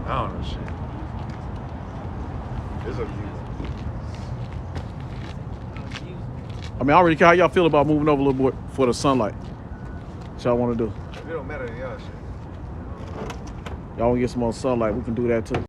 I don't know shit. It's up to you. I mean, I already care how y'all feel about moving over a little bit for the sunlight. What y'all want to do? It don't matter to y'all shit. Y'all want to get some more sunlight, we can do that too.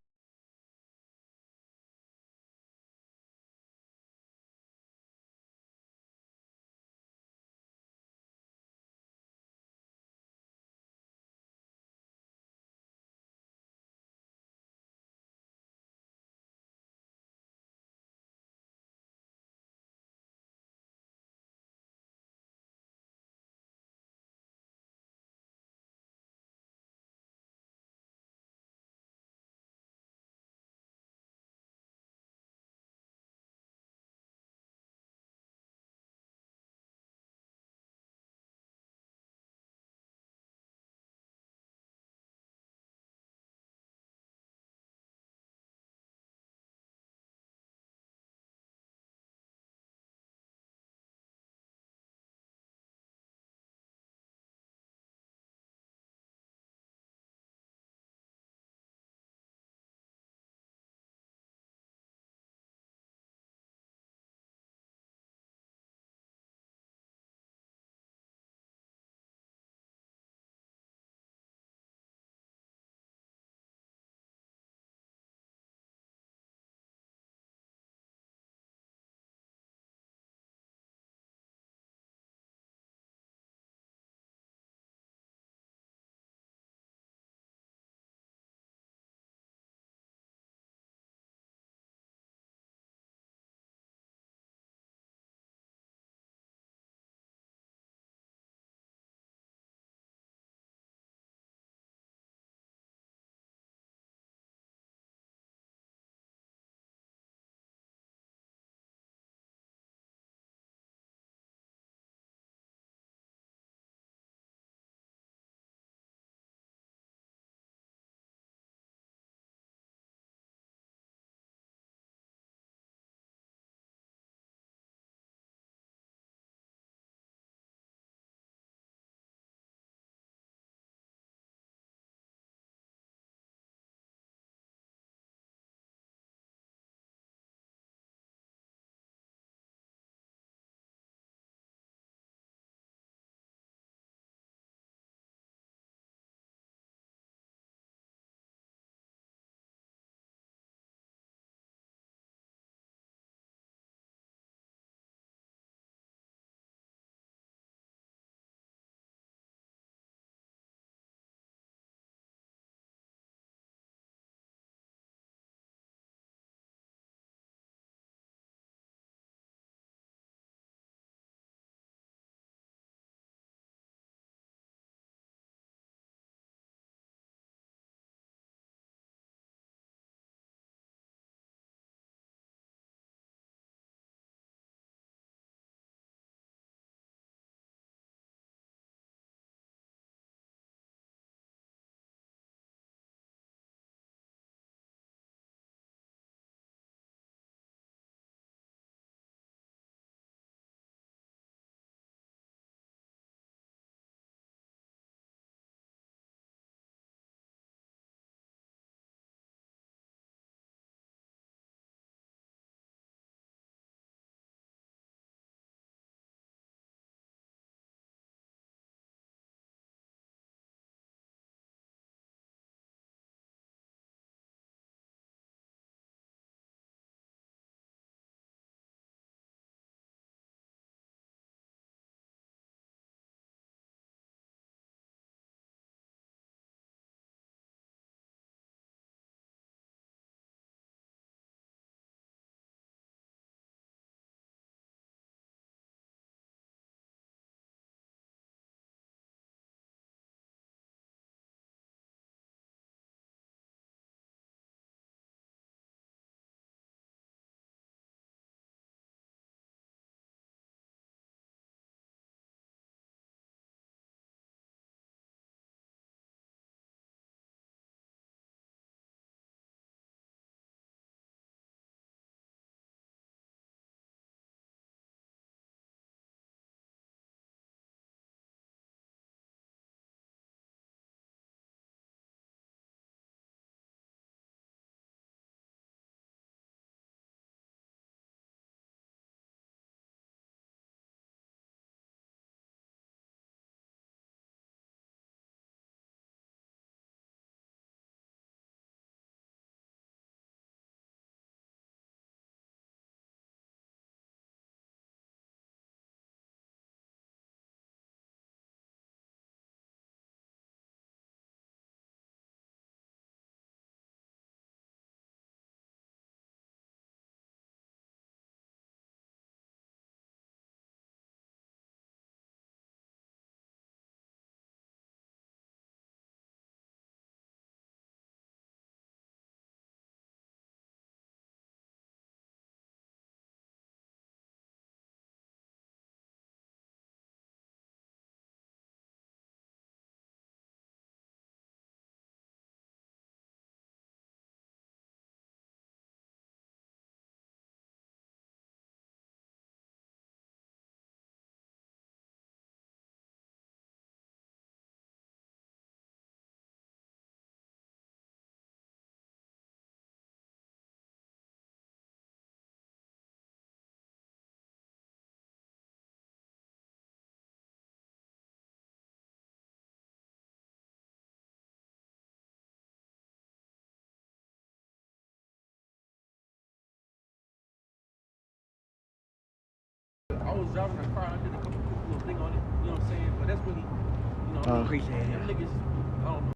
was driving a car. I did a couple little thing on it. You know what I'm saying? But that's really, you know, I mean, Appreciate it. them niggas, I don't know.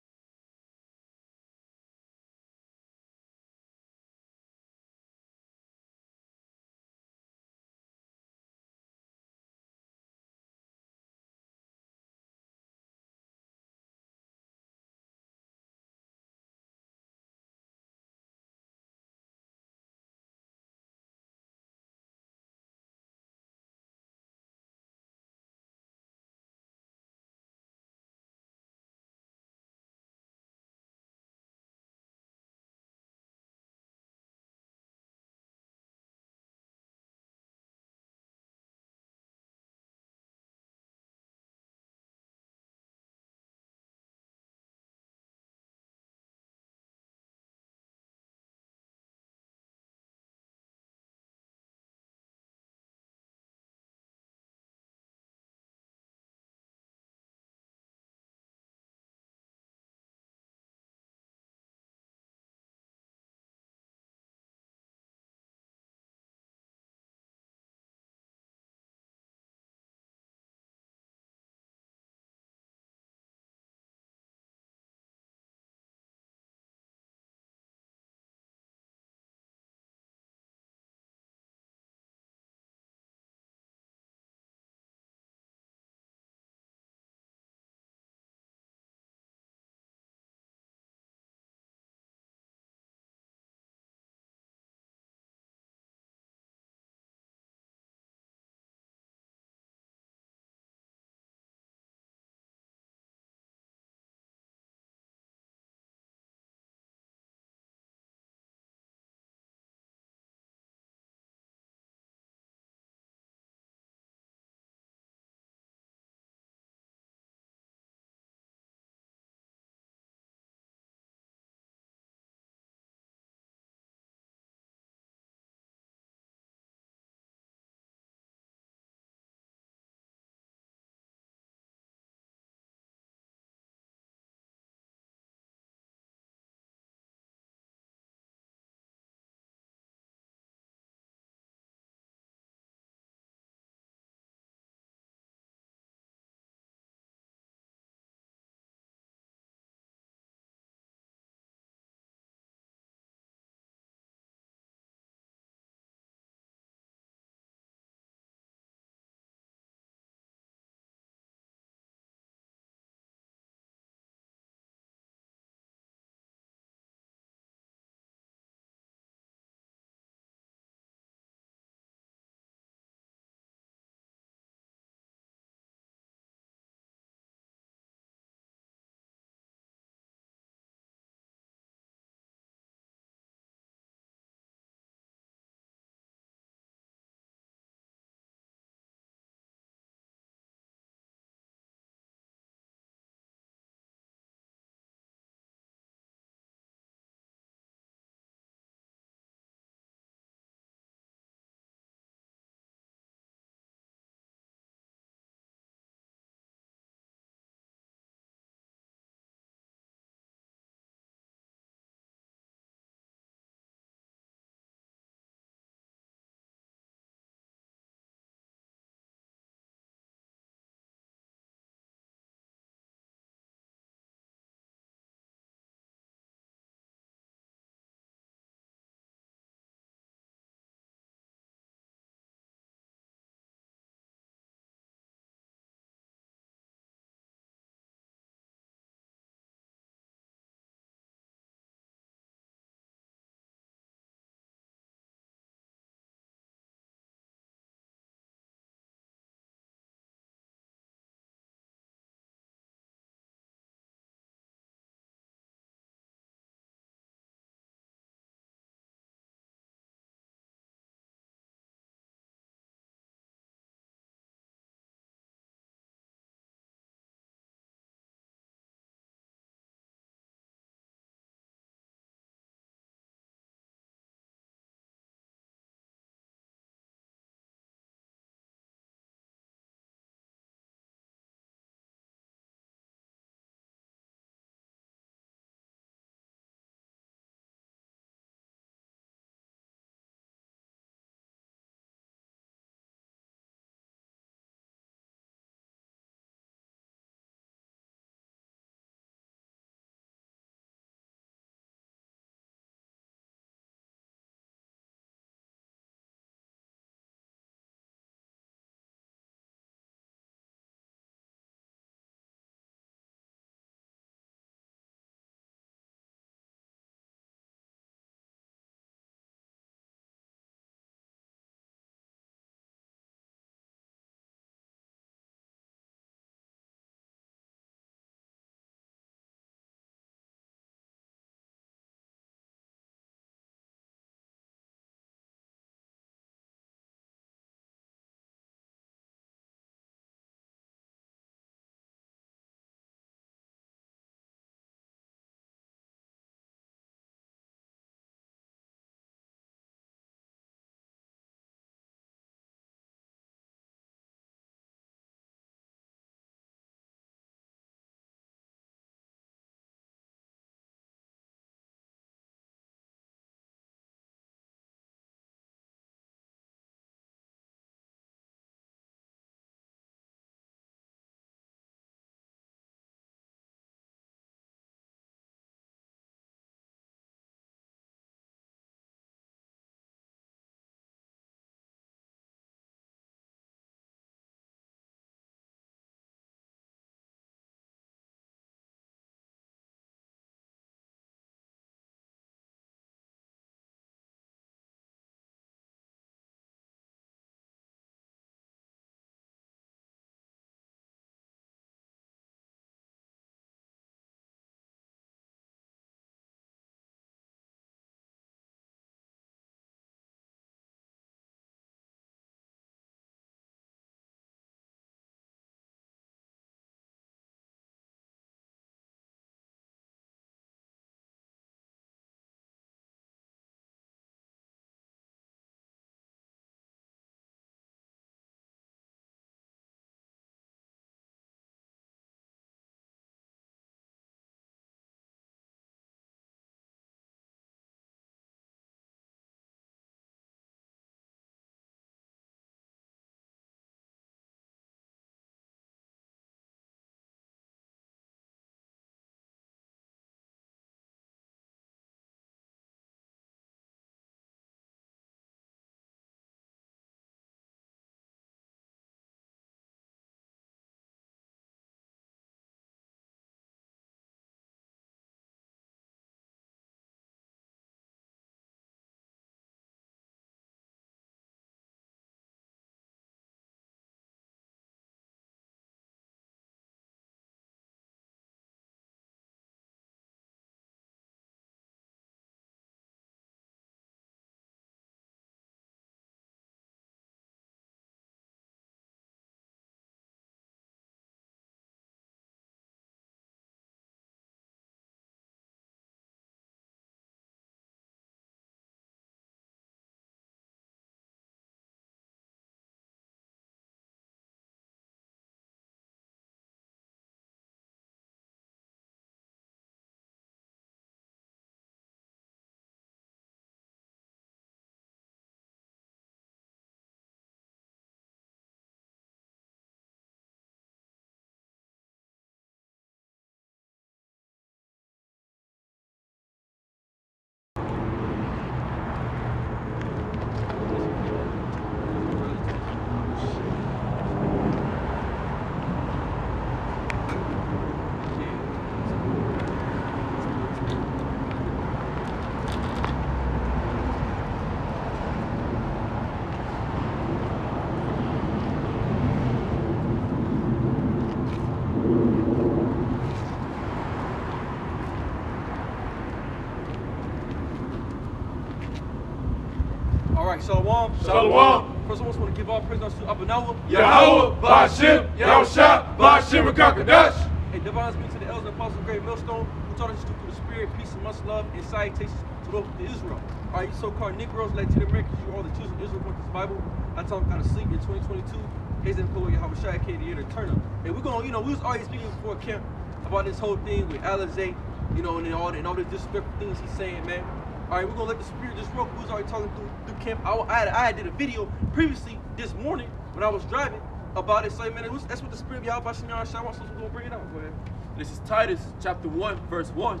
right, Shalom. Shalom. First, I just want to give all praise to Abanawa. Yahweh, Bashim, Yahushua, Bashim, Kakadash. Hey, divine speak to the elders and apostles of Great Millstone, who taught us to through the spirit, peace and much love, and salutations to those of Israel. All right, you so-called Negroes, Latin Americans, you are all the children of Israel according to this Bible. I tell them kind of sleep in 2022. Hazen and Kolo Yahushua, aka the year to turn up. And we're going, we was already speaking before camp about this whole thing with Alizé, and all the disrespectful things he's saying, man. All right, we're gonna let the spirit just roll. We was already talking through camp. I did a video previously this morning when I was driving about it. So, man, that's what the spirit of Yahweh Shem Yahushua wants, so we're gonna bring it out. Go ahead. This is Titus chapter 1, verse 1.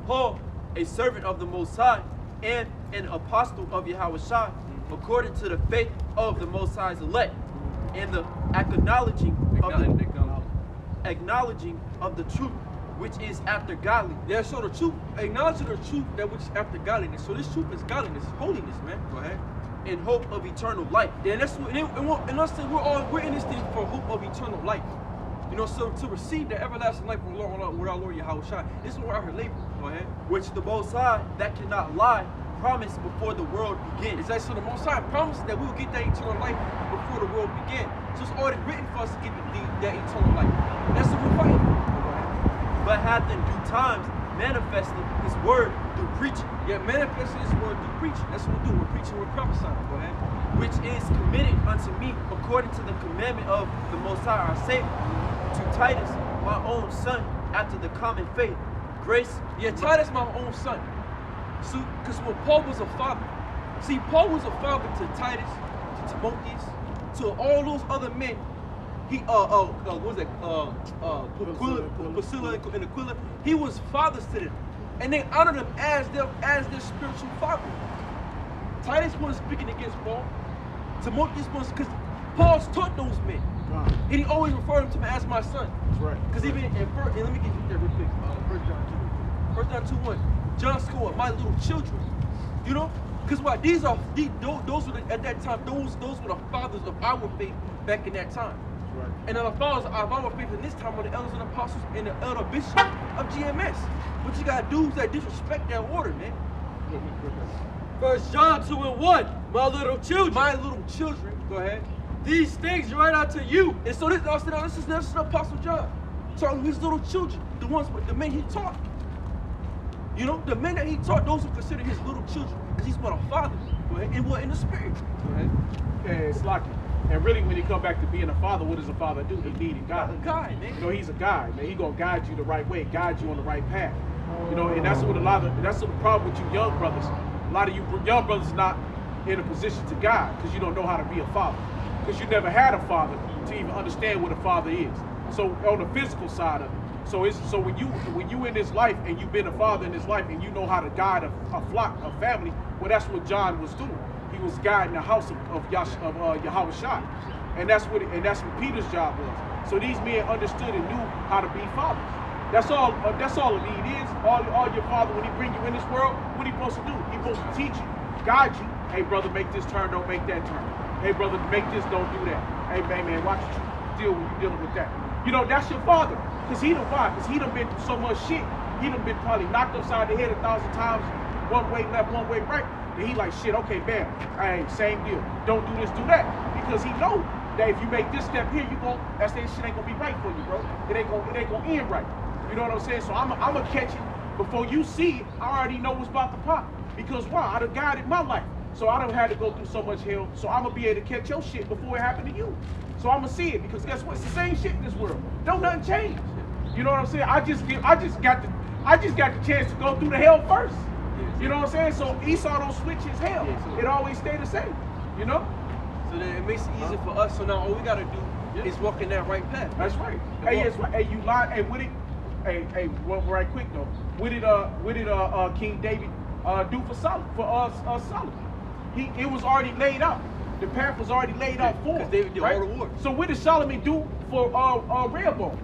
Paul, a servant of the Most High and an apostle of Yahushua, according to the faith of the Most High's elect, and the acknowledging of the truth, which is after godliness. Yeah, so the truth, acknowledging the truth that which is after godliness. So this truth is godliness, holiness, man. Go ahead. In hope of eternal life. Yeah, and that's what, and us saying we're in this thing for hope of eternal life. So to receive the everlasting life with our Lord Yahushua, this is where our labor. Go ahead. Which the Most High, that cannot lie, promised before the world began. Exactly. So the Most High promised that we will get that eternal life before the world began. So it's already written for us to get that eternal life. That's what we're fighting for. But hath in due times manifested his word through preaching. Yeah, manifested his word through preaching. That's what we do. We're preaching, we're prophesying. Go ahead. Which is committed unto me according to the commandment of the Most High our Savior, to Titus, my own son, after the common faith. Grace. Yeah, Titus, my own son. So, because when Paul was a father, see, Paul was a father to Titus, to Timotheus, to all those other men. Priscilla and Aquila, he was fathers to them. And they honored them as their spiritual father. Titus wasn't speaking against Paul. Timotheus was, because Paul's taught those men. And he always referred to them as my son. That's right. Because even in first, and let me get you there real quick. 1 John 2:1. John scored my little children. Because why? Those were at that time, those were the fathers of our faith back in that time. Right. And the fathers of our faith in this time were the elders and apostles and the elder bishop of GMS. What you gotta do is that disrespect that order, man. 1 John 2:1, my little children. My little children, go ahead. These things write out to you. And so this is the Apostle John talking to his little children, the men he taught. The men that he taught, those who consider his little children, because he's what a father. Go ahead. And what in the spirit. Go ahead. And it's like, and really when he come back to being a father, what does a father do? He needed God. A guide, man. He's a guide, man. He gonna guide you the right way, guide you on the right path. And that's what that's the problem with you young brothers. A lot of you young brothers not in a position to guide because you don't know how to be a father. Because you never had a father to even understand what a father is. So on the physical side of it. So when you in this life and you've been a father in this life and you know how to guide a flock, a family, well that's what John was doing. He was guiding the house of Yahushua. And that's what Peter's job was. So these men understood and knew how to be fathers. That's all it is. All your father, when he bring you in this world, what he supposed to do? He supposed to teach you, guide you. Hey brother, make this turn, don't make that turn. Hey brother, make this, don't do that. Hey man, watch what you deal when you're dealing with that. That's your father. Because he done been through so much shit. He done been probably knocked upside the head 1,000 times, one way left, one way right. And he like, shit, okay, bam. Hey, same deal. Don't do this, do that. Because he know that if you make this step here, that shit ain't gonna be right for you, bro. It ain't gonna end right. You know what I'm saying? So I'ma catch it before you see it. I already know what's about to pop. Because why? I done guided my life. So I done had to go through so much hell. So I'm gonna be able to catch your shit before it happened to you. So I'm gonna see it because guess what? It's the same shit in this world. Don't nothing change. You know what I'm saying? I just got the chance to go through the hell first. You know what I'm saying? So Esau don't switch his hell. It always stay the same. So then it makes it easy for us. So now all we gotta do is walk in that right path. That's right. Hey, it's right. Hey, you lied. Hey, what it? Well, right quick though. What did King David do for Solomon? It was already laid out. The path was already laid out for him. David did all the work. So what did Solomon do for Rehoboam?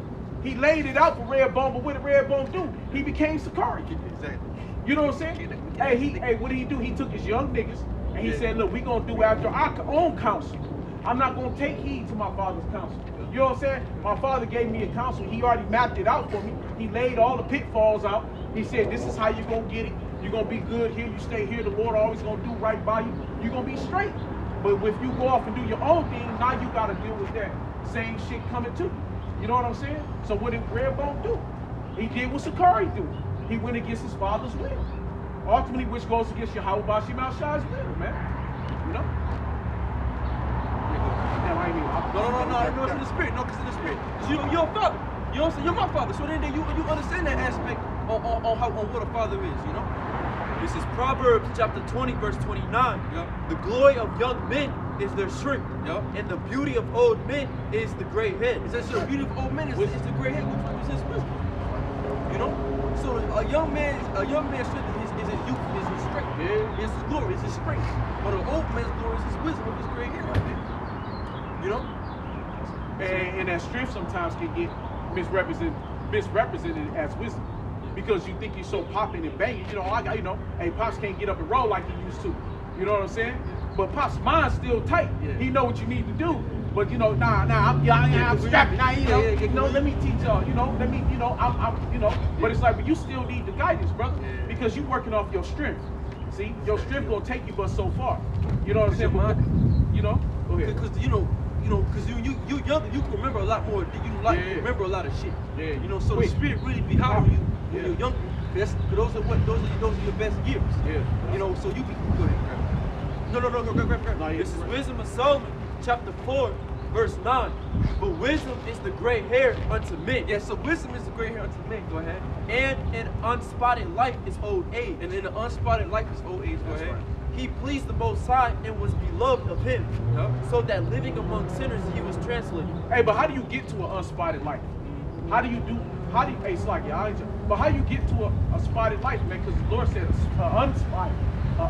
He laid it out for Rehoboam, but what did Rehoboam do? He became Sakari. Exactly. You know what I'm saying? Hey, what did he do? He took his young niggas and he said, look, we gonna do after our own counsel. I'm not gonna take heed to my father's counsel. You know what I'm saying? My father gave me a counsel. He already mapped it out for me. He laid all the pitfalls out. He said, this is how you're gonna get it. You're gonna be good here. You stay here. The Lord always gonna do right by you. You're gonna be straight. But if you go off and do your own thing, now you gotta deal with that same shit coming to you. You know what I'm saying? So what did Redbone do? He did what Sakari do. He went against his father's will. Ultimately, which goes against Yahweh Bashim Al-Shai's will, man. You know? Damn, I ain't even. No, it's in the spirit. No, because in the spirit. Because you're a father. You know what I'm saying? You're my father. So then you understand that aspect on what a father is, you know? This is Proverbs chapter 20, verse 29. Yep. The glory of young men is their strength, Yep. and the beauty of old men is the gray head. It says the beauty of old men is the gray head, which is his wisdom. You know? So a young man's strength is his youth, is his strength. Yeah. It's his glory, it's his strength. But an old man's glory is his wisdom of his gray hair right there. You know? And that strength sometimes can get misrepresented as wisdom. Because you think you're so popping and banging, hey, Pops can't get up and roll like he used to. You know what I'm saying? But Pops' mind's still tight. Yeah. He know what you need to do. But I'm strapping. Let me teach y'all. But it's like, but you still need the guidance, brother, because you working off your strength. See, your strength gonna take you but so far. You know what I'm saying? Go ahead. Because because you younger, you can remember a lot more. You remember a lot of shit. Yeah. You know, so the spirit really be hot on you when you're younger. Those are your best years. Yeah. You know, so you be go ahead. Grab. This is Wisdom of Solomon, chapter 4, verse 9. But wisdom is the gray hair unto men. Yeah, so wisdom is the gray hair unto men. Go ahead. And an unspotted life is old age. And in the unspotted life is old age. Go That's ahead. right. He pleased the Most High and was beloved of him, Yep. so that living among sinners he was translated. Hey, but how do you get to an unspotted life? Hey, Sluggy, but how you get to a spotted life, man? Because the Lord said an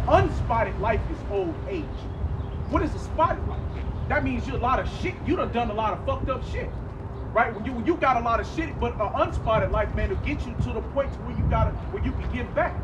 unspotted life is old age. What is a spotted life? That means you're a lot of shit. You done a lot of fucked up shit, right? When you got a lot of shit, but an unspotted life, man, will get you to the point to where you can give back.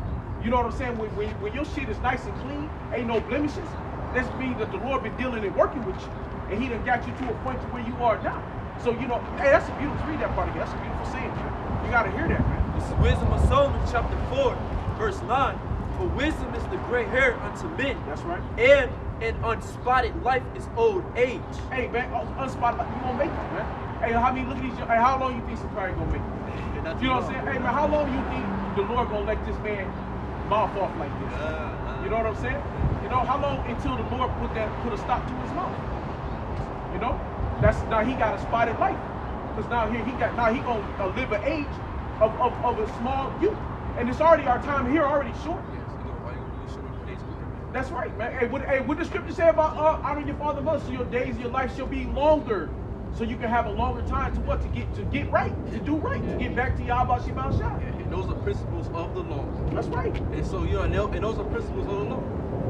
You know what I'm saying? When your shit is nice and clean, ain't no blemishes, that means that the Lord been dealing and working with you, and He done got you to a point to where you are now. So hey, that's a beautiful. Read that part again. That's a beautiful saying, man. You gotta hear that, man. This is Wisdom of Solomon, chapter 4, verse 9. For wisdom is the gray hair unto men. That's right. And an unspotted life is old age. Hey, man, unspotted life, you gonna make it, man. Hey, look at these. Hey, how long you think Sakari gonna make it? You know what I'm saying? Hey, man, how long do you think the Lord gonna let this man mouth off like this? You know what I'm saying? How long until the Lord put a stop to his mouth? Now he got a spotted life, because now he gonna live an age of a small youth, and it's already our time here already short. That's right, man. Hey, what the scripture say about honoring your father and mother, so your days of your life shall be longer, so you can have a longer time to get right, to do right, to get back to Yahweh Shema Shah. And those are principles of the law. That's right. And so and those are principles of the law.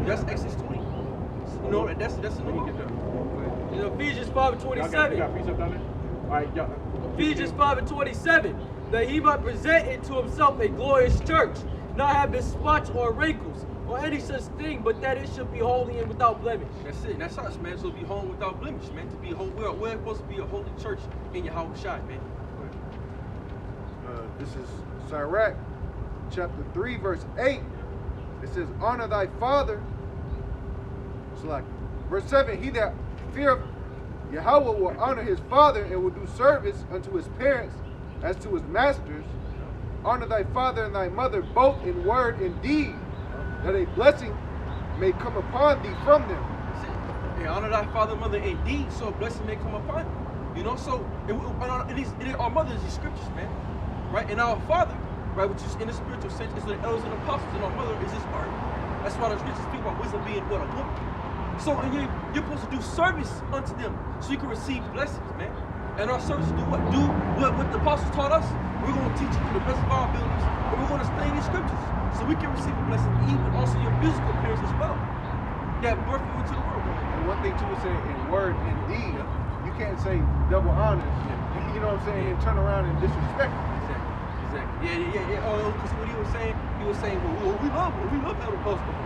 That's Exodus 20. That's the law. In Ephesians 5:27. You got precept down there? All right, y'all. Ephesians 5:27. That he might present into himself a glorious church, not having spots or wrinkles, or any such thing, but that it should be holy and without blemish. That's it. That's us, man. So be holy without blemish, man. To be holy, we're supposed to be a holy church in Yahweh Shai, man. This is Sirach, chapter 3, verse 8. It says, honor thy father. It's like verse 7, he that feareth Yahweh will honor his father and will do service unto his parents as to his masters. Honor thy father and thy mother both in word and deed, that a blessing may come upon thee from them. That's it. Hey, honor thy father and mother indeed, so a blessing may come upon you. So our mother is the scriptures, man. Right? And our father, right, which is in the spiritual sense, is the elders and apostles, and our mother is his word. That's why the scriptures speak about wisdom being what, a woman. So you're supposed to do service unto them so you can receive blessings, man. And our service do what? Do what the apostles taught us. We're going to teach you to the best of our abilities, and we're going to stay in the scriptures so we can receive a blessing, even also your physical appearance as well. That birth you into the world. And one thing too is say in word and deed, you can't say double honors, you know what I'm saying, and turn around and disrespect them. Exactly. Yeah. Oh, because what he was saying, well, we love elder apostles.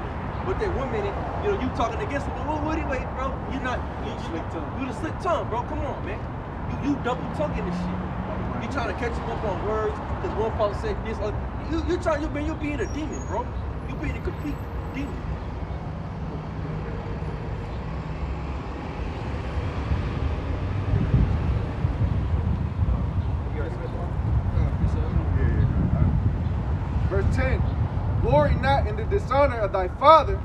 But then 1 minute, you talking against him. Well, wait, bro. You the slick tongue, bro. Come on, man. You double tonguing this shit. You trying to catch him up on words because one part said this. You're being a demon, bro. You being a complete demon. Verse 10. Glory not in the dishonor of thy father,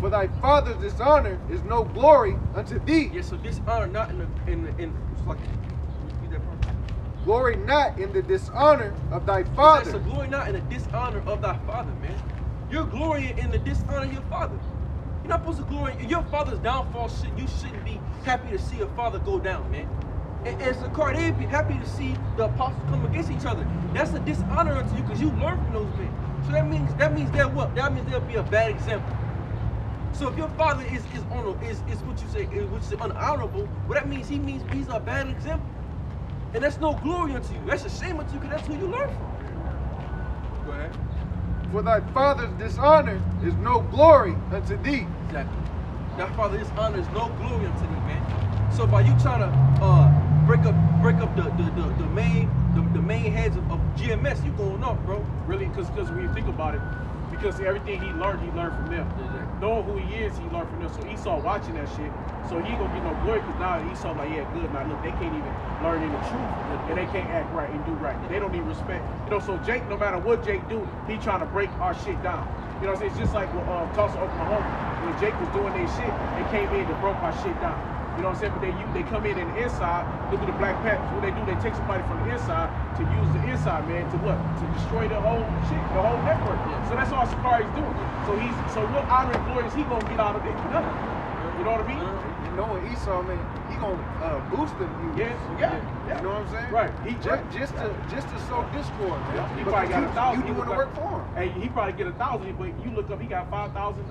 for thy father's dishonor is no glory unto thee. Yeah, so dishonor not in it's like, repeat that part. Glory not in the dishonor of thy father. So glory not in the dishonor of thy father, man. You're glorying in the dishonor of your father. You're not supposed to glory in your father's downfall. You shouldn't be happy to see your father go down, man. And Sakar, they'd be happy to see the apostles come against each other. That's a dishonor unto you because you learn from those men. So that means they're what? That means they'll be a bad example. So if your father is what you say unhonorable, well that means he's a bad example. And that's no glory unto you. That's a shame unto you because that's who you learn from. Go ahead. For thy father's dishonor is no glory unto thee. Exactly. Thy father's dishonor is no glory unto thee, man. So by you trying to break up the main heads of GMS, you going off, bro. Really, because when you think about it, because everything he learned from them. Exactly. Knowing who he is, he learned from them. So Esau watching that shit, so he ain't gonna get no glory because now Esau like, yeah, good. Now look, they can't even learn in the truth, and they can't act right and do right. They don't need respect. You know, so Jake, no matter what Jake do, he trying to break our shit down. You know what I'm saying? It's just like Tulsa, Oklahoma, when Jake was doing their shit, they came in and broke our shit down. You know what I'm saying? But they come in the inside, look at the Black Panthers. What they do, they take somebody from the inside to use the inside, man, to what? To destroy the whole shit, the whole network. Yeah. So that's all Sakari's doing. So what honor and glory is he gonna get out of it? Nothing. You know what I mean? Knowing Esau, man, he gonna boost them. Yeah. You know what I'm saying? Right. He just to sow discord, man. Yeah. He probably got 1,000. You doing the work for him. Hey, he probably get 1,000, but you look up, he got 5,000,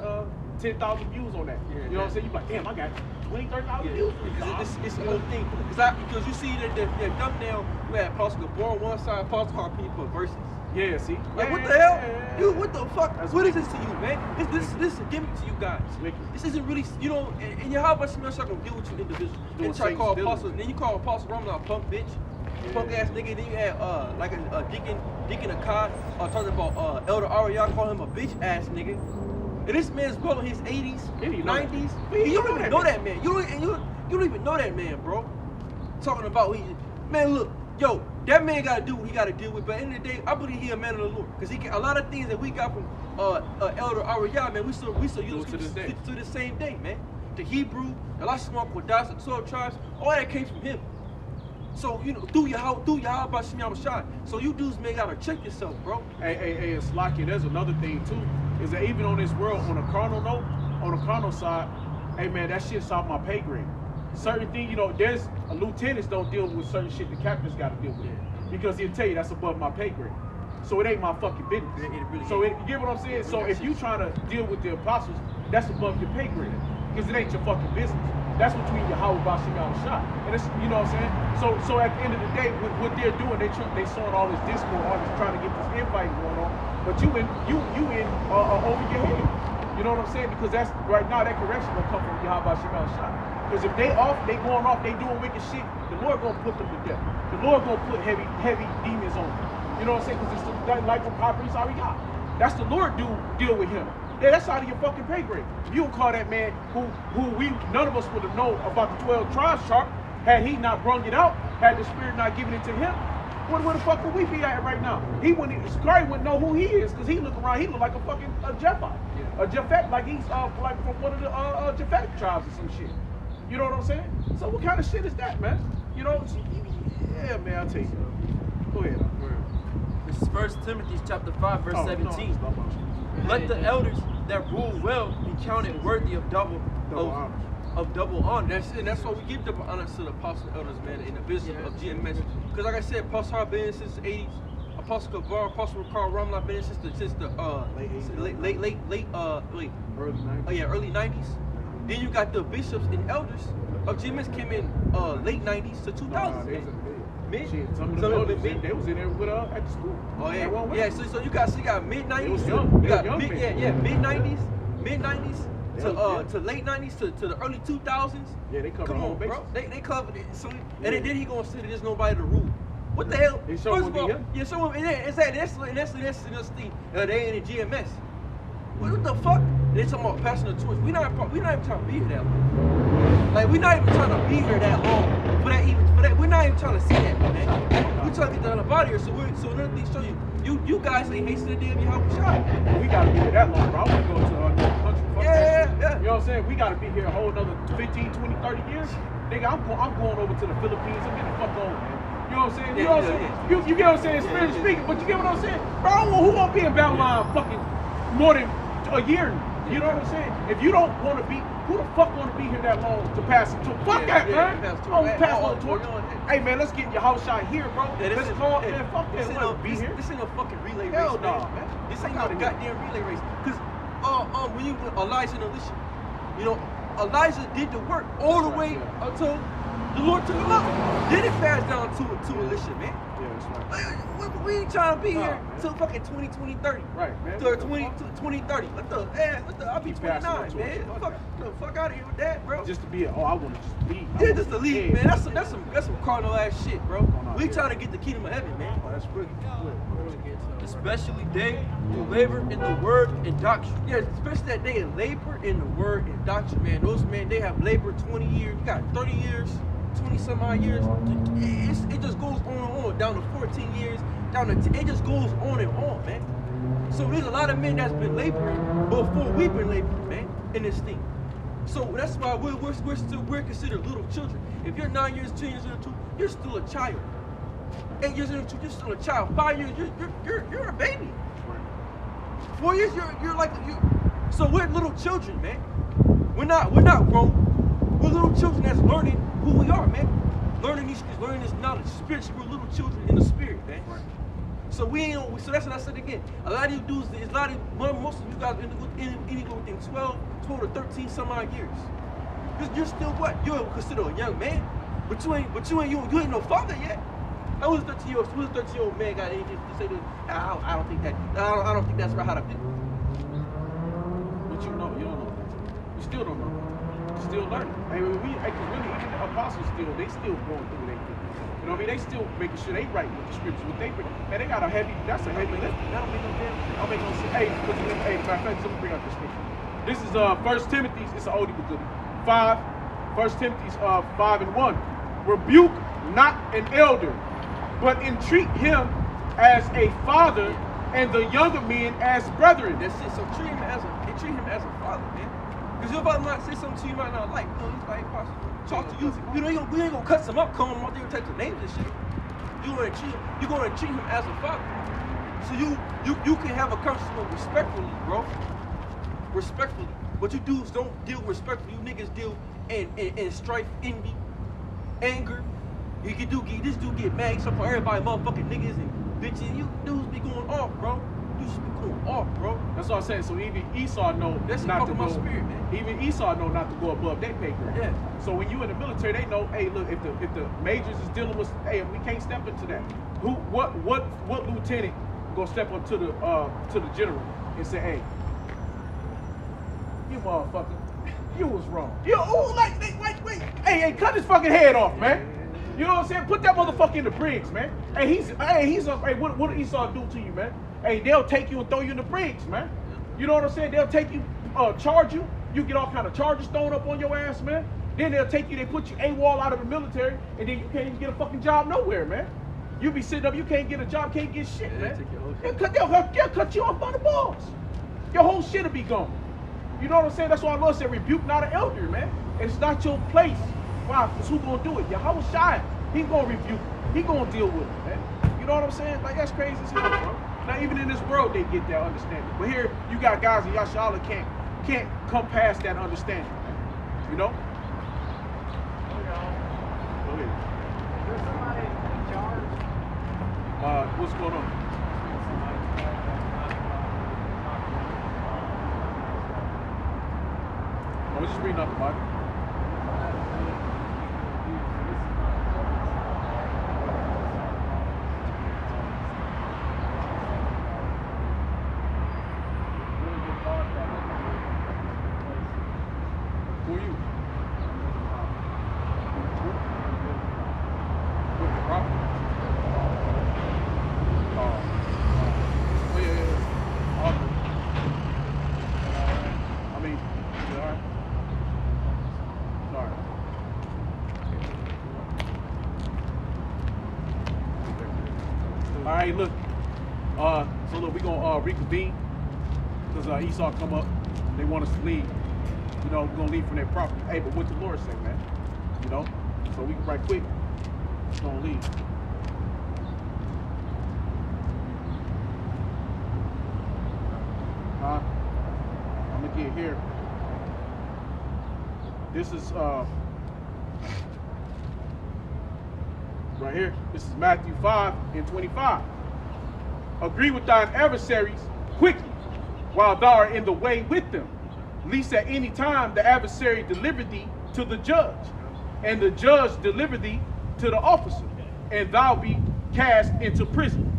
10,000 views on that. Yeah, you know what I'm saying? You like, damn, I got 20, 30,000 views. It's the whole thing. Because you see that the thumbnail, you had Apostle Gabor on one side, Apostle Harpy for verses. Yeah, see? Like, what the hell? Dude, what the fuck? What is this to you, man? This is a gimmick to you guys. This isn't really, you know, and how much Smell Shot gonna deal with you individually? And try to call Apostle, then you call Apostle Roman a punk bitch, punk ass nigga, then you had like a Deacon Akkad talking about Elder Ariel, call him a bitch ass nigga. And this man's well in his 80s, 90s. You don't even know that man. You don't even know that man, bro. Talking about man, look, yo, that man gotta do what he gotta deal with. But at the end of the day, I believe he a man of the Lord. Because he a lot of things that we got from Elder Ariel, man, we still use to this same day, man. The Hebrew, the last smoke with the 12 tribes, all that came from him. So, you know, through Yahweh Shai. So you dudes, man, gotta check yourself, bro. Hey, it's Slocky, there's another thing too. Is that even on this world, on a carnal note, on the carnal side, hey man, that shit's off my pay grade. Certain thing, you know, there's lieutenants don't deal with certain shit the captains gotta deal with. Because he'll tell you that's above my pay grade. So it ain't my fucking business. You get what I'm saying? So if you trying to deal with the apostles, that's above your pay grade. Because it ain't your fucking business. That's between Yahweh Bashim Shot. And it's, you know what I'm saying? So at the end of the day, what they're doing, they sowing all this discord, all this trying to get this infighting going on. But you in over your head. You know what I'm saying? Because that's right now that correction will come from Yahweh Bashim Shot. Because if they going off, they doing wicked shit, the Lord gonna put them to death. The Lord gonna put heavy demons on them. You know what I'm saying? Because it's like from High Priest Ariel. That's the Lord deal with him. Yeah, that's out of your fucking pay grade. You don't call that man who none of us would have known about the 12 tribes chart had he not brung it out, had the Spirit not given it to him. Where the fuck would we be at right now? Scary wouldn't know who he is because he look around, he look like a fucking Jephite. A Japhet, like he's like from one of the Japhetic tribes or some shit. You know what I'm saying? So what kind of shit is that, man? You know, yeah, man, I'll tell you. Go ahead. This is 1 Timothy chapter 5, verse 17. Let the elders that rule well be counted worthy of double honor. That's why we give double honor to the apostle elders, man, in the business of GMS. Because like I said, Apostle Har been in since the 80s. Apostle Kavar, Apostle Carl Ramla been in since the early 90s. Then you got the bishops and elders of GMS came in late 90s to 2000s. Some of the elders, they was in there with at the school. Oh yeah, so you got mid 90s. You got mid 90s to late 90s to the early 2000s. Yeah, they covered Come the on, whole bro. They covered it. So and then he gonna say that there's nobody to rule. What the hell? They show First of all, him. yeah, show him. And that's the thing. They in the GMS. What the fuck? They talking about passing the torch. We not even trying to be here that long. Like we not even trying to be here that long. For that, we're not even trying to see that, man. We trying to get the hell about here. So another thing, show you guys ain't hasting the day of your house shot. We gotta be here that long, bro. I want to go to another country. Fuck that shit. Yeah. You know what I'm saying? We gotta be here a whole another 15, 20, 30 years. Nigga, I'm going over to the Philippines. I'm getting the fuck over, man. You know what I'm saying? You know what I'm saying? You get what I'm saying? Spiritually speaking, but you get what I'm saying? Bro, I don't know who won't be in Babylon fucking more than a year. You know what I'm saying? If you don't want to be, who the fuck want to be here that long to pass the torch? Fuck that, man. Pass the torch. Hey, man, let's get your house shot here, bro. Let's go, man. Fuck that. Be here. This ain't no fucking relay race, Hell no, man. This ain't no goddamn relay race. Cause when you Elijah and Elisha, you know, Elijah did the work all the way until the Lord took him up. Then it passed down to Elisha, man. Yeah, that's right. We ain't trying to be here till fucking 20, 30. Right, man. 2030. What the, I'll be 29, man. Fuck out of here with that, bro. Just to be I want to just leave. Yeah, just to leave, man. That's some carnal ass shit, bro. We trying to get the kingdom of heaven, man. Oh, that's really good. Especially they who labor in the word and doctrine. Yeah, especially that they labor in the word and doctrine, man. Those men, they have labored 20 years. You got 30 years, 20 some odd years. It just goes on and on, down to 14 years, down to it just goes on and on, man. So there's a lot of men that's been laboring before we've been laboring, man, in this thing. So that's why we're considered little children. If you're 9 years, 10 years into, you're still a child. 8 years into, you're still a child. 5 years, you're a baby. 4 years, you're like you. So we're little children, man. We're not grown. We're little children that's learning who we are, man. Learning these things, learning this knowledge. Spiritually, we're little children in the spirit, man. Right. So we ain't. So that's what I said again. A lot of you dudes, most of you guys anywhere within 12 to 13 some odd years. You're still what? You're considered a young man, but you ain't no father yet. I was 13-year-old man got anything to say to? I don't think that. I don't think that's right how to do. But you don't know. You still don't know. You're still learning. Cause really, even the apostles they still going through their thing. You know what I mean? They still making sure they write with the scriptures. What they they got that's a heavy lift. That'll make them damn. I'll make them say, matter of fact, let me bring up the scripture. This is 1 Timothy, it's an oldie but goodie. 1 Timothy 5:1. Rebuke not an elder, but entreat him as a father, and the younger men as brethren. That's it. So treat him as a father, man. Because your father might say something to you might not like. You know, he's like, talk to you. You know, we ain't gonna cut some up, call him out there and take the names and shit. You're gonna treat him as a father. So you can have a conversation respectfully, bro. Respectfully. What you do is don't deal respectfully. You niggas deal in strife, envy, anger. This dude get mad, so for everybody motherfucking niggas and bitches. You dudes be going off, bro. That's what I'm saying. So even Esau know not to go. Spirit, man. Even Esau know not to go above their pay grade. Yeah. So when you in the military, they know, hey, look, if the majors is dealing with, hey, we can't step into that. What lieutenant gonna step up to the general and say, hey, you motherfucker, you was wrong. Wait. Hey, cut his fucking head off, man. You know what I'm saying? Put that motherfucker in the bricks, man. What did Esau do to you, man? Hey, they'll take you and throw you in the bricks, man. You know what I'm saying? They'll take you, charge you. You get all kind of charges thrown up on your ass, man. Then they'll take you, they put you AWOL out of the military, and then you can't even get a fucking job nowhere, man. You be sitting up, you can't get a job, can't get shit, man. They'll cut you off by the balls. Your whole shit'll be gone. You know what I'm saying? That's why I love saying rebuke not an elder, man. And it's not your place. Why? Because who gonna do it? Yahweh Shai. He gonna rebuke. He gonna deal with it, man. You know what I'm saying? Like, that's crazy as hell, bro. Now, even in this world, they get that understanding. But here, you got guys in Yashala can't come past that understanding, man. You know? Go ahead. There's somebody in charge. What's going on? I was just reading up the Bible. Who are you? With the prophet? Oh yeah. so look, we gonna reconvene because Esau come up. They want us to leave. You know, we're gonna leave from their property. Hey, but what the Lord say, man? You know, so we can right quick. We're gonna leave. I'm gonna get here. This is right here. This is Matthew 5:25. Agree with thine adversaries quickly, while thou art in the way with them, lest at any time the adversary deliver thee to the judge, and the judge deliver thee to the officer, and thou be cast into prison.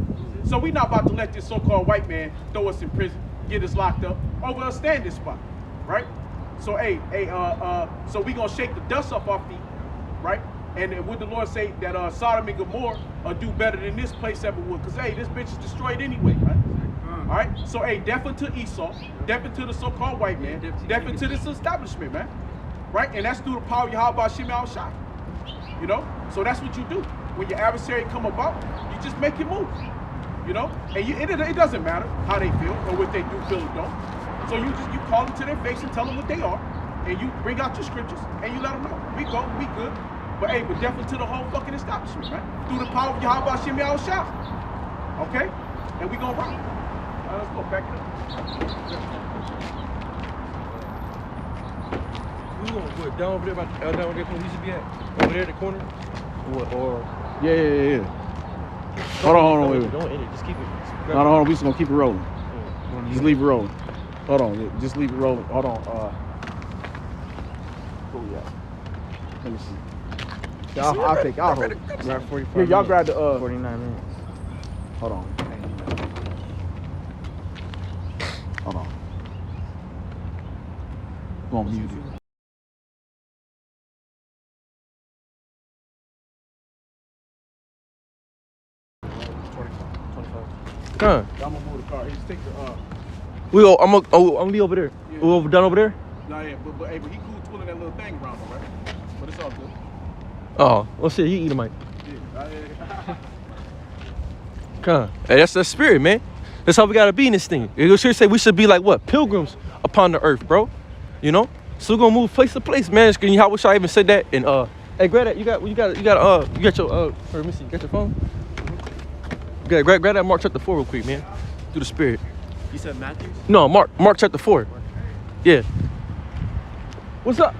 So we not about to let this so-called white man throw us in prison, get us locked up over a standing spot, right? So so we gonna shake the dust up off thee, right? And would the Lord say that Sodom and Gomorrah do better than this place ever would? Because hey, this bitch is destroyed anyway, right? All right. So hey, deaf unto Esau, deaf unto the so-called white man, deaf unto this establishment, man. Right? And that's through the power of Yahweh Shem Shai. You know? So that's what you do. When your adversary come about, you just make it move. You know? And it doesn't matter how they feel or what they do, feel or don't. So you call them to their face and tell them what they are, and you bring out your scriptures and you let them know. We go, we good. But hey, but definitely to the whole fucking establishment, right? Through the power of Yahweh Shem Shai. Okay? And we gonna rock. Let's go back it up. We gonna go down over there, down over there, where we should be at. Over there in the corner. Or Yeah. Hold on, wait. Don't end it. Just keep it. Hold on. We just gonna keep it rolling. Just leave it rolling. Hold on. Just leave it rolling. Hold on. Where we at? Let me see. I'll hold it. We're at 45 Here, y'all grab the 49 minutes. Hold on. Hold on. Go on mute it. Huh? I'm gonna move the car. Just take the I'm gonna be over there. Yeah. Over down over there. Nah, yeah, but he cool twirling that little thing around, though, right? But it's all good. Oh, well shit, you eat a mic. Yeah. Huh? Hey, that's the spirit, man. That's how we gotta be in this thing. It should say we should be like what? Pilgrims upon the earth, bro. You know? So we're gonna move place to place, man. How wish I even said that? And hey, grab that. You got your let me see. Got your phone? Grab that Mark chapter 4 real quick, man. Through the spirit. You said Matthew? No, Mark chapter 4. Yeah. What's up?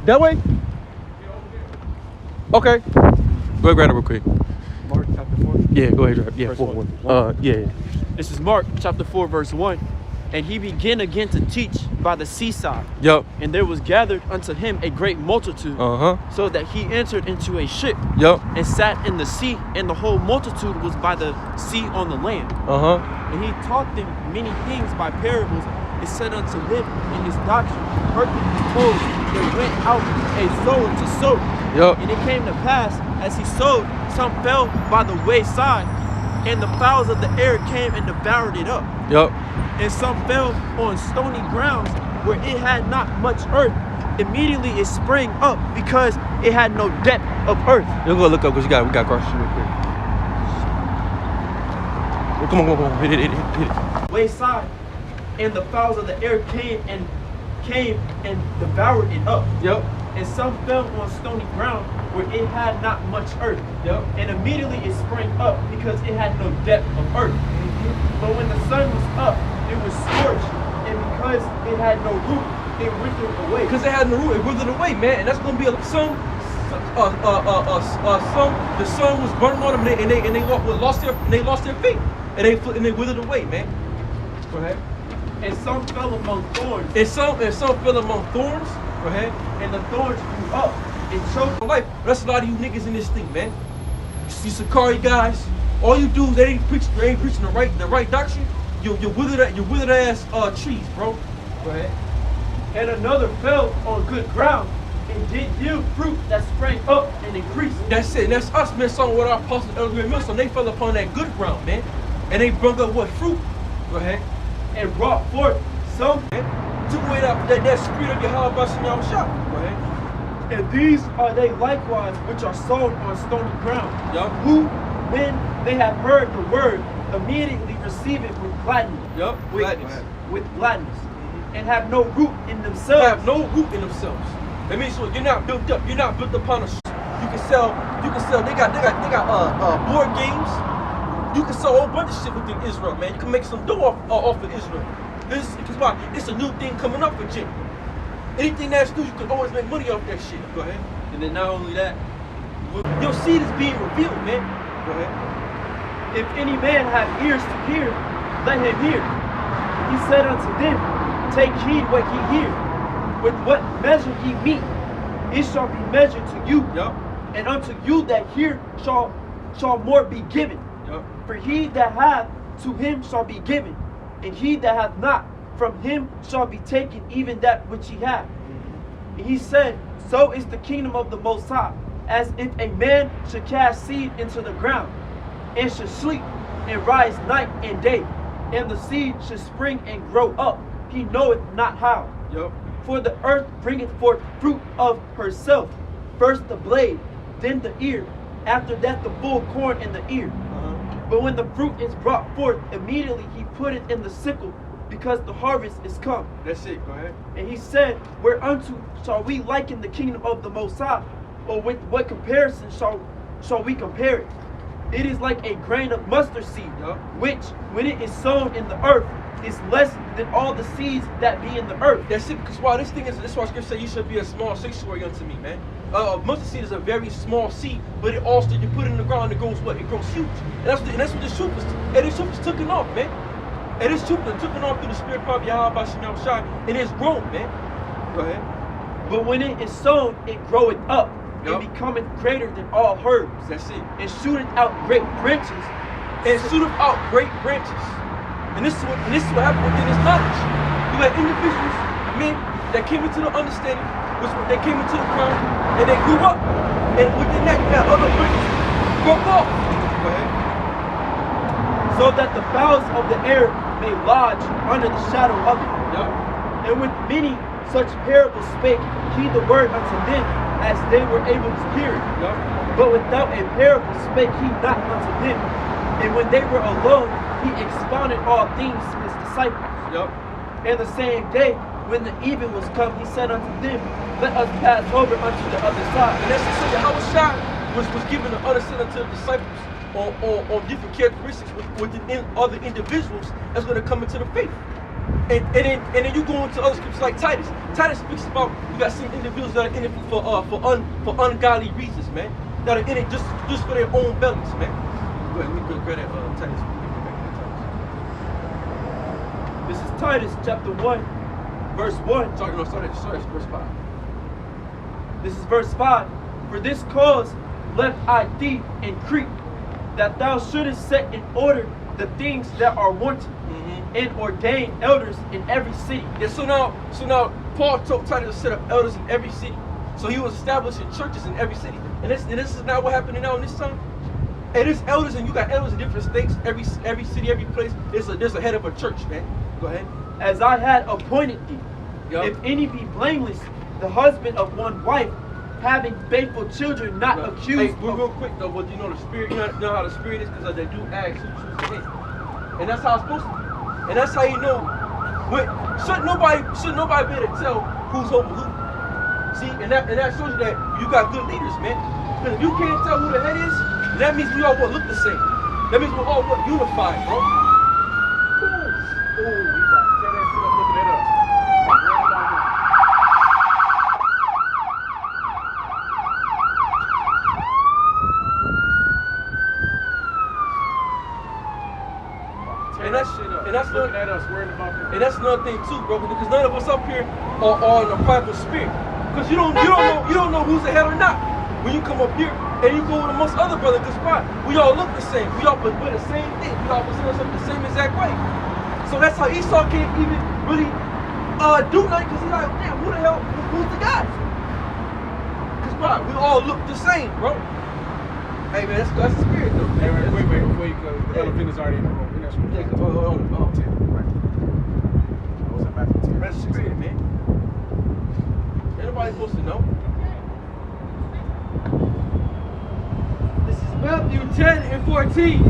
That way? Okay. Go ahead, grab it real quick. Mark chapter 4? Yeah, go ahead, grab. Yeah, Verse 4. one. Yeah. This is Mark chapter 4, verse 1. And he began again to teach by the seaside. Yup. And there was gathered unto him a great multitude, so that he entered into a ship, Yup. and sat in the sea, and the whole multitude was by the sea on the land. And he taught them many things by parables, and said unto them in his doctrine, hearken, behold, there went out a sower to sow. Yup. And it came to pass, as he sowed, some fell by the wayside, and the fowls of the air came and devoured it up. Yup. And some fell on stony grounds where it had not much earth. Immediately it sprang up because it had no depth of earth. You'll go look up because we got cross real quick. Come on. Hit it. Wayside, and the fowls of the air came and devoured it up. Yup. And some fell on stony ground where it had not much earth. Yup. And immediately it sprang up because it had no depth of earth. But when the sun was up, it was scorched, and because it had no root, it withered away. Because it had no root, it withered away, man. And that's gonna be the sun was burning on them, and they lost their faith, and they withered away, man. Go ahead. And some fell among thorns. And some fell among thorns. Go ahead. And the thorns grew up and choked Life. That's a lot of you niggas in this thing, man. You Sakari guys, all you do is they ain't preaching the right doctrine. You withered ass trees, bro. Go ahead. And another fell on good ground and did yield fruit that sprang up and increased. That's it. And that's us, man. Something with our apostle Elder Milson. They fell upon that good ground, man. And they brought up what fruit? Go ahead. And brought forth some. Took away that spirit of Yahweh Shem Shah. Go ahead. And these are they likewise which are sown on stony ground. Yup. Who, when they have heard the word, immediately receive it with gladness. Yup, With gladness. With gladness. And have no root in They themselves. have no root in themselves. That means so you're not built up. You're not built upon a. You can sell. They got board games. You can sell a whole bunch of shit within Israel, man. You can make some dough off of Israel. Because why? It's a new thing coming up for Jim. Anything that's new, you can always make money off that shit. Go ahead. And then not only that, your seed is being revealed, man. Go ahead. If any man have ears to hear, let him hear. He said unto them, take heed what ye hear. With what measure ye meet, it shall be measured to you. Yup. And unto you that hear shall more be given. Yup. For he that hath, to him shall be given. And he that hath not, from him shall be taken even that which he hath. And he said, so is the kingdom of the Most High, as if a man should cast seed into the ground, and should sleep, and rise night and day, and the seed should spring and grow up, he knoweth not how. Yup. For the earth bringeth forth fruit of herself, first the blade, then the ear, after that the full corn in the ear. But when the fruit is brought forth, immediately he put it in the sickle, because the harvest is come. That's it. Go ahead. And he said, whereunto shall we liken the kingdom of the Most High? Or with what comparison shall we compare it? It is like a grain of mustard seed, Yup. which, when it is sown in the earth, is less than all the seeds that be in the earth. That's it. Because why this is why Scripture say you should be a small sanctuary unto me, man. Mustard seed is a very small seed, but it also you put it in the ground, it grows what? It grows huge. And that's what this truth is. And this truth is taken off, man. And this truth is taken off through the Spirit of Yahweh Shai, and it's grown, man. Go ahead. But when it is sown, it groweth up, Yup. and becometh greater than all herbs, That's it. and shooteth out great branches, And shooteth out great branches. And this is what happened within this knowledge. You had individuals, men, that came into the understanding, they came into the ground, and they grew up. And within that, you had other branches broke off. Go ahead. so that the fowls of the air may lodge under the shadow of it. Yup. And with many such parables spake he the word unto them, as they were able to hear it. Yup. But without a parable spake he not unto them. And when they were alone, he expounded all things to his disciples. Yup. And the same day, when the even was come, he said unto them, let us pass over unto the other side. And that's so Yahweh Shai was given an understanding to the disciples on different characteristics within other individuals that's going to come into the faith. And then you go into other scriptures like Titus. Titus speaks about you got some individuals that are in it for ungodly reasons, man. That are in it just for their own bellies, man. Go ahead, let me go grab that Titus. This is Titus chapter 1, verse 1. Sorry, verse 5. This is verse 5. For this cause left I thee in Crete, that thou shouldest set in order the things that are wanting, and ordain elders in every city. Yeah, so now Paul told Titus to set up elders in every city. So he was establishing churches in every city. And this is not what happening now in this time. And there's elders, and you got elders in different states, every city, every place. There's a head of a church, man. Go ahead. As I had appointed thee. Yup. If any be blameless, the husband of one wife, having faithful children, not accused Hey, of... real quick though, but you know the spirit, you know how the spirit is, because they do ask who chooses the head. And that's how it's supposed to be. And that's how you know should nobody be able to tell who's over who. See, and that shows you that you got good leaders, man. Because if you can't tell who the head is, that means we all what look the same. That means we're all what unified, bro. Ooh, we about to tear that shit up looking at us. And that's looking at us, worrying about them. And that's another thing too, bro, because none of us up here are in a private spirit. Because you don't know who's ahead or not. When you come up here and you go amongst other brothers, because why? We all look the same. We all we're the same thing. We all present ourselves the same exact way. So that's how Esau can't even really do nothing, because he's like, damn, who the hell, who's the guy? Because why? We all look the same, bro. Hey man, that's the spirit though. Hey, wait, before you go, the elephant is already in the room. We're not Yeah, hold on. 10, right. I was at Matthew 10. That's the spirit, man. Ain't nobody supposed to know. This is Matthew 10 and 14.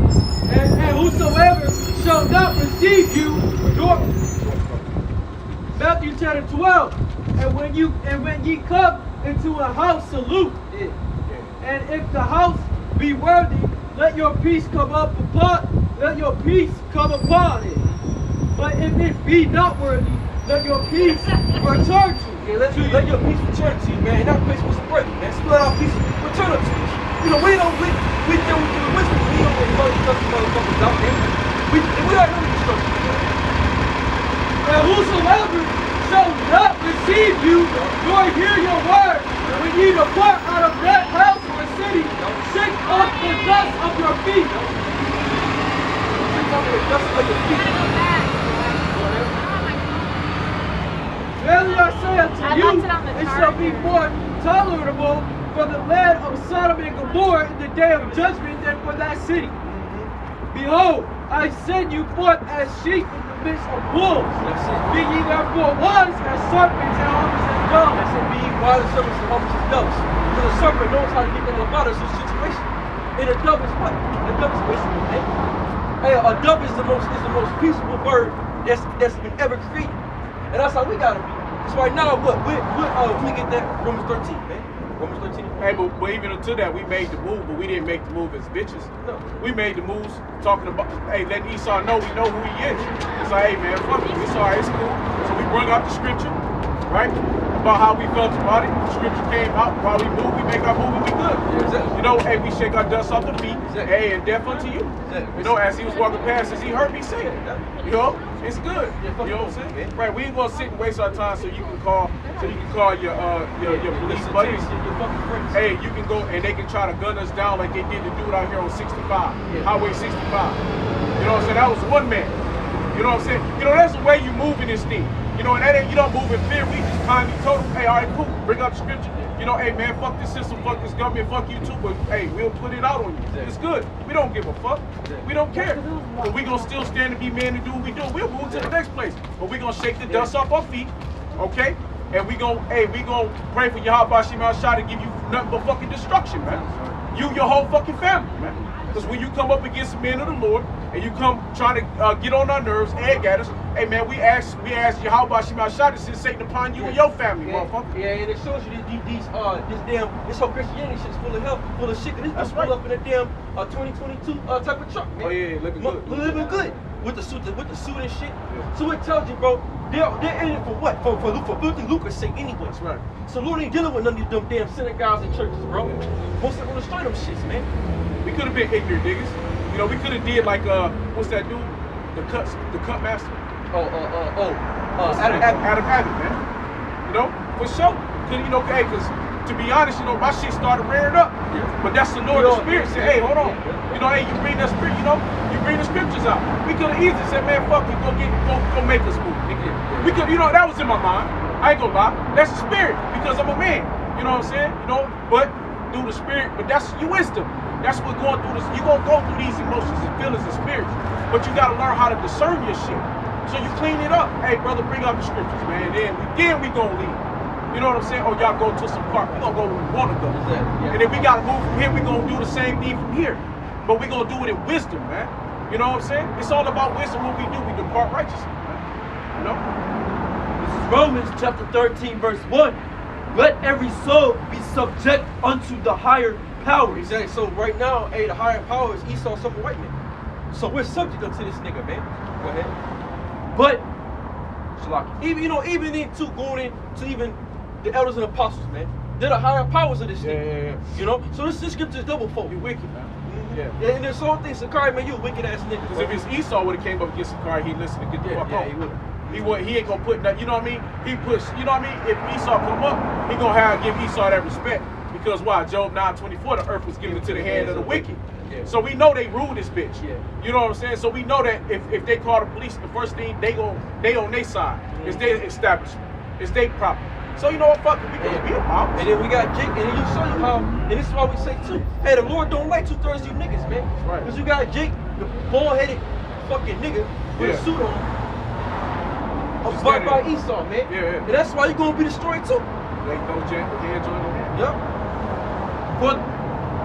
And whosoever shall not receive you, Matthew 10 and 12. And when ye come into a house, salute it. And if the house be worthy, let your peace come upon it. But if it be not worthy, let your peace return to you. Let your peace return to you, man. That place was worthy, man. So let our peace return unto us. You know, we deal with the wisdom. We don't get motherfuckers out there. We are no destruction. And whosoever shall not receive you, nor hear your word, when ye depart out of that house or city, shake off the dust of your feet. Shake off the dust of your feet. Verily I say unto you, it shall be more tolerable for the land of Sodom and Gomorrah in the day of judgment than for that city. Behold, I send you forth as sheep in the midst of wolves. Be ye therefore wise as serpents and harmless as doves. I said, be ye wise as serpents and harmless as doves. Because a serpent knows how to get them out of some situation. And a dove is what? A dove is peaceable, man. Hey, a dove is the most peaceable bird that's been ever created. And that's how we gotta be. So right now, what? We get that Romans 13, man. Romans 13. Hey, but even until that, we made the move, but we didn't make the move as bitches. No. We made the moves talking about, hey, letting Esau know we know who he is. It's like, hey, man, fuck it. Esau, it's cool. So we bring out the scripture, right? About how we felt about it. The scripture came out. While we move, we make our move and we good. Yeah, exactly. You know, hey, we shake our dust off the feet. Exactly. Hey, and death unto you. Exactly. You know, as he was walking past us, he heard me say it. You know, it's good. Yeah, You know what I'm saying? yeah. Right, we ain't gonna sit and waste our time so you can call your police buddies. Your fucking friends. Hey, you can go and they can try to gun us down like they did the dude out here on 65, Highway 65. You know what I'm saying? That was one man. You know what I'm saying? You know, that's the way you move in this thing. You know, and that ain't, you don't move in fear. We just kindly told them, hey, all right, cool. Bring out the scripture. You know, hey, man, fuck this system, fuck this government, fuck you too. But, hey, we'll put it out on you. It's good. We don't give a fuck. We don't care. But we gonna still stand and be men and do what we do. We'll move to the next place. But we gonna shake the dust off our feet, okay? And we gonna pray for Yahweh Shema Shah to give you nothing but fucking destruction, man. You and your whole fucking family, man. Because when you come up against the men of the Lord and you come trying to get on our nerves, egg at us, hey man, we ask Yahweh Shema Shah to send Satan upon you and your family, motherfucker. Yeah, and it shows you this whole Christianity shit's full of hell, full of shit. This That's pull right. up in a damn 2022 type of truck, man. Oh yeah, looking good. Living good. With the suit and shit. Yeah. So it tells you, bro, they're in it for what? For filthy lucre's sake anyway. That's right. So Lord ain't dealing with none of them damn synagogues and churches, bro. Most of them gonna destroy them shits, man. We could have been ignorant niggas. You know, we could have did like what's that dude? The cut master. Adam, man. You know, for sure. Cause you know, hey, cause to be honest, you know, my shit started rearing up. Yeah. But that's the Lord of the Spirit said, hey, hold on. You know, hey, you bring that spirit, you know, you bring the scriptures out. We could have easily said, man, fuck you, go make us move, nigga. We could, you know, that was in my mind. I ain't gonna lie. That's the spirit, because I'm a man. You know what I'm saying? You know, but through the spirit, but that's your wisdom. That's what going through this. You're gonna go through these emotions and feelings and spirits. But you gotta learn how to discern your shit. So you clean it up. Hey, brother, bring out the scriptures, man. Then we gonna leave. You know what I'm saying? Or y'all go to some park. We're gonna go where we wanna go. Yeah. And then we gotta move from here. We're gonna do the same thing from here. But we're gonna do it in wisdom, man. You know what I'm saying? It's all about wisdom. What we do, we depart righteously, man. You know? This is Romans chapter 13, verse 1. Let every soul be subject unto the higher power. Exactly. So right now, hey, the higher power is Esau, some white man. So we're subject unto this nigga, man. Go ahead. But even into going into even the elders and apostles, man. They're the higher powers of this thing. Yeah. You know? So this scripture is double fold. You wicked, man. Yeah, and there's whole thing, Sakari, man, you a wicked ass nigga. Because if it's Esau would have came up against Sakari, he'd listen and get the fuck yeah, off. He ain't gonna put that, you know what I mean? He puts, you know what I mean? If Esau come up, he gonna give Esau that respect. Because why? Job 9:24, the earth was given into the hand of the wicked. Yeah. So we know they rule this bitch. Yeah. You know what I'm saying? So we know that if they call the police, the first thing they on their side. It's their establishment. It's their property. So you know what, fuck it, we gonna be a mob. And then we got Jake, and then you show you how, and this is why we say too, hey, the Lord don't like 2/3 of you niggas, man. That's right. Because you got Jake, the bald-headed fucking nigga with a suit on, above by Esau, man. Yeah. And that's why you're gonna be destroyed too. Like no Jack, hands on the hand. Yep. For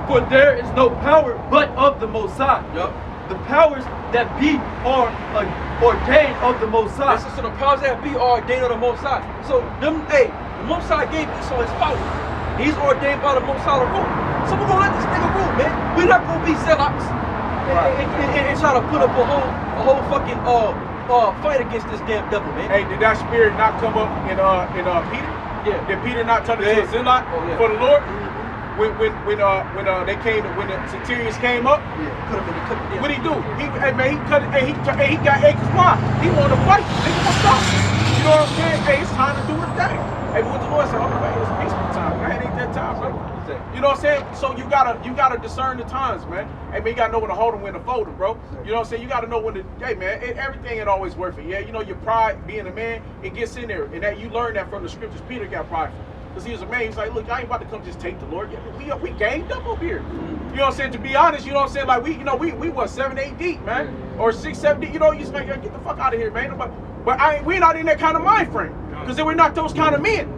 For there is no power but of the Most High. Yup. The powers that be are ordained of the Most High. Listen, so the powers that be are ordained of the Most High. So the Most High gave Esau his power. He's ordained by the Most High to rule. So we're gonna let this nigga rule, man. We're not gonna be zealots and try to put up a whole fucking fight against this damn devil, man. Hey, did that spirit not come up in Peter? Yeah. Did Peter not turn into a zealot for the Lord? When they came, when the centurions came up, what did he do? He cut it. He got acres wide. He wanted to fight. Nigga, what's up? You know what I'm saying? Hey, it's time to do his thing. Hey, what the Lord said, oh man, it's peaceful time. Man, it ain't that time, bro. You know what I'm saying? So you gotta discern the times, man. Hey man, you gotta know when to hold them, when to fold them, bro. You know what I'm saying? You gotta know when to. Hey man, everything ain't always worth it. Yeah, you know your pride, being a man, it gets in there, and that you learn that from the scriptures. Peter got prideful. Because he was a man, he's like, look, I ain't about to come just take the Lord. We ganged up over here. You know what I'm saying? To be honest, you know what I'm saying? Like we what, 7, 8 deep, man, or 6, 7 deep. You know, you just like, get the fuck out of here, man. But we're not in that kind of mind frame, because we're not those kind of men.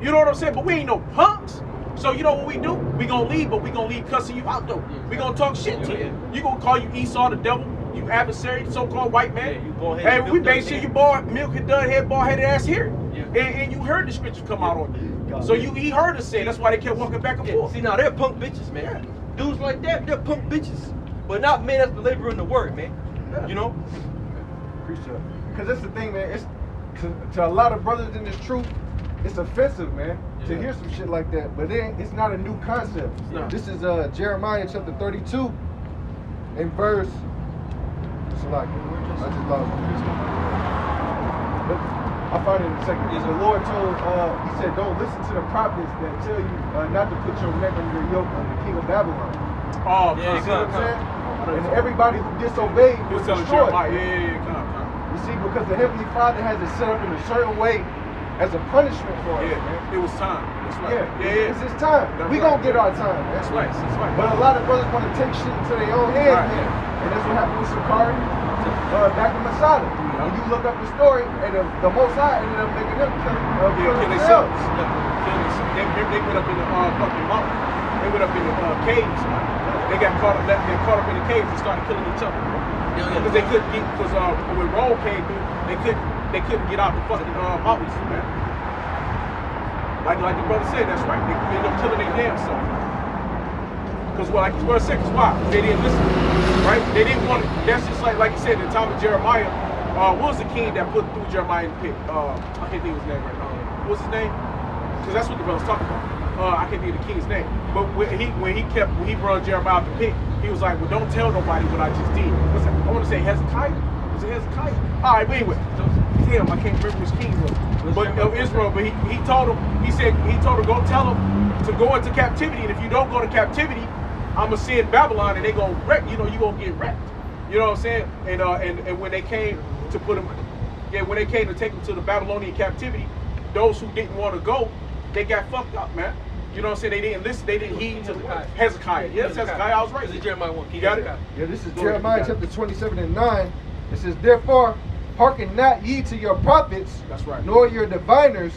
You know what I'm saying? But we ain't no punks. So you know what we do? We gonna leave, but we gonna leave cussing you out though. We gonna talk shit to you. You gonna call you Esau the devil, you adversary, so-called white man. Hey, we made sure you milk and done head, bald headed ass here, and you heard the scriptures come out on you. So he heard us say. That's why they kept walking back and forth. See, now they're punk bitches, man. Dudes like that, they're punk bitches. But not men that's belaboring the word, man. You know? Appreciate it. Because that's the thing, man. It's to a lot of brothers in this truth, it's offensive, man, to hear some shit like that. But it's not a new concept. This is Jeremiah chapter 32 and verse. I just lost it. I'll find it in a second. The Lord told, he said, don't listen to the prophets that tell you not to put your neck under your yoke on the king of Babylon. Oh, you see what I'm saying? And everybody who disobeyed was destroyed. You see, because the Heavenly Father has it set up in a certain way as a punishment for us, man. It was time. That's right. It's his time. We gonna get our time, man. That's right. But a lot of brothers want to take shit into their own hands, man. And that's what happened with Sakari, back in Masada. When you look up the story, and the Most High ended up making them kill themselves. They went up in the fucking mountain. They went up in the caves. They got caught up in the caves and started killing each other. Because they couldn't get, because when Rome came through, they couldn't get out the fucking mountains, man. Like the brother said, that's right. They ended up killing their damn self. Because like the word said, why? They didn't listen, right? They didn't want it. That's just like you said, in the time of Jeremiah. What was the king that put through Jeremiah in the pit? I can't think of his name right now. What's his name? Because that's what the brother's talking about. I can't think of the king's name. But when he brought Jeremiah out the pit, he was like, well, don't tell nobody what I just did. I want to say Hezekiah. Was it Hezekiah? All right, wait. Damn, I can't remember which king was. But Israel. But he told him. He told him, go tell him to go into captivity. And if you don't go to captivity, I'm gonna send Babylon, and they gonna wreck. You know, you gonna get wrecked. You know what I'm saying? And when they came to put him, when they came to take him to the Babylonian captivity, those who didn't want to go, they got fucked up, man. You know what I'm saying? They didn't listen. They didn't heed to Hezekiah. Yes, Hezekiah. I was right. This is Jeremiah 1. You got it? Yeah, this is Jeremiah chapter 27 and 9. It says, therefore, hearken not ye to your prophets, that's right, nor your diviners,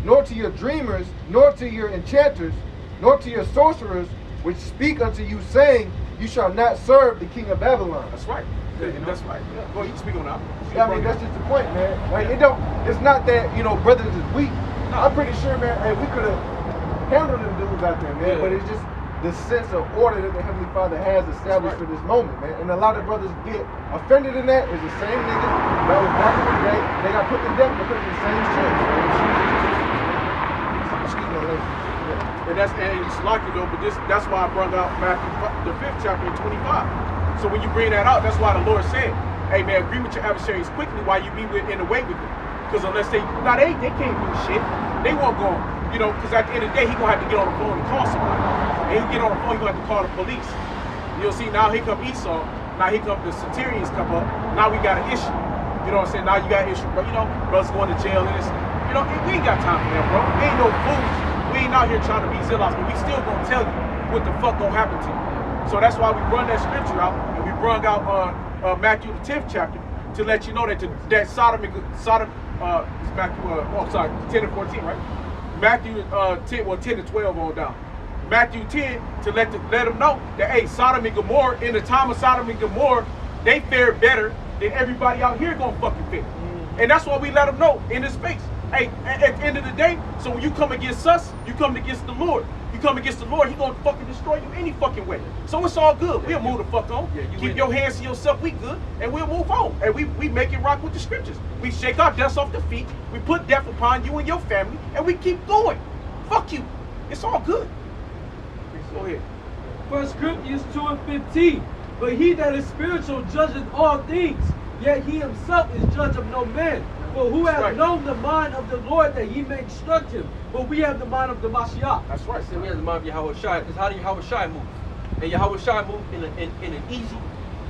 nor to your dreamers, nor to your enchanters, nor to your sorcerers, which speak unto you, saying, you shall not serve the king of Babylon. That's right. That's right. Well, you can speak on that. Yeah, I mean, that's just the point, man. Like, it's not that, brothers is weak. No. I'm pretty sure, man, hey, we could have handled them dudes out there, man. But it's just the sense of order that the Heavenly Father has established for this moment, man. And a lot of brothers get offended in that. It's the same niggas that was back in the day. They got put to death because of the same shit. Excuse me, lady. And it's lucky though, but that's why I brought out Matthew the 5th chapter 25. So when you bring that out, that's why the Lord said, hey man, agree with your adversaries quickly while you be in the way with them. Because unless they can't do shit. They won't go, because at the end of the day, he's going to have to get on the phone and call somebody. And he'll get on the phone, he's going to have to call the police. You'll see, now here come Esau, now here come the centurions come up, now we got an issue. You know what I'm saying? Now you got an issue, bro. Brothers going to jail and this. We ain't got time for that, bro. We ain't no fools. We ain't out here trying to be zealots, but we still going to tell you what the fuck going to happen to you. So that's why we run that scripture out, and we brung out Matthew the 10th chapter to let you know that Sodom, it's Matthew, 10 and 14, right? Matthew 10 and 12 on down. Matthew 10 to let them know that, hey, Sodom and Gomorrah, in the time of Sodom and Gomorrah, they fared better than everybody out here gonna fucking fare. And that's why we let them know in this space. Hey, at the end of the day, so when you come against us, you come against the Lord. You come against the Lord, he gonna fucking destroy you any fucking way. So it's all good. We'll move the fuck on. Keep your hands to yourself, we good, and we'll move on. And we make it rock with the scriptures. We shake our dust off the feet, we put death upon you and your family, and we keep going. Fuck you. It's all good. Go ahead. 1 Corinthians 2:15. But he that is spiritual judgeth all things, yet he himself is judge of no man. For who hath known the mind of the Lord that he may instruct him? But we have the mind of the Mashiach. That's right. So we have the mind of Yahweh Shai. Because how do Yahweh Shai move? And Yahweh Shai move in an easy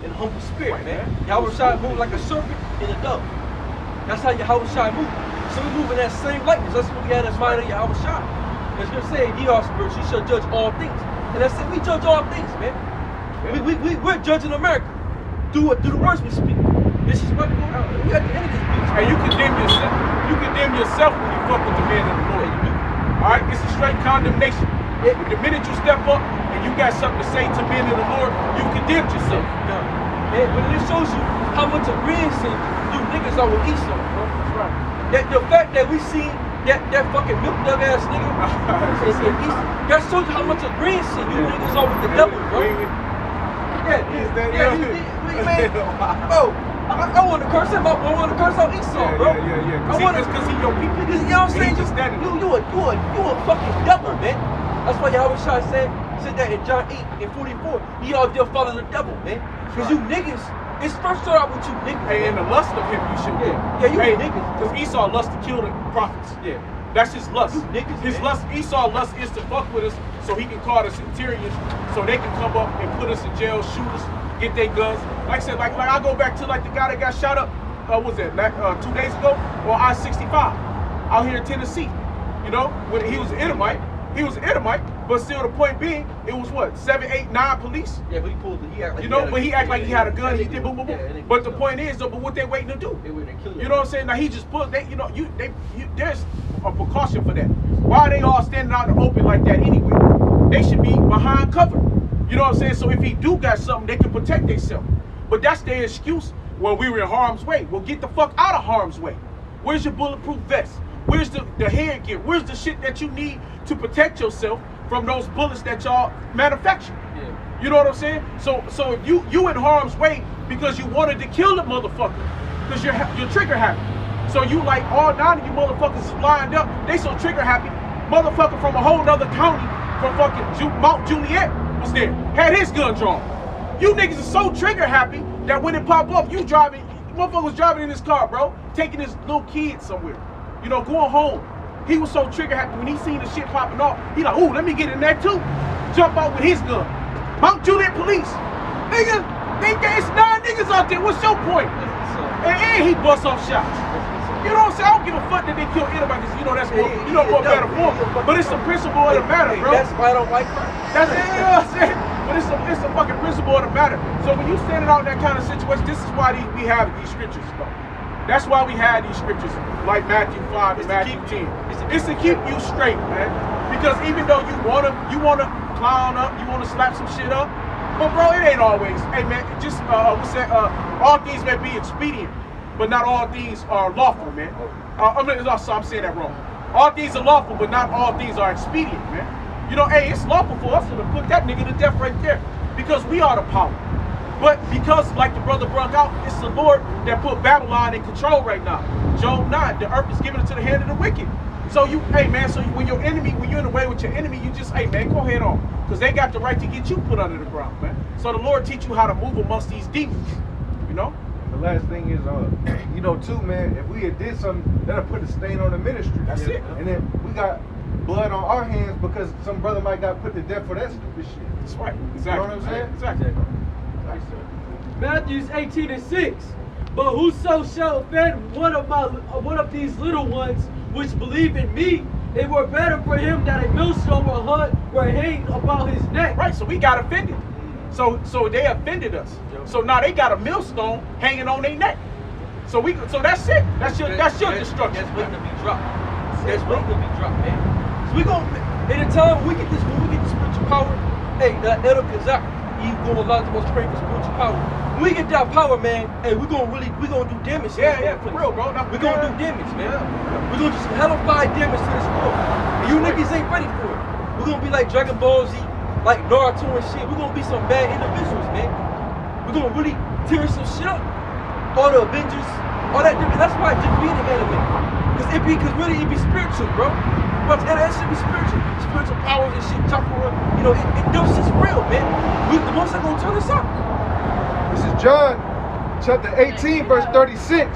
and humble spirit, man. Yahweh Shai move like a serpent in a dove. That's how Yahweh Shai move. So we move in that same likeness. That's what we had in mind of Yahweh Shai. As you're saying, ye are spiritual, you shall judge all things. And I said, we judge all things, man. We're judging America through the words we speak. This is what we at the end of this bitch. And you condemn yourself. You condemn yourself when you fuck with the man of the Lord. All right, it's a straight condemnation. The minute you step up and you got something to say to men of the Lord, you condemned yourself. But it shows you how much agreeing you niggas are with Esau, bro. That's right. That the fact that we see that fucking milk dug ass nigga, that shows you how much agreeing you niggas are with the devil, bro. Bro, I want to curse him up. I want to curse out Esau, bro. I want to, because he your people. You know what I'm saying? You a fucking devil, man. That's why Yahweh Shai said that in John 8:44. Ye are your father the devil, man. Because you niggas, it's first start out with you niggas. Hey, and the lust of him you should do. Yeah, you niggas. Because Esau lust to kill the prophets. Yeah. That's his lust. You niggas, his lust, Esau lust is to fuck with us so he can call the centurions so they can come up and put us in jail, shoot us, get their guns. Like I said, like I go back to like the guy that got shot up, what was that, 2 days ago on I-65 out here in Tennessee. You know, when he was an Edomite. He was an Edomite, but still the point being, it was what, 7, 8, 9 police? Yeah, but he pulled it. He act like you know, but he act like he had a gun. He did boom, boom, boom. Yeah, but the point is, though, but what they waiting to do? They waiting to kill you. You know what I'm saying? Now he just pulled. They, you know, there's a precaution for that. Why are they all standing out in the open like that anyway? They should be behind cover. You know what I'm saying? So if he do got something, they can protect themselves. But that's their excuse. Well, we were in harm's way. Well, get the fuck out of harm's way. Where's your bulletproof vest? Where's the headgear? Where's the shit that you need to protect yourself from those bullets that y'all manufacture? Yeah. You know what I'm saying? So if you in harm's way because you wanted to kill the motherfucker, because you're trigger happy. So you like all 9 of you motherfuckers is lined up. They so trigger happy. Motherfucker from a whole nother county, from fucking Mount Juliet was there, had his gun drawn. You niggas is so trigger happy that when it pop up, you driving. Motherfucker was driving in his car, bro, taking his little kid somewhere. You know, going home. He was so trigger happy when he seen the shit popping off. He like, ooh, let me get in there too. Jump out with his gun. Mount Juliet police. Nigga, it's 9 niggas out there. What's your point? And he bust off shots. You know what I'm saying? I don't give a fuck that they kill anybody. You know that's more, you know, more better for them. But it's the principle of the matter, bro. That's why I don't like crime. That's it, you know what I'm saying? But it's the fucking principle of the matter. So when you standing out in that kind of situation, this is why we have these scriptures, though. That's why we had these scriptures like Matthew 5 and Matthew 10. It's to keep you straight, man. Because even though you wanna clown up, you wanna slap some shit up, but bro, it ain't always. Hey man, just all things may be expedient, but not all things are lawful, man. I'm saying that wrong. All things are lawful, but not all things are expedient, man. You know, hey, it's lawful for us to put that nigga to death right there, because we are the power. But because, like the brother brought out, it's the Lord that put Babylon in control right now. Job 9, the earth is given into the hand of the wicked. So hey man, so when you're in the way with your enemy, you just, hey man, go ahead on. Because they got the right to get you put under the ground, man. So the Lord teach you how to move amongst these demons, you know? The last thing is, you know, too, man, if we had did something, that'll put a stain on the ministry. That's it. And then we got blood on our hands because some brother might got put to death for that stupid shit. That's right. Exactly. You know what I'm saying? Exactly. Matthew 18:6. But whoso shall offend one of these little ones which believe in me, it were better for him that a millstone were hanged about his neck. Right, so we got offended. So they offended us. So now they got a millstone hanging on their neck. So that's it. That's your destruction. That's waiting to be dropped. That's waiting to be dropped, man. So we gonna in a time when we get this spiritual power, hey, that Elder Kazak, he's gonna allow the most praying for spiritual power. When we get that power, man, hey, we gonna do damage. Yeah, for real, bro. We're gonna do damage, man. We're gonna do some hellified damage to this world. And you niggas ain't ready for it. We're gonna be like Dragon Ball Z, like Naruto and shit. We're gonna be some bad individuals, man. We're gonna really tear some shit up. All the Avengers, all that. That's why I just be in the anime. Because really it be spiritual, bro. But that should be spiritual. Spiritual powers and shit, chakra, you know, those shit's real, man. The most are gonna turn us up. This is John chapter 18, verse 36.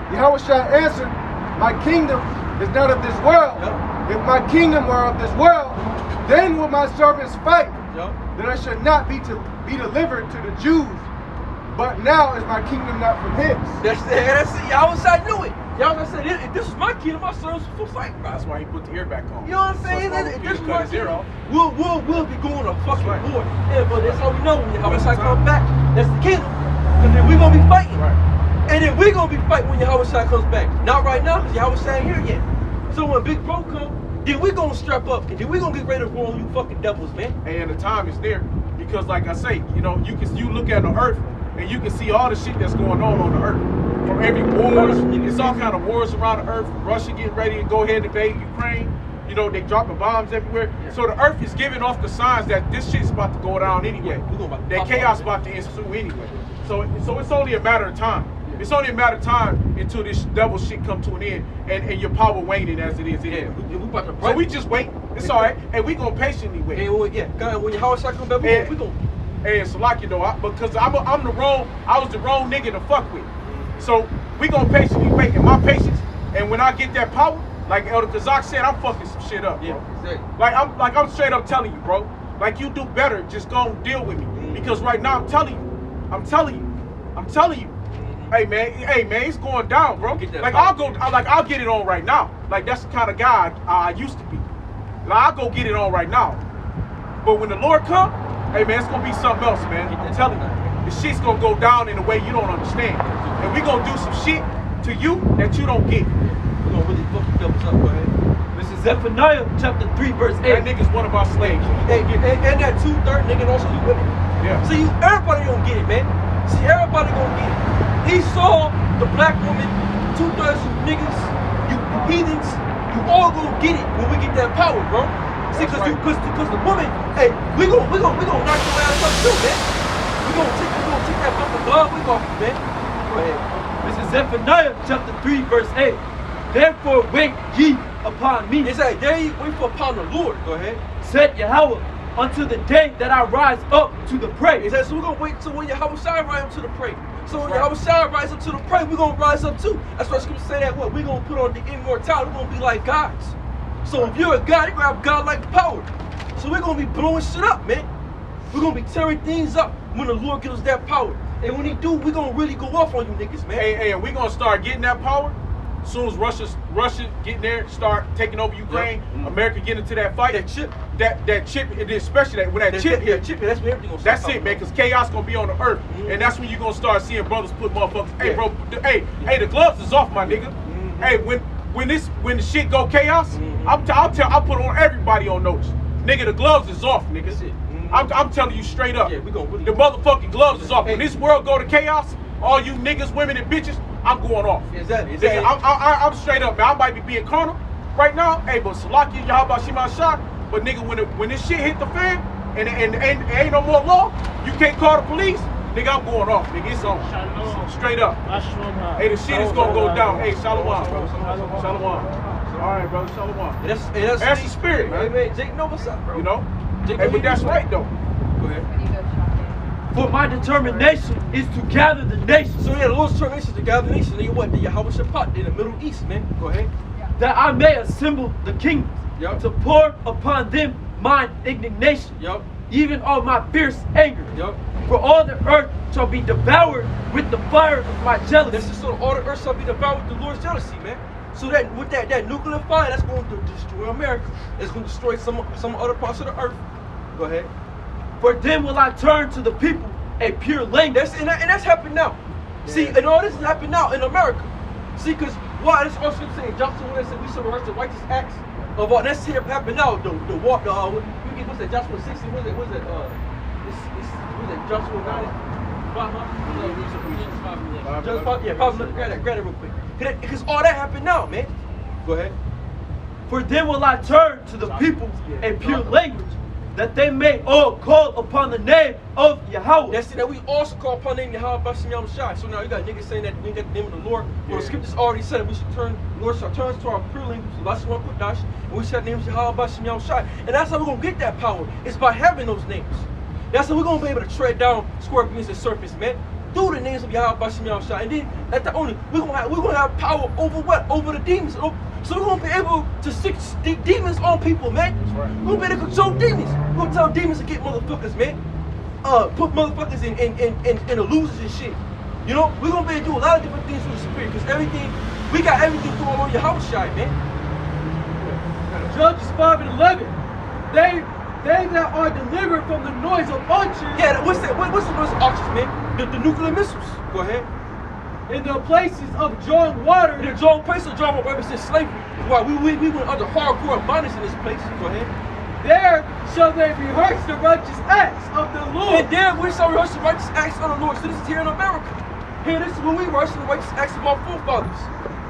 Yahushua answered, my kingdom is not of this world. If my kingdom were of this world, then would my servants fight. Then I should not be delivered to the Jews. But now is my kingdom not from his. That's it. Yahushua knew it. Yahushua said, if this is my kingdom, my servants will fight, bro. That's why he put the ear back on. You know what I'm saying? So This is cut his ear off. We'll be going to fucking war. Yeah, but that's how we know when Yahushua come back. That's the kingdom. And then we're gonna be fighting. Right. And then we're gonna be fighting when Yahushua comes back. Not right now, because Yahushua ain't here yet. So when Big Bro come, then we gonna strap up, and then we gonna get ready to roll you fucking devils, man. And the time is there. Because like I say, you know, you look at the earth and you can see all the shit that's going on the earth. From every wars, it's all kind of wars around the earth. Russia getting ready to go ahead and invade Ukraine. You know, they dropping bombs everywhere. Yeah. So the earth is giving off the signs that this shit's about to go down anyway. Yeah, that chaos about to ensue anyway. So it's only a matter of time. It's only a matter of time until this devil shit come to an end and your power waning as it is. Yeah, we about to so we just wait. It's all right. And we gonna patiently wait. And when Yahushua come back, we gonna. And Salaki though, because I was the wrong nigga to fuck with. So we gonna patiently wait. And my patience, and when I get that power, like Elder Kazak said, I'm fucking some shit up, bro. Yeah, exactly. Like I'm straight up telling you, bro. Like you do better, just go and deal with me. Because right now I'm telling you. Hey man, it's going down, bro. Like I'll get it on right now. Like that's the kind of guy I used to be. Like I'll go get it on right now. But when the Lord come, hey man, it's gonna be something else, man. I'm telling you. The shit's gonna go down in a way you don't understand. And we gonna do some shit to you that you don't get. We're gonna really fuck the devils up, go ahead. This is Zephaniah chapter 3, verse 8. That nigga's one of our slaves. Hey, and that 2/3 nigga also you with it. Yeah. See, everybody gonna get it, man. See, everybody gonna get it. He saw the black woman, 2/3 you niggas, you heathens, you all gonna get it when we get that power, bro. See, cause the woman, hey, we gonna knock your ass up too, man. We gonna take that fucking blood wig off you, man. Go ahead. This is Zephaniah chapter 3, verse 8. Therefore wait ye upon me. It's like, there you wait for upon the Lord. Go ahead. Said Yahweh, until the day that I rise up to the prey. It says, so we're gonna wait till when Yahushua rise up to the prey. So when Yahushua rise up to the prey, we're gonna rise up too. That's why Scripture say that what? We're gonna put on the immortality, we're gonna be like gods. So if you're a god, you're gonna have God-like power. So we're gonna be blowing shit up, man. We're gonna be tearing things up when the Lord gives us that power. And when he do, we're gonna really go off on you niggas, man. Hey, and we're gonna start getting that power. As soon as Russia get in there, start taking over Ukraine, America get into that fight. That chip, and especially that when that chip, that's when everything gonna that's it, man. Because chaos gonna be on the earth, and that's when you gonna start seeing brothers put motherfuckers. Hey, bro, hey, the gloves is off, my nigga. Hey, when the shit go chaos, I'll put on everybody on notice. Nigga, the gloves is off, nigga. I'm telling you straight up. Yeah, we gonna really the motherfucking gloves is off. When this world go to chaos, all you niggas, women, and bitches, I'm going off. Exactly. I'm straight up, man. I might be being carnal right now. Hey, but Salaki, Yahweh Shema Shah. But nigga, when this shit hit the fan and ain't no more law, you can't call the police. Nigga, I'm going off. Nigga, it's on. Straight up. Hey, the shit is gonna go down. Hey, Shalom, bro. Shalom. All right, brother. Shalom. That's the spirit, man. Hey, Jake, know what's up, bro. You know. Hey, but that's right though. Go ahead. For my determination is to gather the nations. So yeah, the Lord's determination is to gather the nations. And what? The Yahweh Shabbat in the Middle East, man. Go ahead. That I may assemble the kingdoms. Yep. To pour upon them mine indignation. Yep. Even all my fierce anger. Yep. For all the earth shall be devoured with the fire of my jealousy. This is so all the earth shall be devoured with the Lord's jealousy, man. So that with that nuclear fire, that's going to destroy America. It's going to destroy some other parts of the earth. Go ahead. For then will I turn to the people a pure language. And that's happening now. Yeah. See, and all this is happening now in America. See, because why? This also saying Johnson when they said we should rehearse the righteous acts of all. That's here happening now. The walk. What's that? Joshua 16. What's that? What's that? Joshua 9. Just 5. Yeah, 5. Grab that real quick. Because all that happened now, man. Go ahead. For then will I turn to the people in pure language, that they may all call upon the name of Yahweh. That's it, that we also call upon the name of Yahweh Bashim Yahushai. So now you got niggas saying that we got the name of the Lord. Well, the scriptures already said that we should turn, the Lord shall turn to our pure language, and we should have the name of Yahweh Bashim Yahushai. And that's how we're going to get that power. It's by having those names. That's how we're going to be able to tread down scorpions and serpents, man. Through the names of Yahweh Bashim Yahushai. And then, at the only, we're going to have power over what? Over the demons. So we're going to be able to stick demons on people, man. Right. We're going to be able to control demons. We're going to tell demons to get motherfuckers, man. Put motherfuckers in the losers and shit. You know, we're going to be able to do a lot of different things with the spirit. Because we got everything through on Yahushai, man. Judges 5 and 11. They that are delivered from the noise of archers. Yeah, what's the noise of archers, man? The nuclear missiles. Go ahead. In the places of drawing water. In the place of drawing water since slavery. Why we went under hardcore bondage in this place. Go ahead. There shall they rehearse the righteous acts of the Lord. And there we shall rehearse the righteous acts of the Lord. So this is here in America. Here, this is when we rehearse the righteous acts of our forefathers.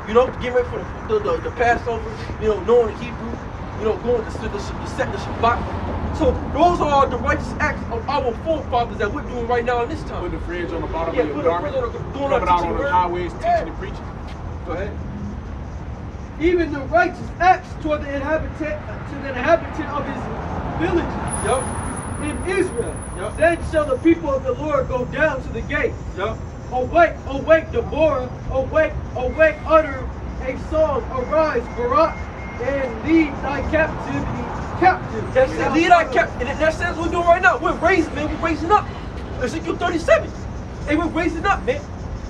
You know, getting ready for the Passover. You know, knowing the Hebrew. You know, going to the Shabbat. So those are the righteous acts of our forefathers that we're doing right now in this time. Put the fringe on the bottom of your garment. Coming out on the highways, teaching and preaching. Go ahead. Even the righteous acts toward the inhabitant of his villages. Yep. In Israel. Yep. Then shall the people of the Lord go down to the gates. Yep. Awake, awake, Deborah. Awake, awake, utter a song. Arise, Barak, and lead thy captivity captive. That's it. Lead thy captive. And that's what we're doing right now. We're raising, man. We're raising up. Ezekiel 37. Hey, we're raising up, man.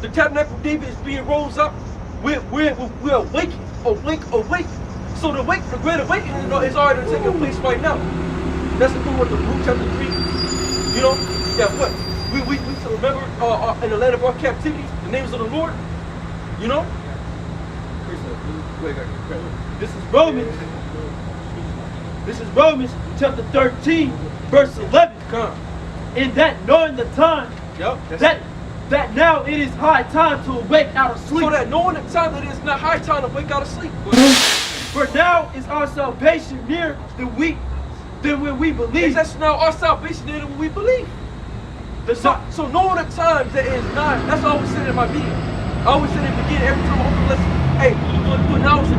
The tabernacle of David is being rose up. We're awakening. Awake. So the great awakening is already taking place right now. That's the thing with the Luke chapter 3. You know, yeah, what? We should remember in the land of our captivity, the names of the Lord. You know? This is Romans chapter 13, verse 11. Come. In that knowing the time, that now it is high time to awake out of sleep. So that knowing the time that it is not high time to wake out of sleep. For now is our salvation nearer than when we believe. That's now our salvation nearer than when we believe. So knowing the times that it is not, that's what I always say in my video. I always say in the beginning, every time I open the lesson, hey, now is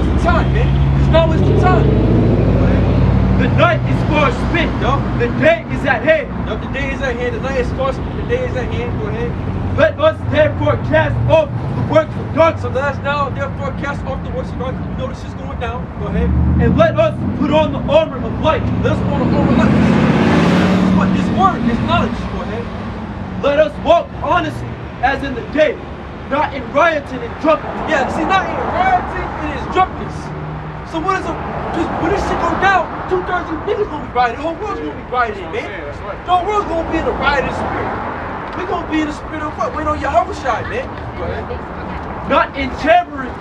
the time, man. Because now is the time. The night is far spent. The day is at hand. The day is at hand. The night is far spent. The day is at hand. Go ahead. Let us therefore cast off the works of darkness. So let us now therefore cast off the works of darkness. We know this is going down. Go ahead. And let us put on the armor of light. Let us put on the armor of light. But this word, this knowledge. Go ahead. Let us walk honestly as in the day, not in rioting and drunkenness. Yeah, see, not in rioting, it is drunkenness. So what is when this shit go down, 2/3 of you niggas gonna be rioting. The whole world's gonna be rioting, man. That's right. The whole world's gonna be in the rioting spirit. We're gonna be in the spirit of what? Wait on Yahushai, man. Go ahead. Not in jabbering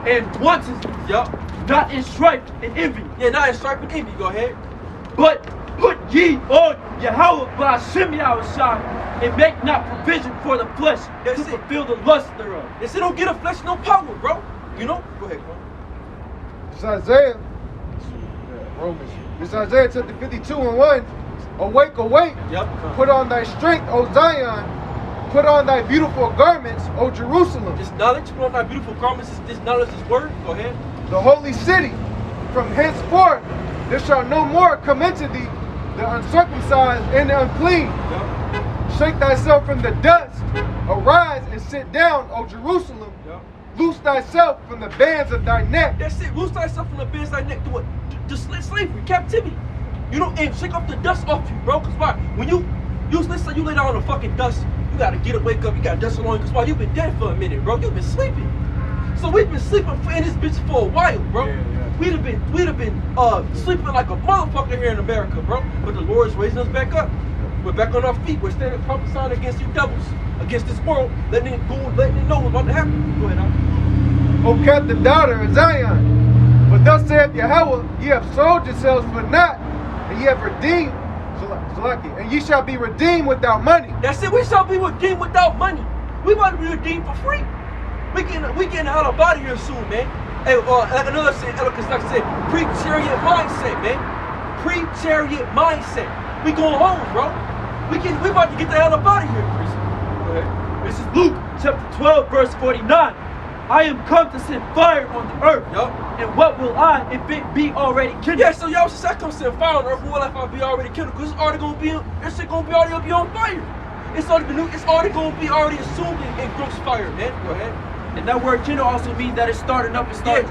and wanting. Yup. Not in strife and envy. Yeah, not in strife and envy. Go ahead. But put ye on Yahweh Bashim Yahushai, and make not provision for the flesh to fulfill the lust thereof. They say don't get a flesh no power, bro. You know? Go ahead, bro. It's Isaiah. Romans. It's Isaiah chapter 52 and 1. Awake, awake. Yep. Put on thy strength, O Zion. Put on thy beautiful garments, O Jerusalem. This knowledge, put on thy beautiful garments, this knowledge, this word. Go ahead. The holy city. From henceforth there shall no more come into thee the uncircumcised and the unclean. Yep. Shake thyself from the dust. Arise and sit down, O Jerusalem. Yep. Loose thyself from the bands of thy neck. That's it. Loose thyself from the bands of thy neck to what? To slavery, captivity. You know, and shake off the dust off you, bro. Cause why? When you let's say you lay down on the fucking dust, you gotta get up, wake up, you got dust on you. Cause why? You've been dead for a minute, bro. You've been sleeping. So we've been sleeping in this bitch for a while, bro. Yeah. We'd have been sleeping like a motherfucker here in America, bro. But the Lord is raising us back up. We're back on our feet. We're standing prophesying against you devils, against this world, letting it know what's about to happen. Go ahead, now. O captive daughter of Zion. For For thus saith Yahweh, ye have sold yourselves for naught, and ye have redeemed, and ye shall be redeemed without money. That's it. We shall be redeemed without money. We want to be redeemed for free. We getting out of body here soon, man. Hey, like another say, because like I said, pre-chariot mindset, man. Pre-chariot mindset. We going home, bro. We about to get the hell up out of here. Go ahead. This is Luke chapter 12, verse 49. I am come to send fire on the earth. Yup. And what will I if it be already kindled? Yeah, so y'all should say come send fire on the earth. What if I be already kindled? Because it's already gonna be, this shit gonna be already on fire. It's already gonna be already assumed in gross fire, man. Go ahead. And that word kindle also means that it's starting up and steering.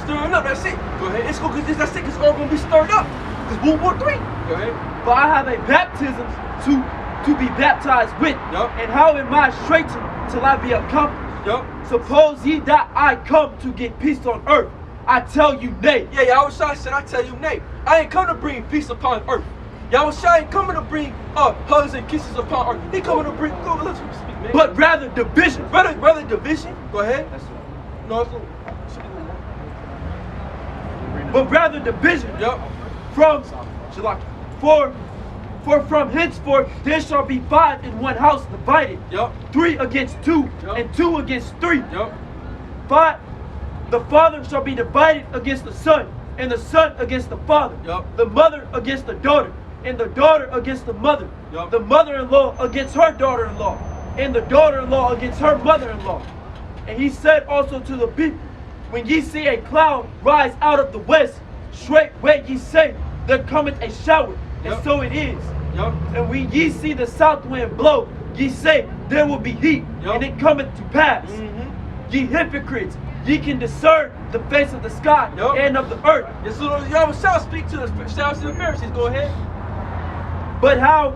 Stirring up, that's it. Go ahead. It's gonna, that's it, it's all gonna be stirred up. Because World War III. Go ahead. For I have a baptism to be baptized with. Yup. And how am I straitened till I be accomplished? Yup. Suppose ye that I come to get peace on earth. I tell you nay. Yeah, Yahushua said, I tell you nay. I ain't come to bring peace upon earth. Yahushua ain't coming to bring hugs and kisses upon earth. He coming to bring, go, let me speak, man. But rather division. Rather division. Go ahead. No, it's But rather division. Yup. For from henceforth there shall be 5 in one house divided. Yup. 3 against 2, Yup. and 2 against 3. Yup. 5. The father shall be divided against the son, and the son against the father. Yup. The mother against the daughter, and the daughter against the mother. Yup. The mother-in-law against her daughter-in-law, and the daughter-in-law against her mother-in-law. And he said also to the people, when ye see a cloud rise out of the west, straightway ye say, there cometh a shower, and Yup. so it is. Yup. And when ye see the south wind blow, ye say, there will be heat, Yup. and it cometh to pass. Ye hypocrites, ye can discern the face of the sky Yup. and of the earth. Yes, so y'all shall speak to the Pharisees. Go ahead. But how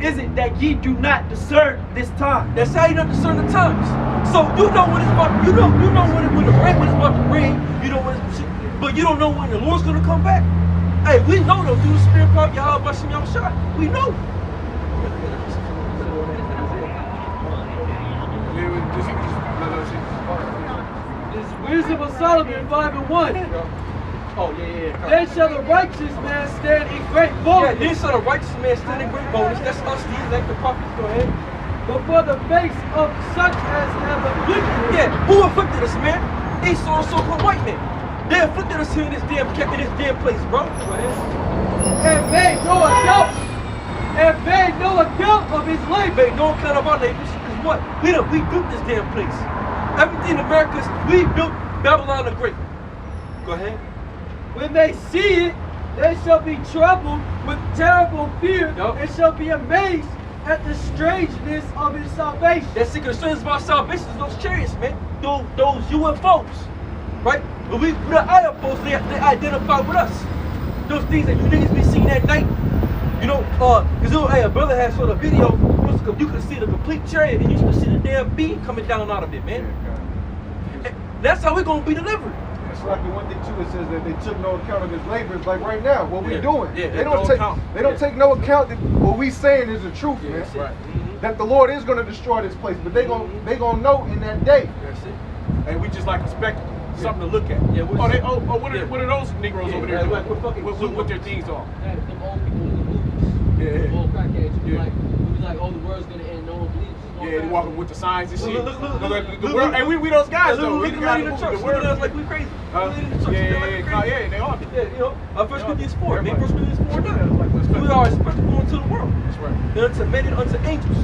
is it that ye do not discern this time? That's how you don't discern the times. So you know when it's about, you know when the rain, when it's about to rain, you know when it's, but you don't know when the Lord's gonna come back. Hey, we know though, through the Spirit of Yahweh Bashem Yahushua. We know. This is Wisdom of Solomon 5:1. Oh, yeah. Then shall the righteous man stand in great Yeah, boldness then shall the righteous man stand in great boldness. That's us, these like the prophets. Go ahead. before the face of such as have afflicted him. Yeah, who afflicted us, man? Esau and so-called white man. They afflicted us here in this damn place, bro. Go ahead. And made no account. And made no account of his labor. Made no account of our labors. Because what? We built this damn place. Everything in America, we built Babylon the Great. Go ahead. When they see it, they shall be troubled with terrible fear, Yup. and shall be amazed at the strangeness of his salvation. That secret strange of our salvation is those chariots, man. Those UFOs, right? But we put an eye up those, they identify with us. Those things that you niggas be seeing at night. You know, a brother had showed a video, you could see the complete chariot and you could see the damn beam coming down out of it, man. And that's how we're gonna be delivered. It's like the one thing too, it says that they took no account of his labors. Like right now, what we're doing, Yeah, they don't take no account that what we saying is the truth, man. That's right. That the Lord is going to destroy this place, but they gonna know in that day. That's it. And we just like a spectacle, something to look at. Yeah, what are those Negroes over there like, doing? we're fucking With their things on? Them old people in the movies. Yeah. Old crackheads. You be Yeah. like, oh, the world's gonna end. No one believes. Yeah, they walking with the signs and shit. Look, The world, and we those guys though. Look We at the the guys lady in the that truck. move Look at us like we crazy. Yeah, they are. Yeah, you know, 1 Corinthians 4, man. 1 Corinthians 4, Yeah, 9. like what's We are a spectacle unto the world. That's right. And unto men and unto angels.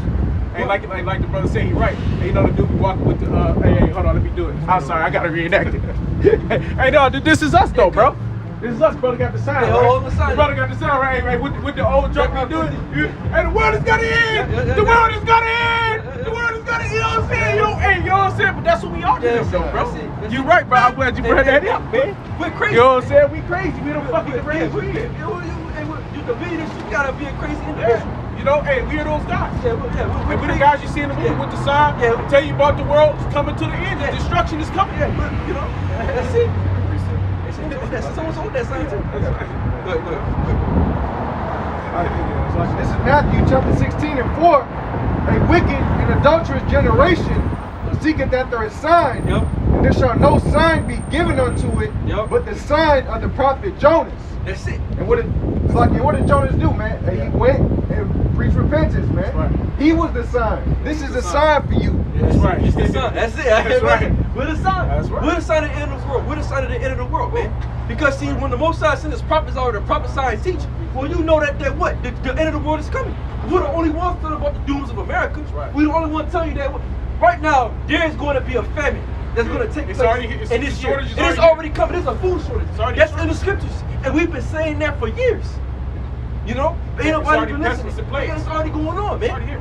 And like the brother said, he right. And you know the dude be walking with the hey, hold on, let me do it. I'm sorry, I gotta reenact it. Hey, no, this is us though, bro. This is us, brother got the sign, Yeah, right? hold the sign. The brother got the sign, right? Hey, with the old truck we do it. Hey, the world is gonna end! The world is gonna end! The world is gonna end! You know what I'm saying? You know what I'm saying? But that's what we are Yeah, doing, though, bro. that's it. You right, bro. I'm glad you brought that up, man. We're crazy. You know what I'm saying? We crazy. We don't fucking crazy. You the videos, you gotta be a crazy individual. You know, hey, we are those guys. Yeah, And we the guys you see in the movie with the sign, tell you about the world is coming to the end, the destruction is coming. Yeah, but, you know, that's it. Someone's on that sign too. Good. This is Matthew chapter 16 and 4. A wicked and adulterous generation seeketh after a sign, Yep. And there shall no sign be given unto it, Yup. but the sign of the prophet Jonas. That's it. And what did Jonas do, man? And he went and preached repentance, man. right. He was the sign. This is a sign for you. That's right. It's the sign. That's it. That's right. We're the sign. That's right. We're the sign of the end of the world. We're the sign of the end of the world, man. Because see, when the Most High sent his prophets out to prophesy and teach, well, you know that what? The end of the world is coming. We're the only ones telling about the dooms of America. right. We're the only ones telling you that right now there is going to be a famine that's going to take It's place already- in the this year. shortage is It is already- already coming. There's a food shortage. It's already That's here. in the scriptures, and we've been saying that for years. You know, ain't nobody already been listening. pestilence in place. It's already going on, It's already man.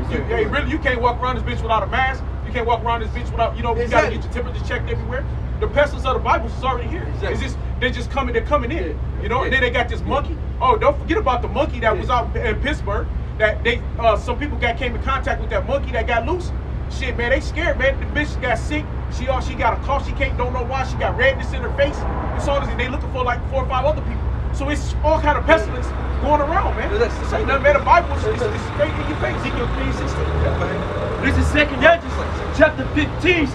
here. Hey, really, you can't walk around this bitch without a mask. You can't walk around this bitch without, you know, you gotta Exactly. get your temperature checked everywhere. The pestilence of the Bible is already here. Exactly. It's just, they're coming in, you know, and Yeah. then they got this monkey. Oh, don't forget about the monkey that was out in Pittsburgh. That they, some people came in contact with that monkey that got loose. Shit, man, they scared, man. The bitch got sick. She got a cough. She don't know why. She got redness in her face. It's all this, and they looking for like 4 or 5 other people. So it's all kind of pestilence going around, man. That's- This ain't nothing, man. The Bible is it's straight in your face. Ezekiel 3:16. This is 2nd Edges, chapter 15,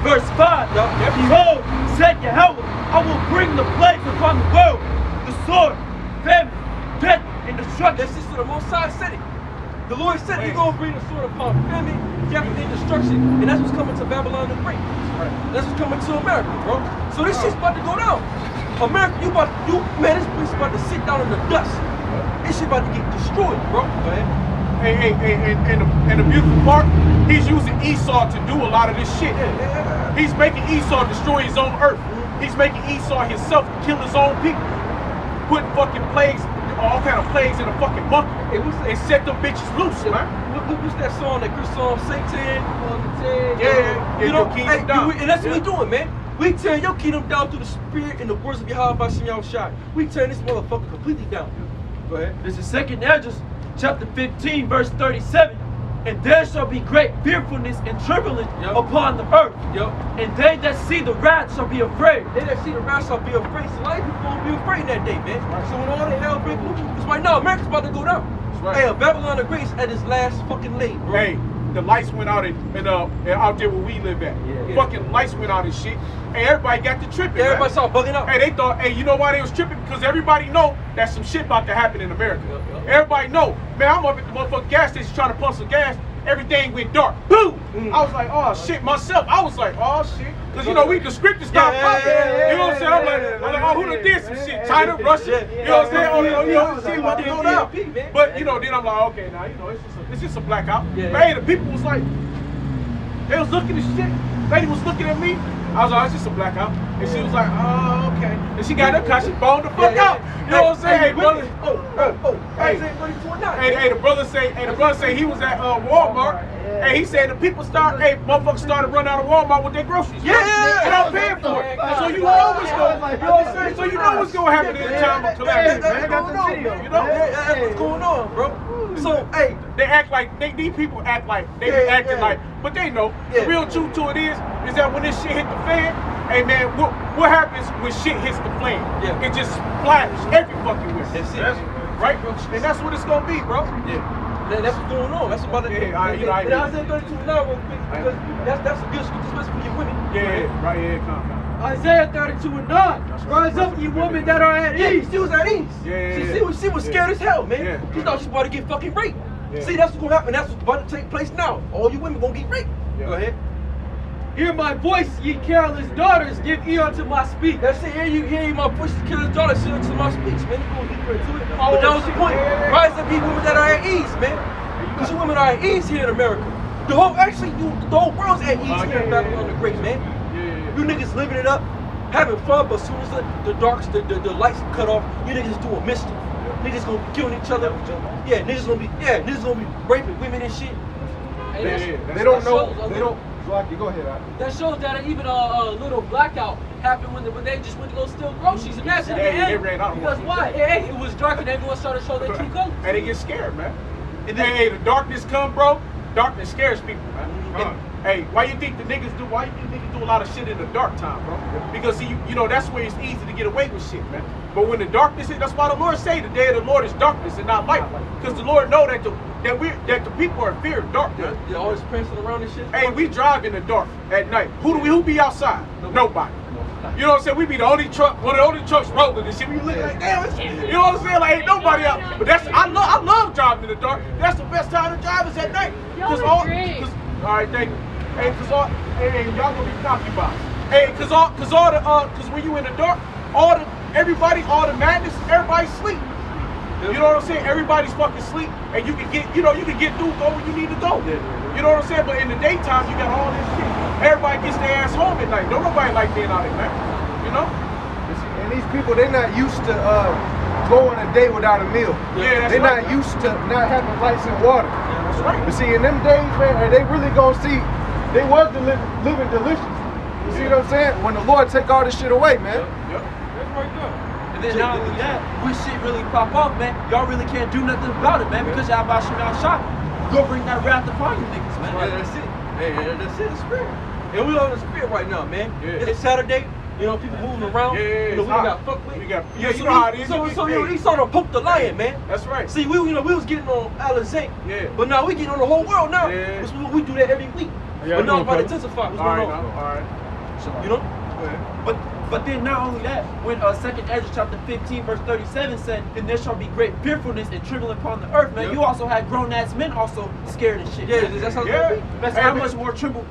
verse 5. Yup. Behold, said Yahweh, I will bring the plagues upon the world, the sword, famine, death, and destruction. That's just what the Most High said it. The Lord said He's gonna bring the sword upon famine, death, and destruction, and that's what's coming to Babylon the Great. That's what's coming to America, bro. So this shit's about to go down. America, man, this place is about to sit down in the dust. This shit about to get destroyed, bro. Hey, and the beautiful part, he's using Esau to do a lot of this shit. He's making Esau destroy his own earth. He's making Esau himself kill his own people. Putting fucking plagues, all kind of plagues in a fucking monkey. And set them bitches loose, man. What's that song, that Chris song, Satan? Yeah, You know, your kingdom down. and that's what we doing, man. We tearing your kingdom down through the spirit and the words of Yahweh Bashem Yahushai. We tearing this motherfucker completely down. Go ahead. This is 2nd Edges, chapter 15, verse 37. And there shall be great fearfulness and trembling Yup. upon the earth. Yup. And they that see the wrath shall be afraid. They that see the wrath shall be afraid. So a lot of people won't be afraid that day, man. So when all the hell break loose, because right now America's about to go down. right. Hey, Babylon the Great is at its last fucking leg, bro. Hey, the lights went out and out there where we live at. Yeah. Fucking lights went out and shit. Hey, everybody got to tripping. Everybody man. started bugging out. Hey, they thought, hey, you know why they was tripping? Because everybody know that some shit about to happen in America. Yep. Everybody know. Man, I'm up at the motherfucking gas station trying to pump some gas. Everything went dark. Boom! I was like, oh shit, myself. I was like, oh shit. Because you know, the script is started popping. You know what I'm saying? I'm like, oh, who done did some shit? China, Russia. You know what I'm saying? Oh, you know, shit about to go down. But you know, then I'm like, okay, now you know, it's just a blackout. Yeah. But hey, the people was like, they was looking at shit. Lady was looking at me. I was like, it's just a blackout. And she was like, oh, okay. And she got her car, she boned the fuck out. You know what I'm saying? Hey, brother. Hey, the brother say he was at Walmart. And he said the people motherfuckers started running out of Walmart with their groceries. Yeah. And I'm paying for it. So you know what's going, you know what I'm saying? So you know what's going to happen in the time of calamity, That's man. what's going on, you know? That's what's going on, bro. So, hey, They act like, these people act like, they be acting like, but they know. Yeah. The real truth to it is that when this shit hit the fan, hey man, what happens when shit hits the flame? Yeah. It just splatters every fucking way. That's it. Right? And that's what it's gonna be, bro. that's what's going on. That's about to Yeah, you know, I and Isaiah 32 now real quick, because that's a good scripture, especially for your women. Yeah, right here, come. Isaiah 32:9. Rise up, you women that are at ease. She was at ease. Yeah. She was scared as hell, man. Yeah. She thought she was about to get fucking raped. Yeah. See, that's what's gonna happen. That's what's about to take place now. All you women gonna get raped. Yeah. Go ahead. Hear my voice, ye careless daughters, give ear unto my speech. That's it. Hear you, my voice, killer's daughter, listen to my speech, man. You go deeper into it. But that was the point. Rise up, you women that are at ease, man. Because you women are at ease here in America. The whole world's at ease here in Babylon the Great, man. You niggas living it up, having fun, but as soon as the lights cut off, you niggas doing mischief. Niggas gonna be killing each other. Yeah, niggas gonna be raping women and shit. They don't know. They don't. Lucky, go ahead. That shows that even a little blackout happened when they just went to go steal groceries. And that's They ran out of because why? It was dark and everyone started to show their true colors. And they get scared, man. And then, hey, the darkness come, bro. Darkness scares people, man. Hey, why you think niggas do a lot of shit in the dark time, bro? Because you know that's where it's easy to get away with shit, man. But when the darkness is, that's why the Lord say the day of the Lord is darkness and not light. Because the Lord know that that the people are in fear of darkness. Yeah, always prancing around and shit. Hey, we drive in the dark at night. Who be outside? Nobody. You know what I'm saying? We be the only truck, one of the only trucks rolling and shit. We look like, damn, you know what I'm saying? Like, ain't nobody out. But I love driving in the dark. That's the best time to drive is at night. Y'all all are great. right, thank you. Hey, y'all gonna be concubines. Hey, cause when you in the dark, all the madness, everybody's asleep. You know what I'm saying? Everybody's fucking asleep, and you can get through, go where you need to go. You know what I'm saying? But in the daytime, you got all this shit. Everybody gets their ass home at night. Don't nobody like being out at night. You know? And these people, they're not used to going a day without a meal. Yeah, that's they're right. not used to not having lights and water. That's right. But see, in them days, man, they really gonna see, they was living delicious. You see what I'm saying? When the Lord take all this shit away, man. Yep. That's right there. And then not only that, when shit really pop off, man, y'all really can't do nothing about it, man, because y'all about shit shot. Go bring that wrath upon you niggas, man. Yeah, that's it. Hey, that's it. The spirit. And we on the spirit right now, man. Yeah. It's Saturday. You know, people moving around. Yeah, you know, it's we hot. got fucked with. You know so how it is. he sort of poked the lion, man. That's right. See, we was getting on Alizé. Yeah. But now we getting on the whole world now. Yeah. We do that every week. Yeah, but now doing I'm about to fellas. intensify. What's All going right, on? all right. You know? Go ahead. But then not only that, when 2nd Ezra chapter 15 verse 37 said, and there shall be great fearfulness and trembling upon the earth, man, Yep. you also had grown ass men also scared and shit. Yeah, man. that's how it's Yeah. gonna be. That's Hey, how man. much more tremble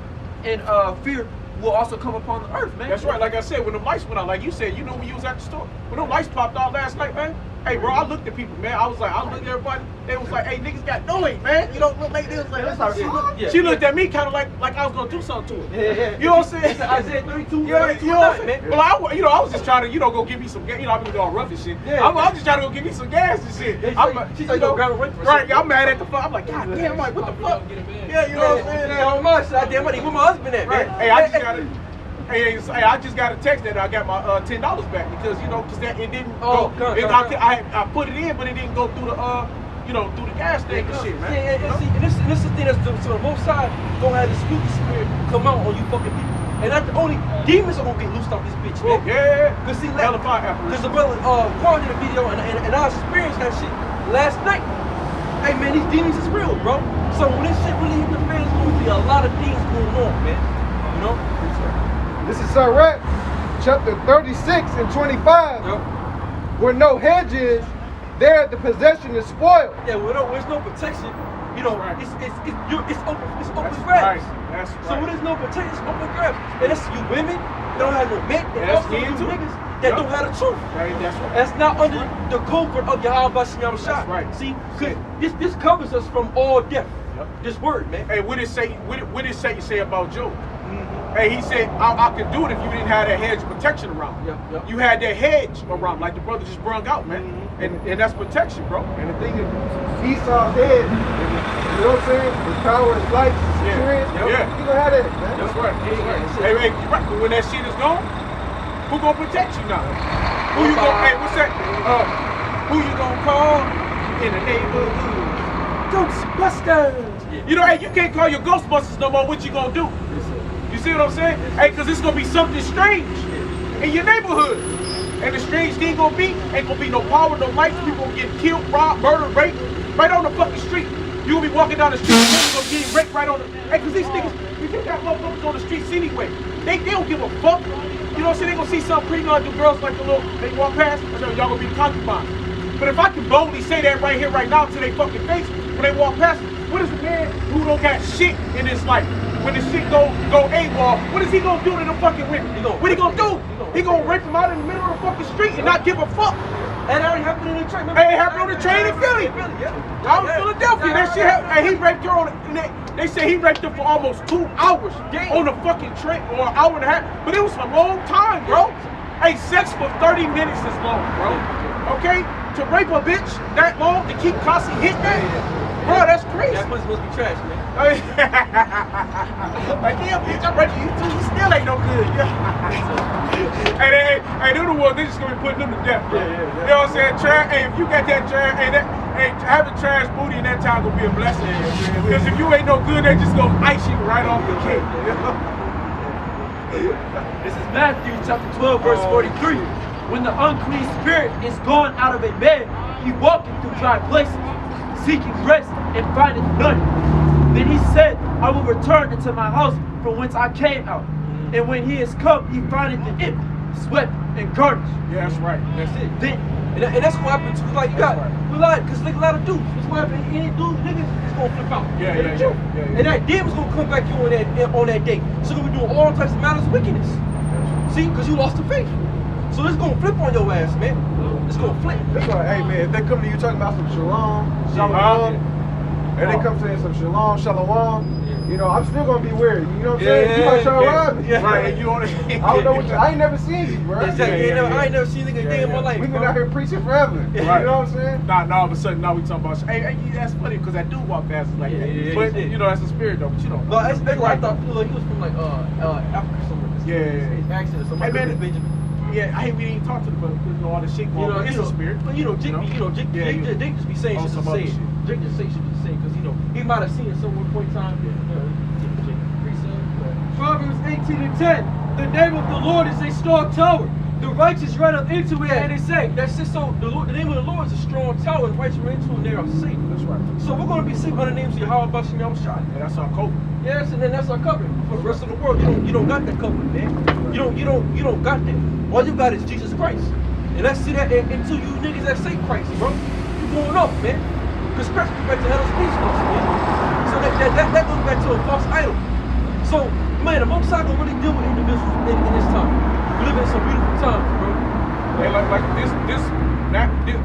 and fear will also come upon the earth, man. That's right. Like I said, when the lights went out, like you said, you know when you was at the store, when the lights popped out last night, man. Hey, bro, I looked at people, man. I looked at everybody. They was like, hey, niggas got noise, man. You know, look like they was like, that's how she looked at me kind of like I was gonna do something to her. Yeah. You know what I'm saying? Isaiah 32, Yeah, 32, you know what I'm saying? man. Well, I was just trying to, go give me some gas. You know, I've been going rough and shit. Yeah. I'm just trying to go give me some gas and shit. She said, go grab a rent for right, something. I'm mad at the fuck. I'm like, God damn, I'm like, what the fuck? Yeah, you know what I'm saying? How much? I damn money. Where my husband at, Right. man? Hey, I just got a text that I got my $10 back because that it didn't Oh, go. God. I put it in, but it didn't go through through the gas tank and shit, man. Yeah, and see, and this is the thing that's so on both sides gonna have the spooky spirit come out on you fucking people. And that's the only demons are gonna get loosed off this bitch, man. Yeah. Cause see, Hell of fire apparition. cause the brother Quan did a video and I experienced that shit last night. Hey man, these demons is real, bro. So when this shit really hit the fan, there's gonna be a lot of things going on, man. You know? This is Sirach, chapter 36 and 25. Yep. Where no hedge is, there the possession is spoiled. Yeah, well, there's no protection. You know, Right. it's open That's grabs. right. That's right. So when there's no protection, it's open grabs. And that's you women that don't have no men, and Yeah, that's also me you too. niggas that Yep. don't have the truth. Right, that's right. That's not under the comfort of Yahweh Shem That's Shah. right. See, cause this covers us from all death. Yep. This word, man. Hey, what did Satan say about Job? Hey, he said, I could do it if you didn't have that hedge of protection around. Yep. You had that hedge around, like the brother just brung out, man. And that's protection, bro. And the thing is, Esau's head, you know what I'm saying? His power, his life, his Yeah. experience. Yeah. You gonna have that, man. That's right. That's right. Hey, you're right. But when that shit is gone, who gonna protect you now? Who you gonna? Hey, what's that? Who you gonna call in the neighborhood? Ghostbusters. You know, hey, you can't call your Ghostbusters no more. What you gonna do? You see what I'm saying? Hey, cause it's gonna be something strange in your neighborhood, and the strange thing ain't gonna be no power, no lights. People gonna get killed, robbed, murdered, raped, right on the fucking street. You gonna be walking down the street, and people gonna get raped right on the. Hey, cause these niggas, if you got motherfuckers on the streets anyway, they don't give a fuck. You know what I'm saying? They gonna see something pretty like the girls like the little, they walk past, I know y'all gonna be concubines. But if I can boldly say that right here, right now, to their fucking face, when they walk past, what is the man who don't got shit in his life? When the shit go AWOL, what is he gonna do to the fucking women? What he gonna do? He gonna rape them out in the middle of the fucking street and not give a fuck. And that already happened in the train. Hey, it happened on the train in Philly. Yeah. I was in Philadelphia. That shit happened. And he raped her on they say he raped her for almost 2 hours on the fucking train, or an hour and a half. But it was a long time, bro. Hey, sex for 30 minutes is long, bro. Okay? To rape a bitch that long, to keep constantly hitting that? Bro, that's crazy. That must be trash, man. Like, damn, bitch, I'm ready to you too. You still ain't no good. Hey, they're the ones, they just gonna be putting them to death, bro. You know what I'm saying? Hey, if you got that trash, having trash booty in that time gonna be a blessing. Because if you ain't no good, they just gonna ice you right off the cake. This is Matthew chapter 12, verse 43. When the unclean spirit is gone out of a man, he walketh through dry places, seeking rest, and findeth none. Then he said, I will return into my house from whence I came out. And when he is come, he findeth the imp, swept and garnished. Yeah, that's right. That's it. Then And that's what happens too. Like, you got, That's right. we like, because like a lot of dudes, that's what happens. Any dude, niggas, is going to flip out. Yeah. And that demon's going to come back to you on that day. So you're going to be doing all types of matters of wickedness. See, because you lost the faith. So it's going to flip on your ass, man. It's going to flip. That's why, hey man, if they come to you talking about some shalom, and they come saying some shalom, you know, I'm still gonna be weird. You know what I'm saying? You might try to rob me. Right, and you on it. I don't know what I ain't never seen you, bro. Exactly. I ain't never seen a nigga day in my life. We've been bro. out here preaching forever. Right. You know what I'm saying? Nah, all of a sudden, now we talking about, hey, that's funny, because that dude walk past us like that. Yeah, But, yeah. you know, that's a spirit, though, but you don't know. No, that's like, I thought he was from like Africa somewhere. Yeah. Accent or something. Hey, man, Benjamin. Yeah, we ain't talk to the brother, because, you know, all this shit going on. It's a spirit. But Jake just be saying shit to say it. Jake just say shit to say because he might have seen it somewhere point in time. Proverbs 18:10. The name of the Lord is a strong tower. The righteous run up into it and is safe. That's it. So the name of the Lord is a strong tower, and righteous run into it and they are safe. That's right. So we're gonna be safe under the names of Yahweh Bashim Yahushua. And that's our code. Yes, and then that's our covering for the rest of the world. You don't got that covering, man. You don't got that. All you got is Jesus Christ. And let's see that until you niggas that say Christ, bro. You going up, man. Because Christ goes back to hell's speechless, man. So that goes back to a false idol. So, man, the Most High gonna really deal with individuals in this time. We live in some beautiful times, bro. And like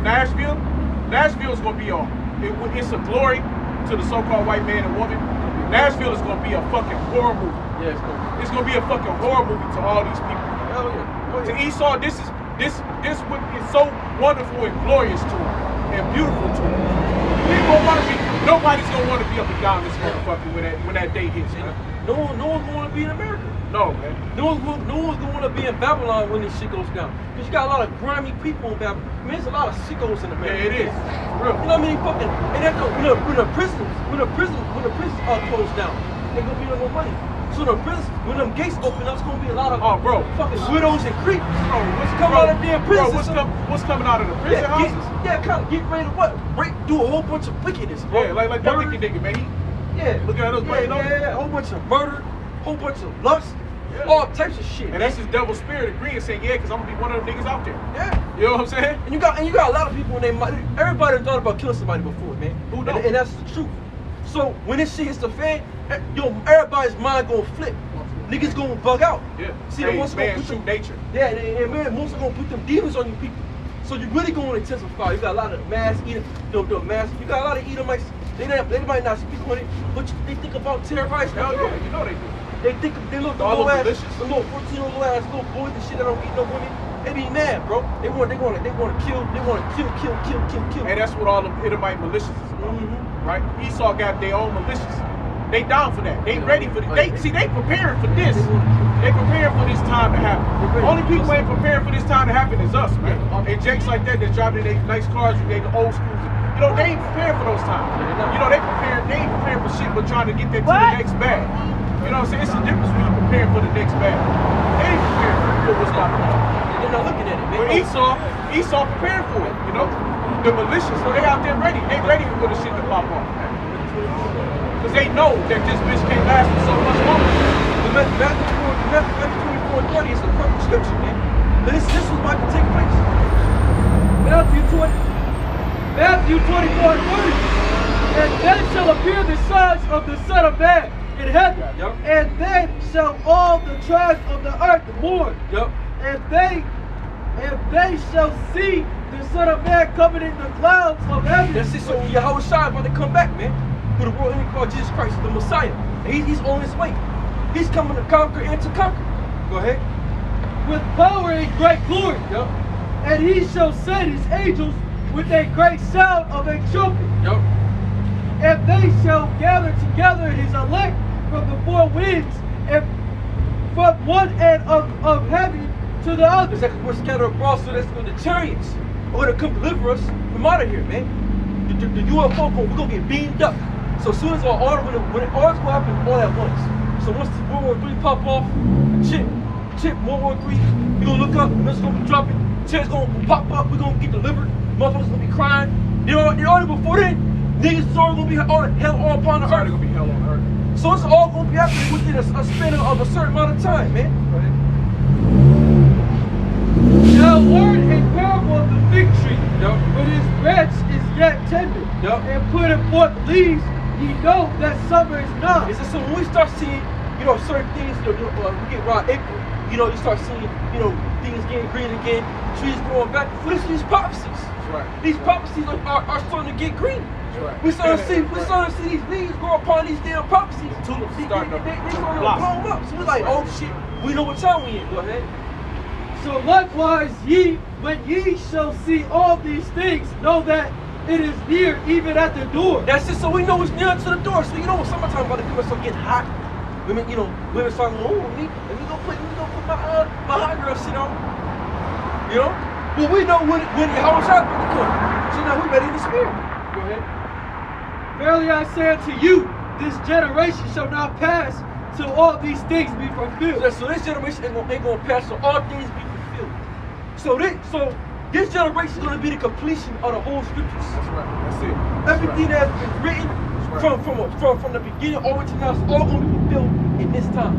Nashville is gonna be it's a glory to the so-called white man and woman. Nashville is gonna be a fucking horror movie. Yeah, It's gonna be a fucking horror movie to all these people. hell yeah. To Esau, this what is so wonderful and glorious to him and beautiful to him. Nobody's gonna want to be up and down this motherfucker when that day hits, man. No one's gonna be in America. No, man. No one's gonna want to be in Babylon when this shit goes down. Because you got a lot of grimy people in Babylon. I mean, there's a lot of sickos in America. Yeah, it is. For real. You know what I mean? Fucking, and that when the prisons close down, ain't gonna be no more money. So when them gates open up, it's gonna be a lot of fucking widows and creeps. What's coming out of damn prison? What's coming out of the prison houses? Kind of get ready to what? Do a whole bunch of wickedness, bro. Yeah, like that wicked nigga, man. Looking at us, a whole bunch of murder, whole bunch of lust, all types of shit. And that's his devil spirit agreeing, saying, yeah, because I'm gonna be one of them niggas out there. Yeah. You know what I'm saying? And you got a lot of people in their mind. Everybody thought about killing somebody before, man. Who don't? And that's the truth. So when this shit hits the fan, everybody's mind gonna flip. Niggas gonna bug out. Yeah. See, man, most gonna put nature. Yeah, and man, most are gonna put them demons on you people. So you really gonna intensify. You got a lot of mass eaters, you got a lot of Edomites. They might not speak on it, but they think about terrorizing. Hell yeah, you know they do. They look the All little ass, malicious. the little 14-year-old little ass little boys and shit that don't eat no women. They be mad, bro. They want to kill. And that's what all the Edomite militias is about, right? Esau got their own militias. They down for that. They ready for it. They preparing for this. They preparing for this time to happen. Only people who ain't preparing for this time to happen is us, man. And jakes like that driving their nice cars with their old schools. You know, they ain't preparing for those times. You know, they ain't preparing for shit but trying to get that to the next bag. You know what I'm saying? It's the difference when you preparing for the next bag. They ain't preparing for what's about to happen. They're not looking at it, man. But Esau prepared for it, you know? The malicious, so they out there ready. They ready for the shit to pop off. Because they know that this bitch can't last for so much longer. Matthew 24:30 is the perfect scripture, man. This is what can take place. Matthew 24:30. And then shall appear the signs of the Son of Man in heaven. Yep. And then shall all the tribes of the earth mourn. Yep. And they shall see the Son of Man coming in the clouds of heaven. That's it. So Yahweh Shai about to come back, man. With the world enemy called Jesus Christ, the Messiah. And he's on his way. He's coming to conquer and to conquer. Go ahead. With power and great glory. Yep. And he shall send his angels with a great sound of a trumpet. Yep. And they shall gather together his elect from the four winds and from one end of heaven to the other. Exactly. We're scattered abroad, so that's when the chariots are going to come deliver us from out of here, man. The UFO, we're going to get beamed up. So as soon as our order, when orders will happen all at once. So once the World War III pop off, chip, World War III, we're going to look up, the missiles going to be dropping, chairs going to pop up, we're going to get delivered, motherfuckers going to be crying. You know, already before then, Niggas is all gonna be on hell all upon the It's already earth. gonna be hell on earth. So it's all gonna be happening within a span of a certain amount of time, man. Now learn a parable of the fig tree. Yup. When his branch is yet tender, Yup. and putting forth leaves, ye know that summer is nigh. It's just so when we start seeing, certain things, we get around April, you start seeing, things getting green again, trees growing back. What is these prophecies? That's right. These prophecies are starting to get green. That's right. We starting to see these leaves grow upon these damn prophecies. Tulips They starting to starting to blossom. blow up. So we're like, oh shit, we know what time we in. Go ahead. So likewise ye, when ye shall see all these things, know that it is near, even at the door. That's it. So we know it's near to the door. So when summertime about to come, it's gonna get hot. Women, women start going, oh, let me go put my hot girl shit on. Well, we know when Yahweh Shai about to come. So now we ready in the spirit. Go ahead. Verily I say unto you, this generation shall not pass till all these things be fulfilled. So this generation ain't gonna pass till all things be fulfilled. So this generation is gonna be the completion of the whole scriptures. That's right. That's it. Everything that has been written from the beginning all the way to now is all gonna be fulfilled in this time.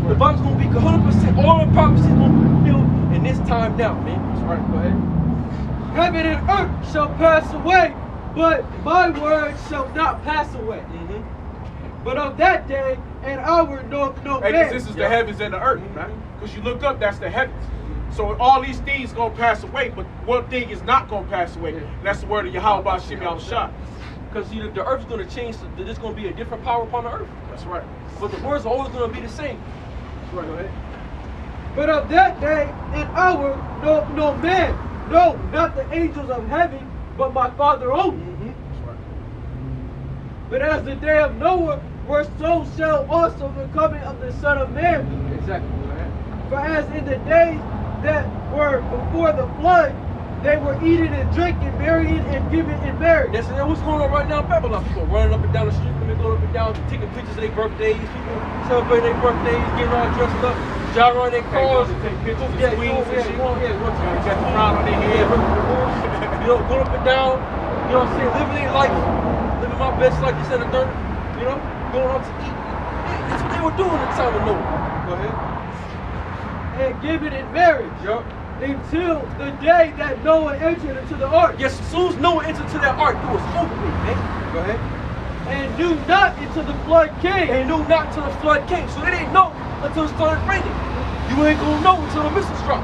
The Bible's gonna be 100%. All the prophecies gonna be fulfilled in this time now, man. That's right. Go ahead. Heaven and earth shall pass away, but my word shall not pass away. But of that day and hour no Hey, man. because this is the heavens and the earth, man. Because you look up, that's the heavens. So all these things gonna pass away, but one thing is not gonna pass away. And that's the word of Yahweh B'Shem Yahushua. Because the earth is gonna change. There's gonna be a different power upon the earth. That's right. But the words are always gonna be the same. That's right. Go ahead. But of that day and hour no man, no, not the angels of heaven, but my Father only. That's right. But as the day of Noah, where so shall also the coming of the Son of Man be. Exactly. For as in the days that were before the flood, they were eating and drinking, marrying and giving in marriage. That's what's going on right now in Babylon. People running up and down the street, women going up and down, taking pictures of their birthdays, people celebrating their birthdays, getting all dressed up, gyrating their cars. Take pictures of Yeah, queens and shit. got the crown on their head. Going up and down, what I'm saying, living their life, living my best life, this and the third, going out to eat. That's what they were doing at the time of Noah. Go ahead. And giving in marriage. Yup. Until the day that Noah entered into the ark. Yes, as soon as Noah entered into that ark, it was over with, man. Go ahead. And knew not until the flood came. And knew not until the flood came. So they didn't know until it started raining. You ain't gonna know until the missiles drop.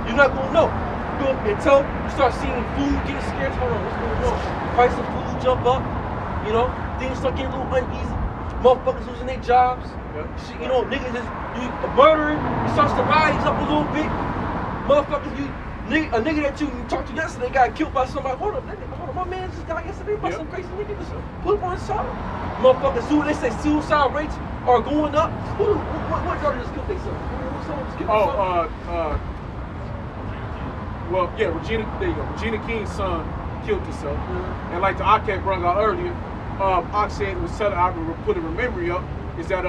You're not gonna know. Until you start seeing food getting scarce. Hold on, what's going on? Price of food jump up. Things start getting a little uneasy. Motherfuckers losing their jobs. Shit, niggas is murdering. It starts to rise up a little bit. Motherfuckers, a nigga that you talked to yesterday got killed by somebody. Hold up, my man just died yesterday by some crazy nigga. Just put him on his side. Motherfuckers, they say suicide rates are going up. What daughter just killed themselves? Someone just killed themselves? Well, yeah, there you go. Regina King's son killed himself. And like the Ak brought out earlier, Ak said was telling, I put it in memory up, is that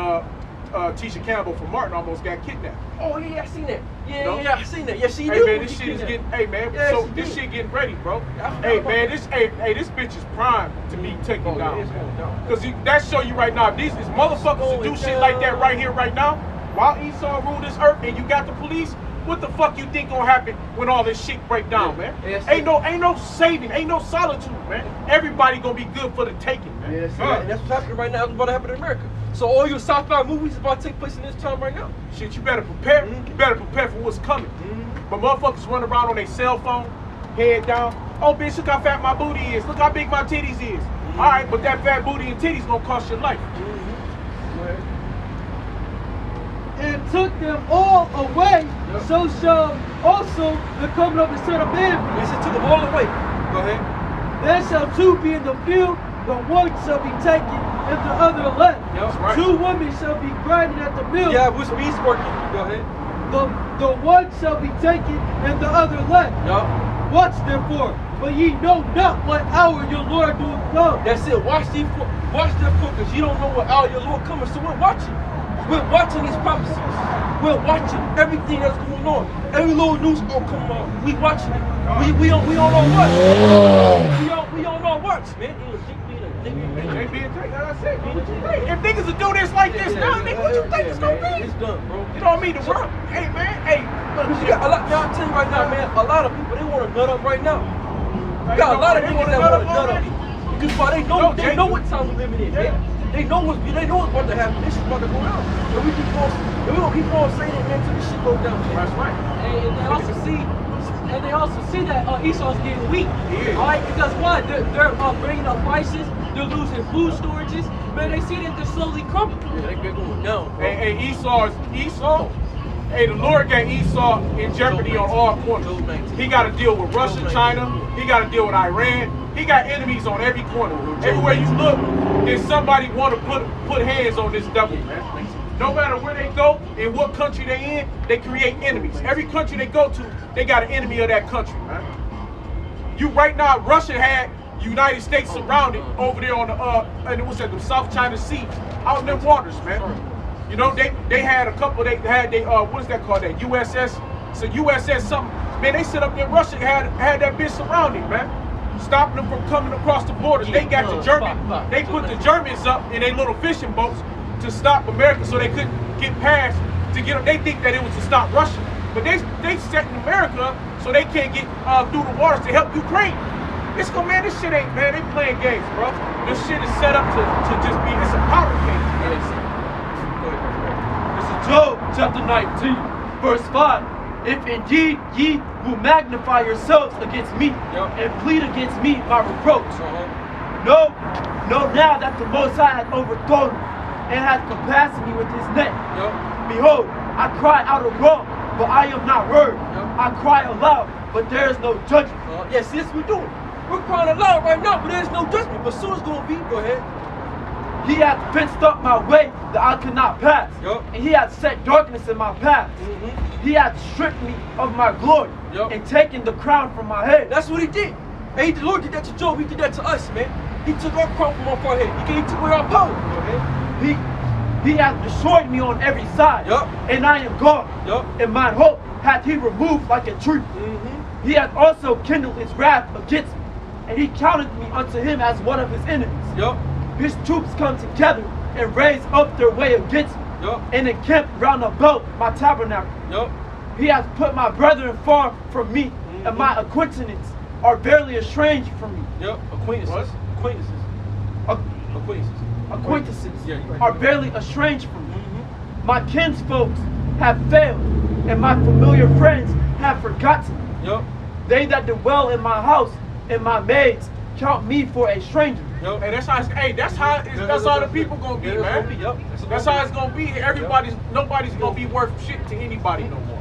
Tisha Campbell from Martin almost got kidnapped. Oh yeah, I seen that. No? Yeah, I seen that. Yeah, she Hey knew. man, this shit is getting. Hey man, Yeah, so she this did. shit getting ready, bro. I forgot Hey about man, that. this bitch is prime to be taken Oh, yeah, down. it's going down. Cause that show you right now, these is motherfuckers to do shit like that right here, right now. While Esau ruled this earth and you got the police, what the fuck you think gonna happen when all this shit break down, man? Yeah, ain't no saving, ain't no solitude, man. Everybody gonna be good for the taking, man. Yeah, and that's what's happening right now. That's about to happen in America. So all your sci-fi movies is about to take place in this time right now. Shit, you better prepare. You better prepare for what's coming. But motherfuckers run around on their cell phone, head down. Oh, bitch, look how fat my booty is. Look how big my titties is. All right, but that fat booty and titties gonna cost your life. And took them all away, so shall also the coming of the Son of Man be. Listen to them all the way. Go ahead. There shall two be in the field, the one shall be taken and the other left. That's right. Two women shall be grinding at the mill. Yeah, which means working. Go ahead. The one shall be taken and the other left. Yup. Watch therefore, for ye know not what hour your Lord doeth come. That's it. Watch therefore, because you don't know what hour your Lord coming. So we're watching. We're watching these prophecies. We're watching everything that's going on. Every little news come on. We watching it. We on our watch. We on our watch, man. They being taken. They being taken, like I said, bro, what you think? If niggas will do this like this now, nigga, what you think it's gonna be? It's done, bro. You know what I mean? The world, hey man, hey, look, You got a lot, now I'm telling you right now, man, a lot of people, they want to nut up right now. You got a lot of niggas that want to nut up. Because they know what time we're living in, man. They know what's about to happen. This is about to go down. And we gonna keep on saying it, man, until this shit goes down. That's right. And they also see that Esau's getting weak. Yeah. All right, because what? They're bringing up prices. They're losing food storages. Man, they see that they're slowly crumbling. Yeah, they're going down, bro. Hey, Esau. Hey, the Lord got Esau in jeopardy on all corners. He got to deal with Russia, China. He got to deal with Iran. He got enemies on every corner. Everywhere you look, there's somebody want to put hands on this devil, man. No matter where they go and what country they in, they create enemies. Every country they go to, they got an enemy of that country, man. You right now, Russia had United States surrounded over there on the South China Sea, out in them waters, man. You know, they had a couple. They had what is that called? That USS. It's a USS something. Man, they set up there. Russia had that bitch surrounded, man, stopping them from coming across the borders. They got the Germans. They put the Germans up in their little fishing boats to stop America, so they couldn't get past to get them. They think that it was to stop Russia, but they setting America up so they can't get through the waters to help Ukraine. This shit ain't, man. They playing games, bro. This shit is set up to just be. It's a power game. This is Job chapter 19, verse 5. If indeed ye will magnify yourselves against me and plead against me my reproach, know now that the Most High hath overthrown me and hath compassed me with his net. Behold, I cry out of wrong, but I am not heard. I cry aloud, but there is no judgment. Yes, this we're doing. We're crying aloud right now, but there's no judgment. But soon it's gonna be. Go ahead. He hath fenced up my way that I could not pass, and he hath set darkness in my path. He hath stripped me of my glory and taken the crown from my head. That's what he did. And the Lord did that to Job. He did that to us, man. He took our crown from off our head. He took away our power. Go ahead. He hath destroyed me on every side, and I am gone. And my hope hath he removed like a tree. He hath also kindled his wrath against me, and he counted me unto him as one of his enemies. His troops come together and raise up their way against me, and encamp round about my tabernacle. He hath put my brethren far from me, and my acquaintances are verily estranged from me. Acquaintances. Are barely estranged from me. My kinsfolks have failed, and my familiar friends have forgotten me. They that dwell in my house and my maids count me for a stranger. Hey, that's how the people gonna be, man. That's how it's gonna be. Nobody's gonna be worth shit to anybody no more.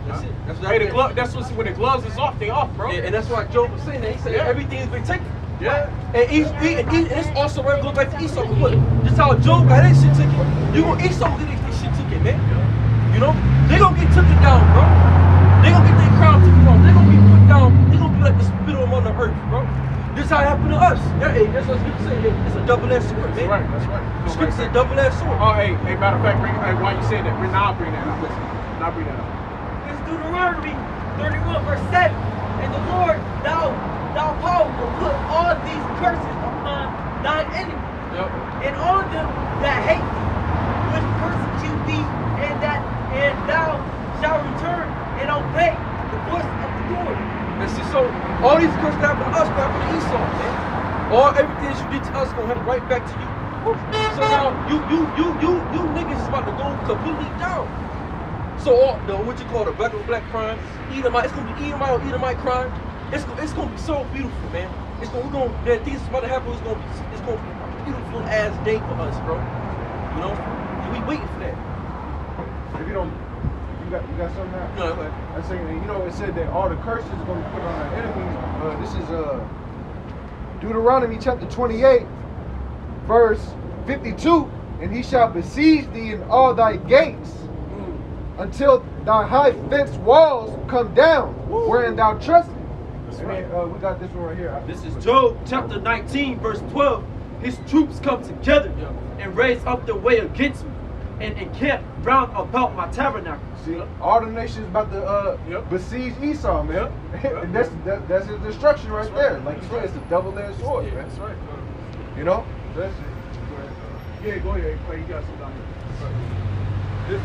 Hey, when the gloves is off, they off, bro. Yeah, and that's why Job was saying that. He said everything's been taken. And it's also where it goes back to Esau. Because look, just how Job got his shit taken, Esau get his shit taken, man. You know, they gonna get taken down, bro. They gonna get their crown taken off. They gonna be put down. They gonna be like the spittle on the earth, bro. This how it happened to us. Hey, that's what Scripture say. It's a double-edged sword, man. That's right. The Scripture said double-edged sword. Oh, hey, matter of fact, why you said that? I'll bring that up. I'll bring that up. It's Deuteronomy 31 verse 7. And the Lord, thou power will put all these curses upon thine enemies, and all them that hate thee, which persecute thee, and thou shalt return and obey the voice of the Lord. And see, so all these curses that happen to us, happen to Esau, man. All everything that you did to us gonna happen right back to you. So now you niggas is about to go completely down. So all the what you call the black on black crime, Edomite, it's gonna be Edomite crime. It's gonna be so beautiful, man. That things is about to happen. It's gonna be a beautiful ass day for us, bro. You know, and we waiting for that. If you got something now? No, go ahead. I'm saying, it said that all the curses are going to be put on our enemies. This is Deuteronomy chapter 28, verse 52. And he shall besiege thee in all thy gates until thy high fenced walls come down, wherein thou trustest. And then we got this one right here. This is Job chapter 19, verse 12. His troops come together and raise up their way against me, and encamp round about my tabernacle. See, all the nations about to besiege Esau, man. And that's his destruction right there. Like you said, it's a double-edged sword, man. That's right. You know? That's it. Yeah, go ahead, Clay. You got some down here. This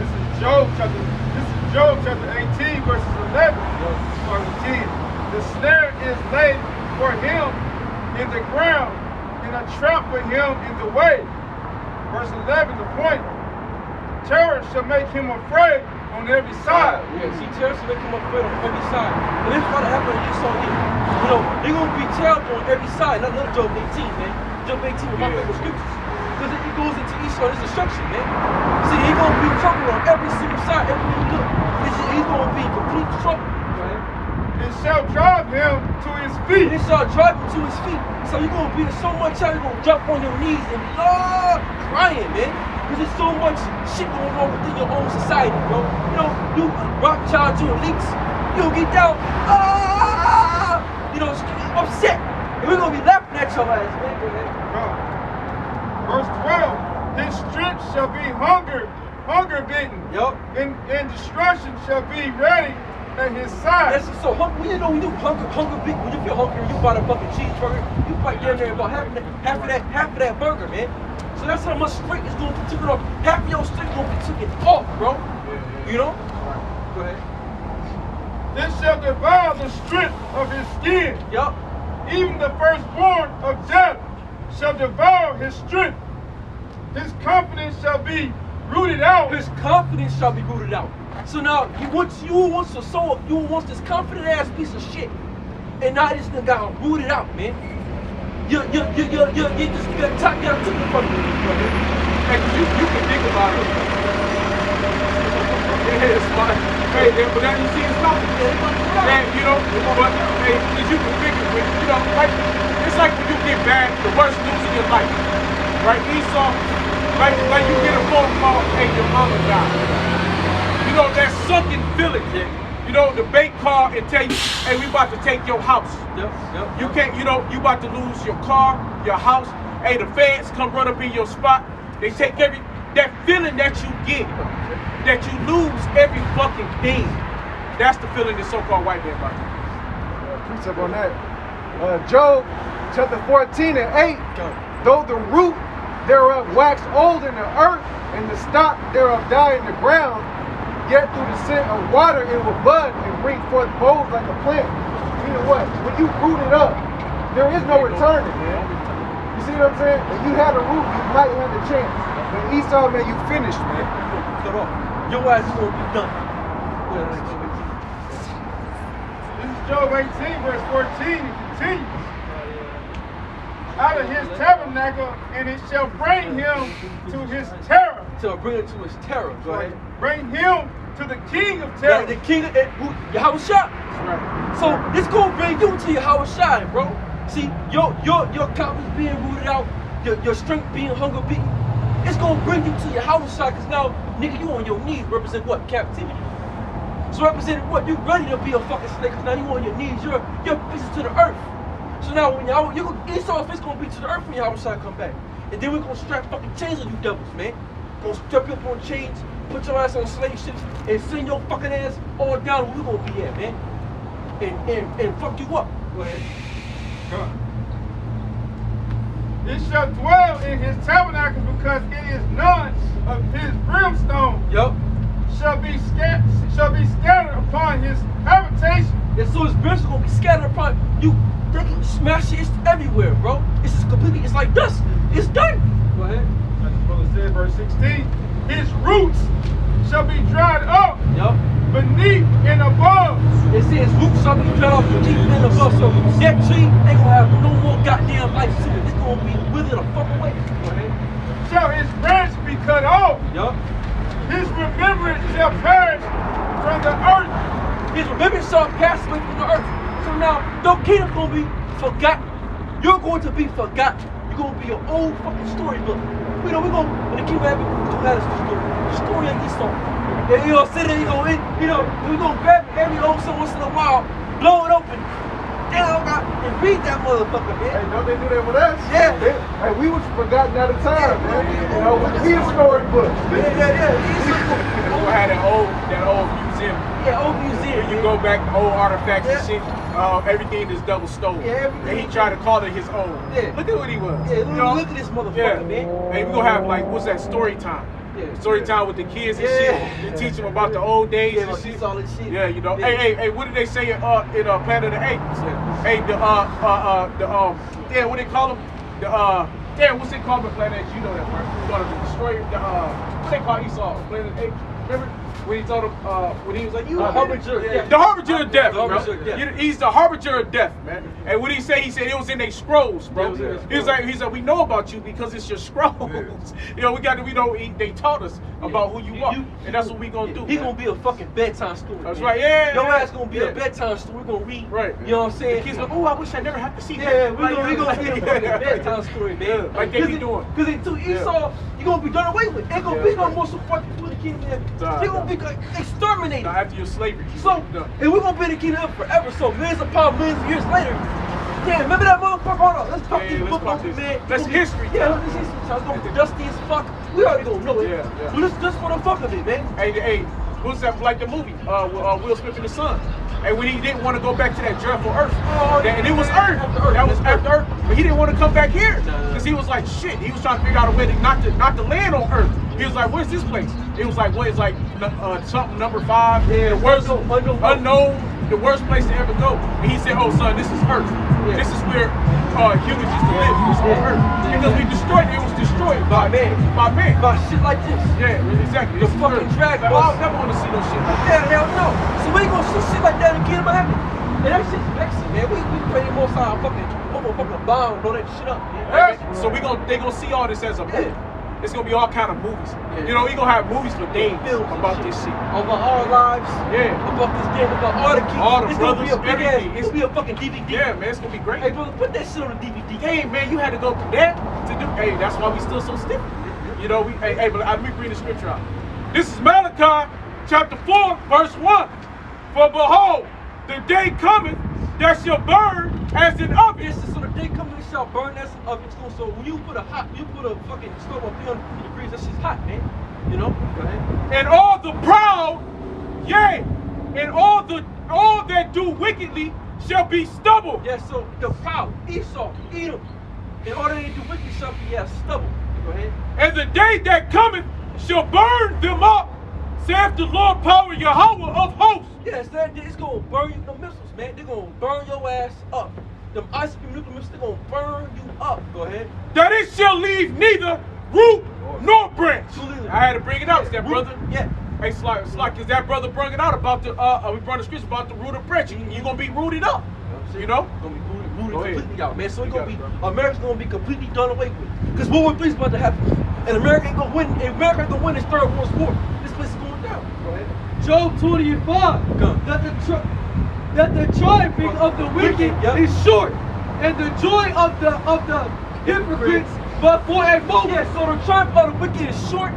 is Job chapter 18, verses 11. Starting with 10. The snare is laid for him in the ground, and a trap for him in the way. Verse 11, the point. Terror shall make him afraid on every side. Yeah, see, terror should make him afraid on every side. And this is what happened to Esau here. You know, they're going to be terrible on every side. Not little Job 18, man. Job 18 with my favorite scriptures. Because it goes into Esau, his destruction, man. See, he's going to be trouble on every single side, everywhere you look. He's going to be in complete trouble. It shall drive him to his feet. It shall drive him to his feet. So you're going to be in so much time, you're going to drop on your knees and be, crying, man. Because there's so much shit going on within your own society, bro. You know, you Rothschild, you elites, you'll get down, you know, upset. And we're going to be laughing at your ass, man. Go ahead. Verse 12, his strength shall be hunger bitten. Yup. And destruction shall be ready at his side. Yes, so when you know when you hunger big, when you feel hungry, you buy a fucking cheeseburger, you fight down there about half of that burger, man. So that's how much strength is going to be taken off. Half of your strength is going to be taken off, bro. You know? Go ahead. This shall devour the strength of his skin. Yup. Even the firstborn of death shall devour his strength. His confidence shall be rooted out. His confidence shall be rooted out. So now, you want this confident ass piece of shit, and now this nigga got rooted out, man. You just got took it from you. Hey, you can think about it. Yeah, it's like, hey, but then you see it's not. And you know, but hey, you can figure with, you know, like it's like when you get bad, the worst news in your life, right? Esau, like you get a phone call, hey, your mama died. You know, that sunken feeling, you know, the bank call and tell you, hey, we about to take your house. You can't, you know, you about to lose your car, your house. Hey, the feds come run up in your spot. They take that feeling that you get, that you lose every fucking thing. That's the feeling this so-called white man about. Precept on that. Job chapter 14 and 8. Though the root thereof wax old in the earth, and the stock thereof die in the ground, yet through the scent of water it will bud and bring forth boughs like a plant. Meaning what? When you root it up, there is no returning, man. You see what I'm saying? If you had a root, you might have a chance. But Esau, man, you finished, man. Cut off. Your ass is gonna be done. This is Job 18, verse 14. It continues. Out of his tabernacle, and it shall bring him to his terror. To bring him to his terror. Go ahead. Bring him to the king of terror. Yeah, the king of Yahweh Shai. Right. So this gonna bring you to Yahweh Shai, bro. See, your confidence being rooted out, your strength being hunger beaten, it's gonna bring you to Yahweh Shai, because now, nigga, you on your knees represent what? Captivity. So representing what? You ready to be a fucking slave, because now you on your knees, your face is to the earth. So now when Esau's face gonna be to the earth when Yahweh Shai come back. And then we're gonna strap fucking chains on you devils, man. Gonna strap you up on chains, put your ass on slave ships, and send your fucking ass all down where we gonna be at, man. And fuck you up. Go ahead. It shall dwell in his tabernacle, because it is none of his brimstone. Yup. Shall be scattered upon his habitation. And so his brimstone gonna be scattered upon you. They can smash it, it's everywhere, bro. It's just completely, it's like dust. It's done. Go ahead. Like the brother said, verse 16. His roots shall be dried up. Yup. Beneath and above. It says roots shall be dried up beneath and above. So that tree ain't gonna have no more goddamn life to it. It's gonna be withered the fuck away. Go ahead. Shall his branch be cut off. Yup. His remembrance shall perish from the earth. His remembrance shall pass away from the earth. So now, your kingdom's gonna be forgotten. You're going to be forgotten. You're gonna be an old fucking storybook. You know, we're gonna, when the kingdom happens, we're gonna have the story of Esau. And you know, sit there, we're gonna grab every old so once in a while, blow it open, down, and read that motherfucker, man. Hey, don't they do that with us? Yeah. Hey, we was forgotten at a time, man. You know, we a storybook. Yeah. We'll have that old museum Yeah, old museum. You go back to old artifacts and shit. Everything is double stolen. Yeah, everything. And he tried to call it his own. Yeah. Look at what he was. Yeah, you know? look at this motherfucker, Yeah. man. Hey, we gonna have like, what's that, story time? Yeah. Story time with the kids and Yeah. shit. They teach them about the old days Yeah, and like shit. solid shit. Yeah, you know. Yeah. Hey, what did they say in Planet of the Apes? Yeah. Hey, what they call them? What's they called in Planet of the Apes? You know that part. You know the destroyer. What they call Esau? Planet of the Apes. Remember when he told him when he was like, harbinger of death. The harbinger of death, The harbinger of bro. death. He's the harbinger of death, man. And what he said it was in their scrolls, bro. Yeah, it was in their He was like, we know about you because it's your scrolls. You know, they taught us about who you are, and that's what we gonna do. He man. gonna be a fucking bedtime story. That's man. right, yeah. Your ass gonna be yeah. a bedtime story. We're gonna read. Right. You know what I'm saying? The kids like, oh, I wish I never had to see Yeah, that. we're gonna be a fucking bedtime story, man. Yeah, like they be doing. Cause to Esau, you're gonna be done away with. Ain't gonna be no more support for the kingdom. They're gonna be exterminated. Now, after your slavery. So, and we're gonna be the kingdom forever. So millions upon millions of years later. Damn, remember that motherfucker? Hold on, let's talk Yeah, this let's book talk over, this. man. That's history. Yeah, this history. So it's gonna be dusty as fuck. We already gonna know it. Yeah, yeah. But it's just for the fuck of it, man. Hey, what's that like the movie? Will Smith and the Son. And when he didn't want to go back to that dreadful Earth, and it was Earth. That was after Earth, but he didn't want to come back here because he was like, shit. He was trying to figure out a way to not to land on Earth. He was like, where's this place? It was like, what? It's like something number 5. Yeah, the worst, unknown. the worst place to ever go. And he said, oh son, this is Earth. Yeah. This is where humans used to live. This is Earth. Because we destroyed it. It was destroyed By man. By man. About shit like this. Yeah, exactly. The This is fucking Earth. drag Like, bus. I never want to see no shit like that. Yeah, hell no. So we ain't gonna see shit like that in the kingdom of heaven. And that shit's vexing, man. We pray the most high fucking bomb, blow that shit up, man. Right? So they gonna see all this as a movie. It's gonna be all kind of movies. Yeah. You know, you gonna have movies for days Films and about this shit. Over our lives. Yeah. About this game, about all the kids. All the it's gonna be a brothers, big ass. everything. It's gonna be a fucking DVD. Yeah, man, it's gonna be great. Hey, brother, put that shit on the DVD. Hey, man, you had to go through that to do. Hey, that's why we still so stiff. You know, but let me bring the scripture out. This is Malachi chapter 4, verse 1. For behold, the day cometh that shall burn as an oven. Yes, so the day comes and it shall burn as an oven. So when you put a fucking stove on 350 degrees, that shit's hot, man. You know? Go ahead. And all the proud, yea, and all that do wickedly shall be stubble. Yeah, so the proud, Esau, Edom, and all that they do wicked shall be as stubble. Go ahead. And the day that cometh shall burn them up, saith the Lord power Yahweh of hosts. Yes, it's gonna burn you, the missiles, man. They're gonna burn your ass up. Them ice cream nuclear missiles, they're gonna burn you up. Go ahead. That it shall leave neither root nor branch. Absolutely. I had to bring it out, that brother. Yeah. Hey, Sly, cause that brother brought it out about the we brought the scripture about the root of branch. You gonna be rooted up. You know? Gonna be Go ahead. completely out, man. So it's You gonna got be it, bro. America's gonna be completely done away with. Cause what we're about to happen, and America ain't gonna win. And America ain't gonna win this third world war. This place is going down. Go ahead. Job 25, Come. that the triumphing of the wicked Yep. is short, and the joy of the hypocrites but for a moment. Yeah, so the triumph of the wicked is short,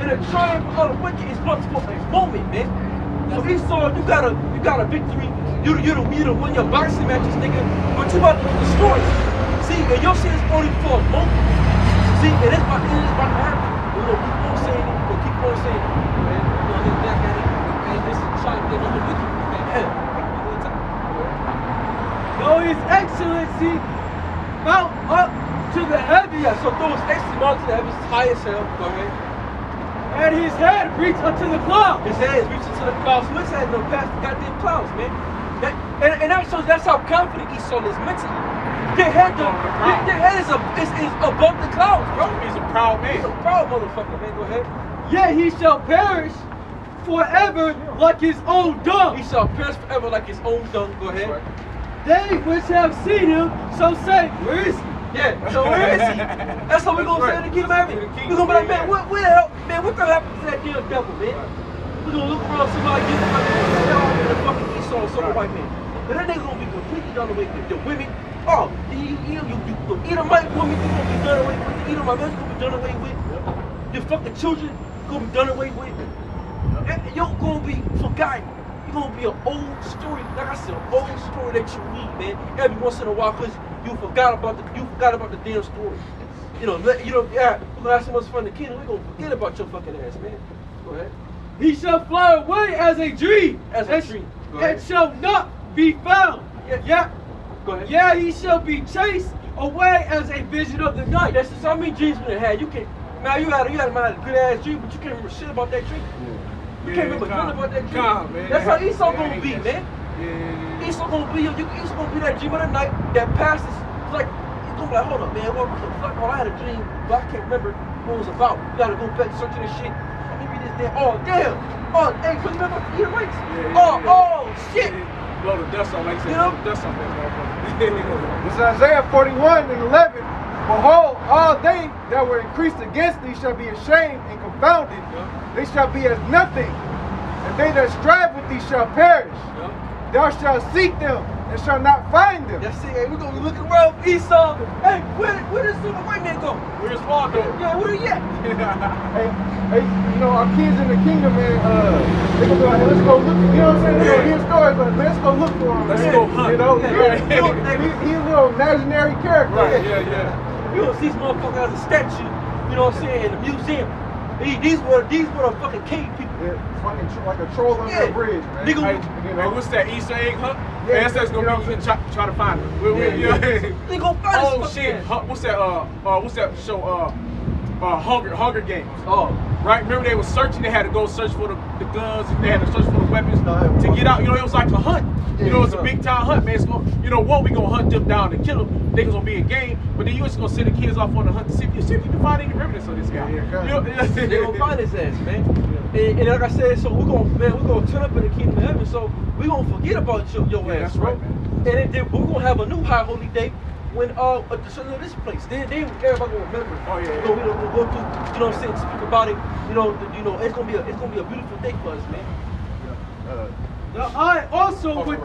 and the triumph of the wicked is but for a moment, man. So Esau, you got a victory. You the win your boxing matches, nigga. But you about to destroy it. See, and your shit is only for a moment. See, and it's about to happen. We're gonna keep on saying it. We'll keep on saying it. Man, we're gonna get back at it. And this is triumph of the wicked. Though his excellency mount up to the heavens, Yeah, so throw his extra mount to the heavens, high as hell. Go ahead. and his head reach unto the clouds. His head is reaching to the clouds. So his head no past the goddamn clouds, man. And that shows that's how confident Esau is mentally. Their head is above the clouds, bro. He's a proud He's a man. proud motherfucker, man. Go ahead. Yet he shall perish forever like his own dung. He shall perish forever like his own dung. Go ahead. They which have seen him shall say, where is he? Yeah, so where is he? That's how we're gonna say in the kingdom of heaven. We're gonna be like, man, what the hell? Man, what the hell happened to that damn devil, man? We're gonna look around, somebody get the fucking Esau or some white man. And that nigga gonna be completely done away with. The women, the Edomite women gonna be done away with. The Edomite men gonna be done away with. Your fucking children gonna be done away with. And you're gonna be forgotten. You're gonna be an old story, like I said, an old story that you read, man. Every once in a while, cause you forgot about the damn story. Yeah, we're gonna have so much fun in the kingdom. We're gonna forget about your fucking ass, man. Go ahead. He shall fly away as a dream, As a dream. Go and ahead. shall not be found. Yeah, Go ahead. yeah, he shall be chased away as a vision of the night. That's just how many dreams we done had. You can't. Man, you gotta have a good ass dream, but you can't remember shit about that dream. You can't remember nothing about that dream. Calm, man. That's how Esau Yeah, I gonna hate be, that man. Yeah. Esau gonna be Esau gonna be that dream of the night that passes. It's like he's gonna be like, hold up, man, what the fuck? Oh, I had a dream, but I can't remember what it was about. You gotta go back searching this shit. Let me read this damn. Oh damn. Oh, hey, you remember Peter Rights? Oh shit. Blow the dust off, like I said, You know? blow the dust off that motherfucker. This is Isaiah 41 and 11. Behold, all they that were increased against thee shall be ashamed and confounded. They shall be as nothing. And they that strive with thee shall perish. Thou shalt seek them and shall not find them. That's it. Hey, we're gonna be looking around for Esau. Hey, where does the white man go? Where's Waldo? Yeah, where he at? Hey, you know, our kids in the kingdom, man, they gonna be like, hey, let's go look. You know what I'm saying? They're gonna hear stories, but let's go look for him. Let's man. go hunt. You know, Yeah. he's a little imaginary character. Right, yeah. You don't see this motherfucker as a statue, you know what I'm saying, in the museum. These were the fucking cave people. Yeah, fucking like a troll under a bridge, man. Nigga, Hey, what's that Easter egg hunt? Yeah, Man, that's gonna be try to find him. they gonna find Oh this shit! fucking What's that show? Hunger Games. Oh, Right? Remember they were searching. They had to go search for the guns. And they had to search for the weapons to get out. You know, it was like a hunt. You know, it's a big time hunt, man. It's gonna, you know, one we gonna hunt them down to kill them. They gonna be a game, but then you just gonna send the kids off on the hunt to see if you can find any evidence of this guy. they gonna find his ass, man. And like I said, so we're gonna turn up in the kingdom of heaven. So we're gonna forget about your ass, that's bro. right, man. And then we're gonna have a new high holy day when at the center of this place. Then everybody gonna remember. Oh, yeah. We'll go through, you know what I'm saying, speak about it. You know, it's gonna be a beautiful day for us, man. The eye also which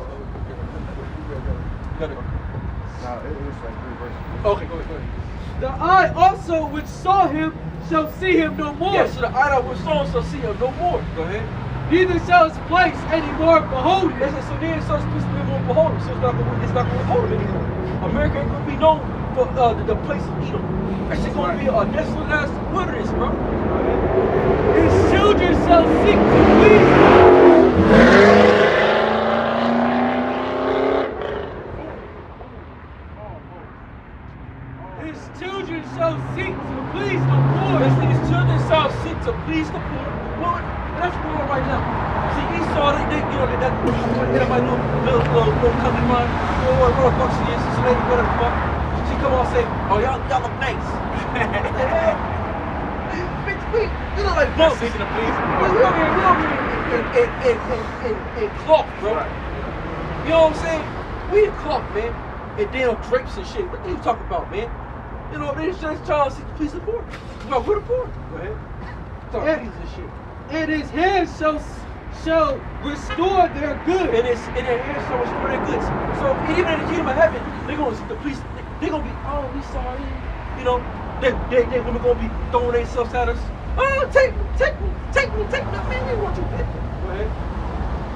Okay, go ahead. the eye also which saw him shall see him no more. Yeah, so the eye that was sown shall see him no more. Go ahead. Neither shall his place any more behold him. Listen, so then so it's supposed to be more behold him. So it's not gonna behold him anymore. America ain't gonna be known for the place of Edom. It's just gonna be a desolate ass wilderness, bro. His children shall seek to please him. His children shall seek to please the poor. Listen, his children shall seek to please the poor. Well, that's going on right now. See, Esau, they you know, that everybody little country man, what the fuck she is, she's a lady, whatever the fuck. She come on and say, oh, y'all look nice. Bitch, we look like bumps. Seeking to please him. We over here in cloth, bro. Right. You know what I'm saying? We in cloth, man. And damn drapes and shit. What are you talking about, man? You know, they just trying to please the poor. Well, we're the poor. Go ahead. Talk Yeah. please and shit. And his hands shall restore their good. And their hands shall restore their goods. So even in the kingdom of heaven, they're gonna see the police. They're gonna be, oh, we sorry. You know, they women gonna be throwing themselves at us. Oh, take me. Man, we want you, bitch. Go ahead.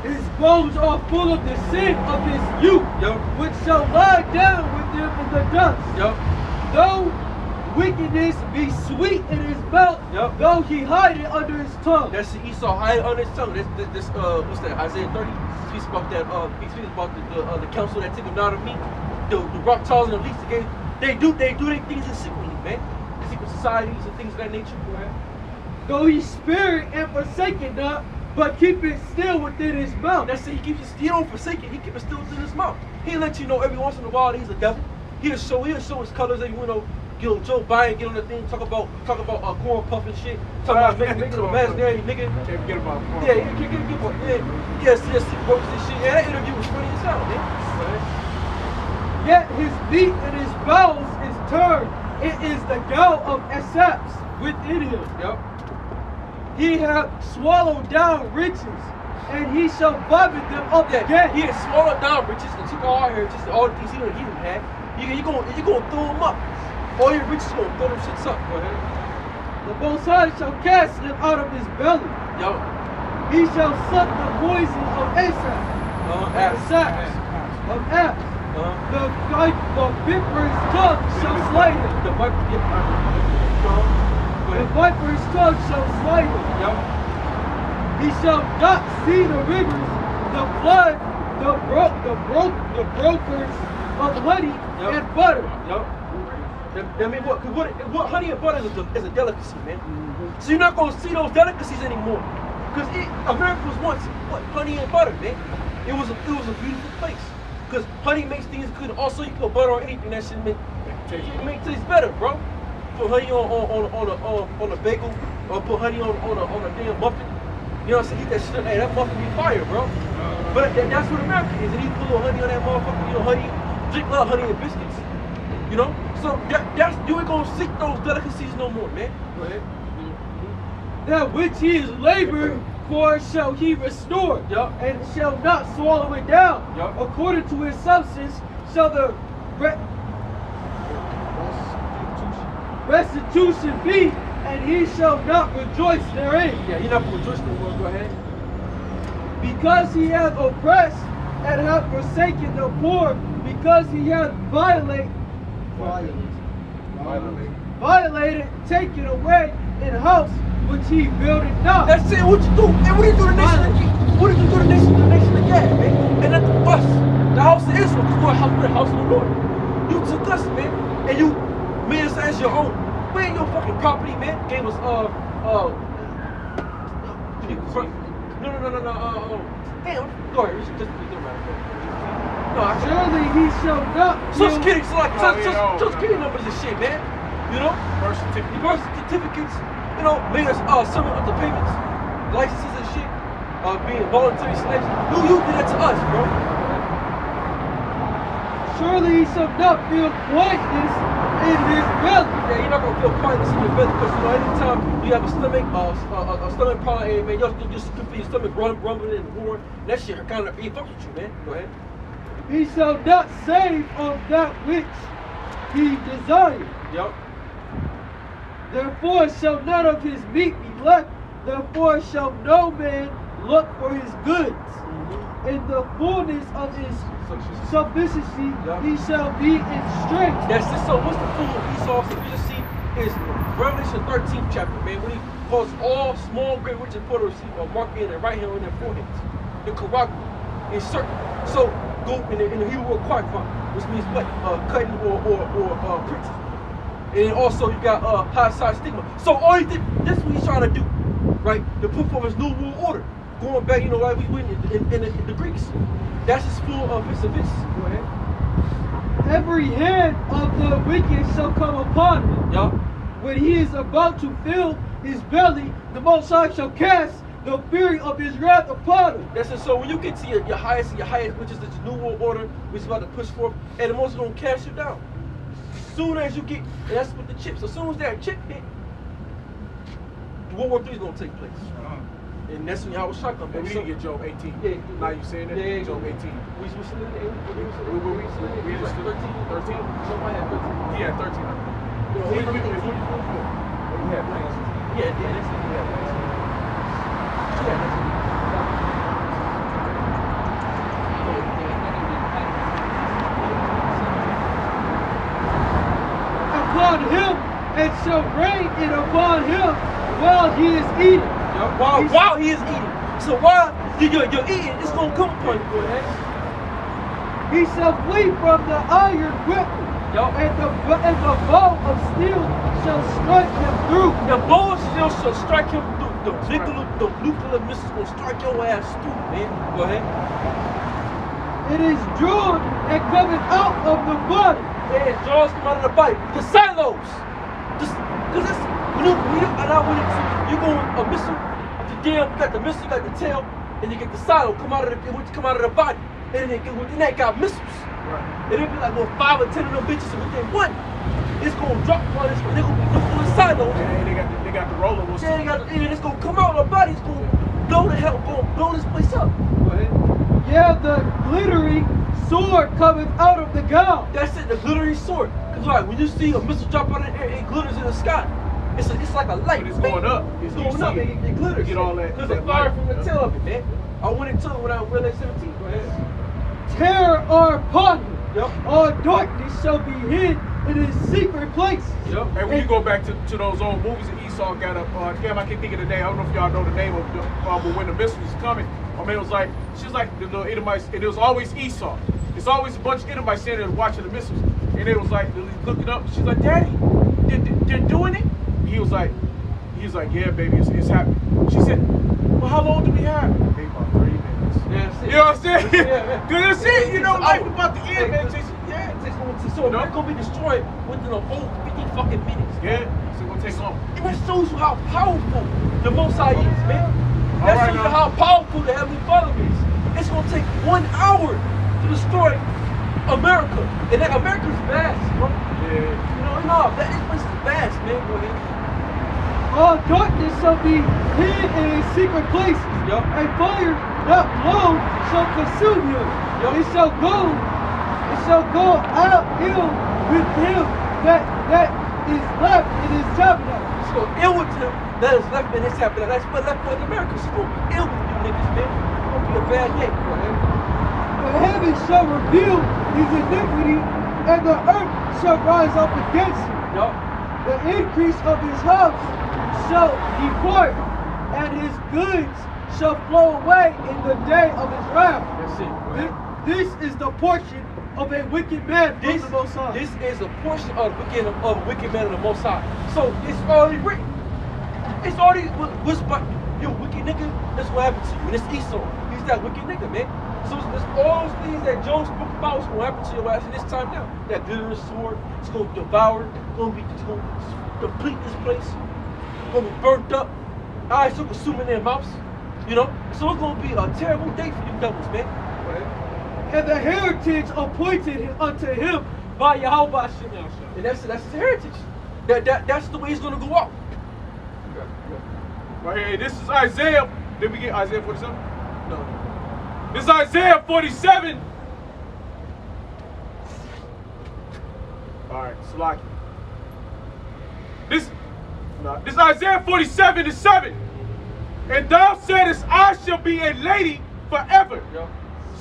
His bones are full of the sin of his youth, Yo. which shall lie down with them in the dust. Yo. Though wickedness be sweet in his mouth, Yup. though he hide it under his tongue. That's the Esau hide on his tongue. This what's that? Isaiah 30 speaks about that. He speaks about the council that took him down to me. The Rothschilds and the least again. They do their things in secretly, man. The secret societies and things of that nature. Right? Though he spirit and forsake it not, but keep it still within his mouth. That's it. He don't forsake it. He keep it still within his mouth. He'll let you know every once in a while that he's a devil. He'll show his colors. Every get on Joe Biden, get on the thing, talk about corn puff and shit. Talk about making an imaginary nigga. Can't forget about corn. Yeah, you can't get people. Yes, works and shit. Yeah, that interview was funny as hell, man. Yet his meat and his bowels is turned. It is the gall of Esaps within him. Yep. He hath swallowed down riches, and he shall vomit them up again. He had swallowed down riches and took all our heritage and all the things he didn't have. You gonna throw them up. All your riches gonna throw them shits up. Go ahead. The Most High shall cast them out of his belly. Yo. He shall suck the poison of Asap, Esaps, of apps. The viper's tongue shall slay him. The viper. The viper's tongue shall slay him. Yo. He shall not see the rivers, the flood, the brokers of honey and butter. Yup. I mean, what honey and butter is a delicacy, man. So you're not gonna see those delicacies anymore, because America was once what, honey and butter, man. It was a beautiful place, because honey makes things good. Also, you put butter on anything, that shit make taste better, bro. Put honey on a bagel, or put honey on a damn muffin. You know what I'm saying? Eat that shit. Hey, that muffin be fire, bro. But that's what America is. And you put a little honey on that motherfucker. You know, honey, drink a lot of honey and biscuits. You know? So that's you ain't gonna seek those delicacies no more, man. Go ahead. That which he is labored for shall he restore, and shall not swallow it down. According to his substance shall the restitution be, and he shall not rejoice therein. Yeah, he not gonna rejoice no more. Go ahead. Because he hath oppressed and hath forsaken the poor, because he hath violated, taken away in house which he builded not. That's it. What you do? And what did you do to the nation? What did you do to the nation of Gad, man? And not us, the house of Israel, because we're the house of the Lord. You took us, man, and you made us as your own. We ain't your fucking property, man. Gave us no. Damn, go ahead. Just no, surely he shall not. Social Security, Social Security numbers and shit, man. You know, Birth certificates. You know, made us some of the payments, licenses and shit, being voluntary slaves. You did that to us, bro. Surely he shall not feel quietness in his belly. Yeah, you're not gonna feel quietness in your belly, because you know anytime you have a stomach problem, hey, man, you'll just feel your stomach rumbling and roaring. That shit kind of fucks with you, man. Go ahead. He shall not save of that which he desired. Yup. Therefore shall none of his meat be left. Therefore shall no man look for his goods. In the fullness of his sufficiency, he shall be in strength. That's it. So what's the full Esau's sufficiency? Is Revelation 13th chapter, man, when he calls all small, great, rich, and poor to receive a mark in their right hand on their foreheads. The karagma. Insert. So go in the Hebrew word kwarkwa, which means what? Cutting or printing. And also you got high side stigma. So all he did, that's what he's trying to do, right? To put forth his new world order. Going back, you know, like we went in the Greeks. That's his full vis a vis. Go ahead. Every hand of the wicked shall come upon him. Yup. When he is about to fill his belly, the Most High shall cast the fury of his wrath upon him. That's it. So when you get to your highest, which is the new world order, which is about to push forth, and the Most is gonna cast you down. As soon as you get, and that's with the chips. As soon as that chip hit, World War III is gonna take place. And that's when y'all was shocked up. We need to get Job 18. Yeah. Now you saying that? Yeah. Job 18. We still in the We just 13. Somebody had 13. He had 13. We had plans. Yeah, that's it. We had plans. Upon him, and shall rain it upon him while he is eating. While he is eating. So while you're eating, it's going to come upon you. Go ahead. He shall flee from the iron whip, and the bow of steel shall strike him through. The bow of steel shall strike him through. The nuclear missiles going to strike your ass through, man. Go ahead. It is drawn and coming out of the body. Yeah, it draws come out of the body. The silos. Because it's, when you go a missile, you got the missile, you got the tail, and you get the silo come out of the body. And then within that got missiles. Right. And it'll be like 5 or 10 of them bitches, and within one, it's gonna drop on this, they're gonna be on the silos. And they got the roller wheels. Yeah, and it's gonna come out of the body, it's gonna blow this place up. Go ahead. Yeah, the glittering sword cometh out of the ground. That's it, the glittering sword. Because like when you see a missile drop out of the air, it glitters in the sky. It's like a light. But it's going up. It's going up. It glitters. Get all that. Because the fire from the tail of it, man. I went into it when I was 17. Go ahead. Terror are upon him. Yep. All darkness shall be hid in his secret places. Yep. And when you go back to those old movies that Esau got up, damn, I can't think of the name. I don't know if y'all know the name of the, but when the missile was coming, I mean, it was like, she was like the little Edomites, and it was always Esau. It's always a bunch of Edomites standing there watching the missiles. And it was like, looking up, she's like, Daddy, they're doing it? He was like, yeah, baby, it's happening. She said, well, how long do we have? Maybe about 30 minutes. Yeah, You know what I'm saying? Yeah, Because that's it, you know, life about to end, man. Yeah, so they're gonna be destroyed within a whole 50 fucking minutes. Yeah, it's gonna take long. And that shows you how powerful the Most High is, man. That All right, shows you now. how powerful the Heavenly Father is. It's gonna take 1 hour to destroy America. And that America's vast, bro. Yeah. You know, no, this place is vast, man. Go ahead. All darkness shall be hid in his secret places. Yup. And fire not blown shall consume him. Yup. It shall go out ill with him that is left in his tabernacle. It's gonna ill with him that is left in his tabernacle. That's what left in America. It's gonna be ill with you niggas, man. It's gonna be a bad day. Go ahead. The heavens shall reveal his iniquity, and the earth shall rise up against him. Yup. The increase of his house shall depart, and his goods shall flow away in the day of his wrath. That's it. Go ahead. This is the portion of a wicked man from This, the Most High. this is a portion of the wicked man of the Most High. So it's already written. It's already whispered. You wicked nigga, that's what happened to you. And it's Esau. He's that wicked nigga, man. So it's all those things that Job spoke about is going to happen to your ass in this time now. That glittering sword, it's going to devour, it's going to deplete this place. It's going to be burnt up. Eyes will consume in their mouths. You know? So it's going to be a terrible day for you devils, man. Go ahead. And the heritage appointed unto him by Yahweh. And that's his heritage. That's the way he's gonna go out. Right here, this is Isaiah. Did we get Isaiah 47? No. This is Isaiah 47. All right, Salaki. This is Isaiah 47:7. And thou saidest, I shall be a lady forever. Yeah.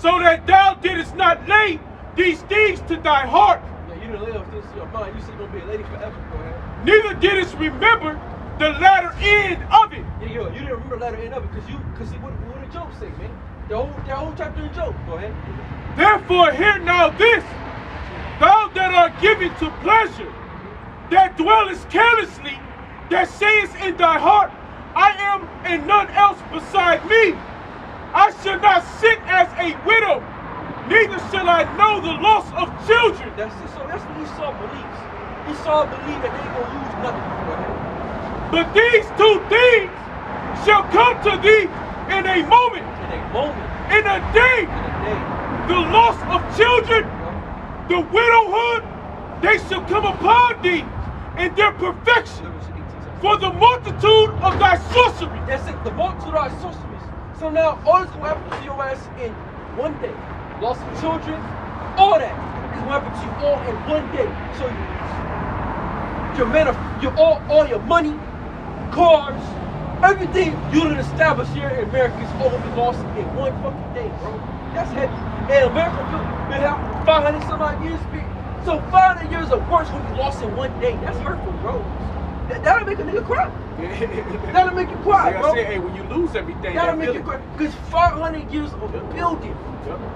So that thou didst not lay these things to thy heart, Yeah, you didn't lay those things to your mind. You said you're gonna be a lady forever. Go ahead. neither didst remember the latter end of it. Yeah, you didn't remember the latter end of it because what did Job say, man? The whole chapter in Job. Go ahead. Therefore hear now this, thou that art given to pleasure, that dwellest carelessly, that sayest in thy heart, I am and none else beside me. I shall not sit as a widow, neither shall I know the loss of children. That's it. So that's what Esau believes. Esau believes that they ain't gonna lose nothing. Go ahead. But these two things shall come to thee in a moment, In a moment, in a day, in a day. the loss of children, the widowhood, they shall come upon thee in their perfection, for the multitude of thy sorcery. That's it. The multitude of our sorceries. So now all this gonna happen to your ass in one day. Loss of children, all that is gonna happen to you all in one day. So all your money, cars, everything you done established here in America is all gonna be lost in one fucking day, bro. That's heavy. And America been out 500 some odd years. So 500 years of work's gonna be lost in one day. That's hurtful, bro. That'll make a nigga cry. That'll make you cry, Like bro. I said, hey, when you lose everything, That'll that make you feeling- cry. Because 500 years of building,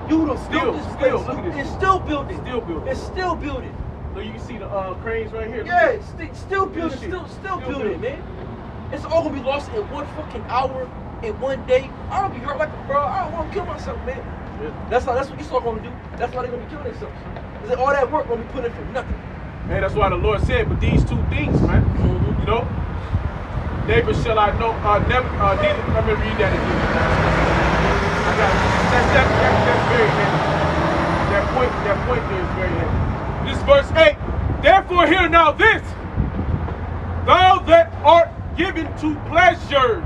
you done built this place. look at this. It's still building. Still building. It's still building. So you can see the cranes right here. Yeah, it's still building. shit. Still Still building, building. man. It's all gonna be lost in one fucking hour, in one day. I'll be hurt like a bro. I don't want to kill myself, man. Yeah. That's what Esau gonna do. That's why they're gonna be killing themselves. Because all that work gonna be put in for nothing. Man, that's why the Lord said, but these two things, man, you know, never shall I know, neither, let me read that again. I got it. That's very heavy. That point there is very heavy. This verse 8, therefore hear now this, thou that art given to pleasures,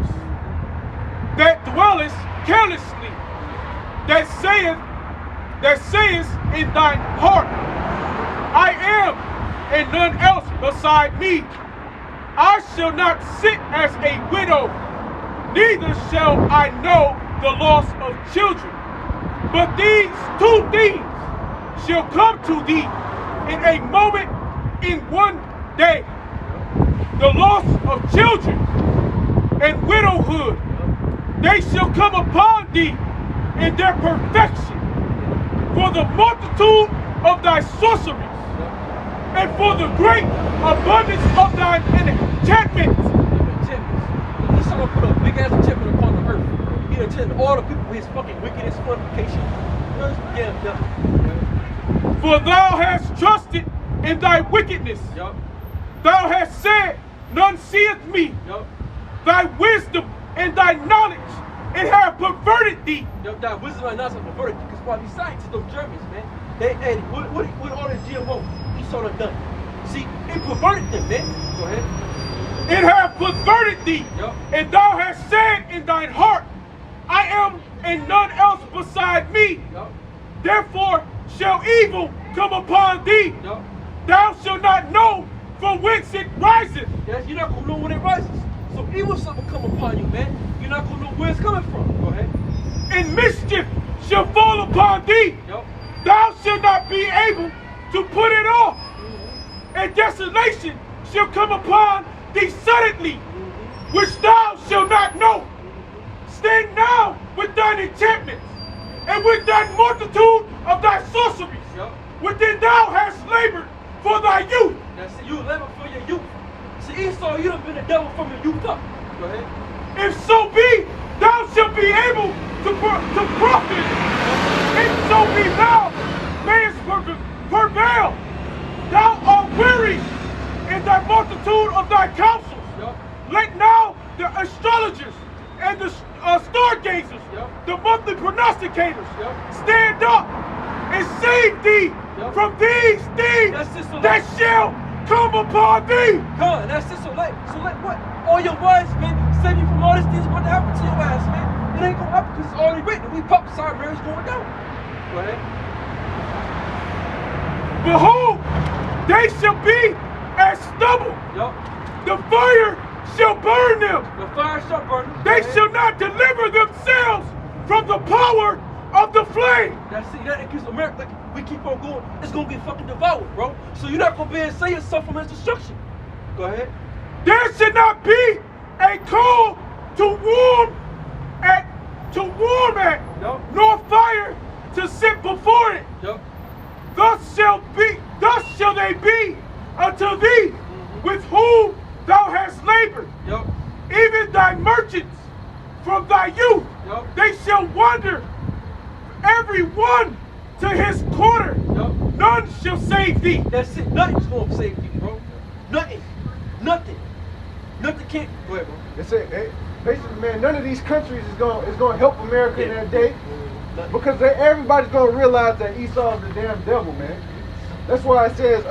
that dwellest carelessly, that sayest in thine heart, I am and none else beside me. I shall not sit as a widow, neither shall I know the loss of children. But these two things shall come to thee in a moment, in one day. The loss of children and widowhood, they shall come upon thee in their perfection. For the multitude of thy sorceries, and for the great abundance of thine enchantments. He's trying to put a big ass enchantment upon the earth. He enchanted all the people with his fucking wickedness, fornication. Yeah. For thou hast trusted in thy wickedness. Yup. Thou hast said, none seeth me. Yup. Thy wisdom and thy knowledge, it hath perverted thee. Yup, that wisdom and knowledge have perverted because why these scientists, those Germans, man, they what all the GMO, he saw them done. See, it perverted them, man. Go ahead. It hath perverted thee. Yup. And thou hast said in thine heart, I am and none else beside me. Yup. Therefore shall evil come upon thee. Yup. Thou shalt not know from whence it riseth. Yes, you're not gonna know when it rises. So evil stuff will come upon you, man. You're not gonna know where it's coming from. Go ahead. And mischief shall fall upon thee. Yup. Thou shalt not be able to put it off. And desolation shall come upon thee suddenly, which thou shalt not know. Stand now with thine enchantments, and with thy multitude of thy sorceries, within thou hast labored for thy youth. Now see, you labor for your youth. See, Esau, you done been the devil from your youth up. Go ahead. If so be, thou shalt be able to profit. If so be thou mayest prevail. Thou art weary in thy multitude of thy counsels. Let now the astrologers and the stargazers, the monthly prognosticators, stand up and save thee from these things that shall come upon thee. God, that's it. So let what? All your wise men save you from all these things about to happen to your ass, man. It ain't gonna happen because it's already written. We prophesied marriage going down. Go ahead. Behold, they shall be as stubble. The fire shall burn them. The fire shall burn them. They shall not deliver themselves from the power of the flame. That's it. That because America, like, we keep on going, it's gonna get fucking devoured, bro. So you're not gonna be able to save yourself from its destruction. Go ahead. There should not be a coal to warm at, nor fire to sit before it. Thus shall they be unto thee, with whom thou hast labored. Even thy merchants from thy youth, they shall wander, every one to his quarter. None shall save thee. That's it. Nothing's gonna save you, bro. Nothing. Nothing can't. Go ahead, bro. That's it. Basically, man, none of these countries is gonna help America in that day, because everybody's gonna realize that Esau is the damn devil, man. That's why it says,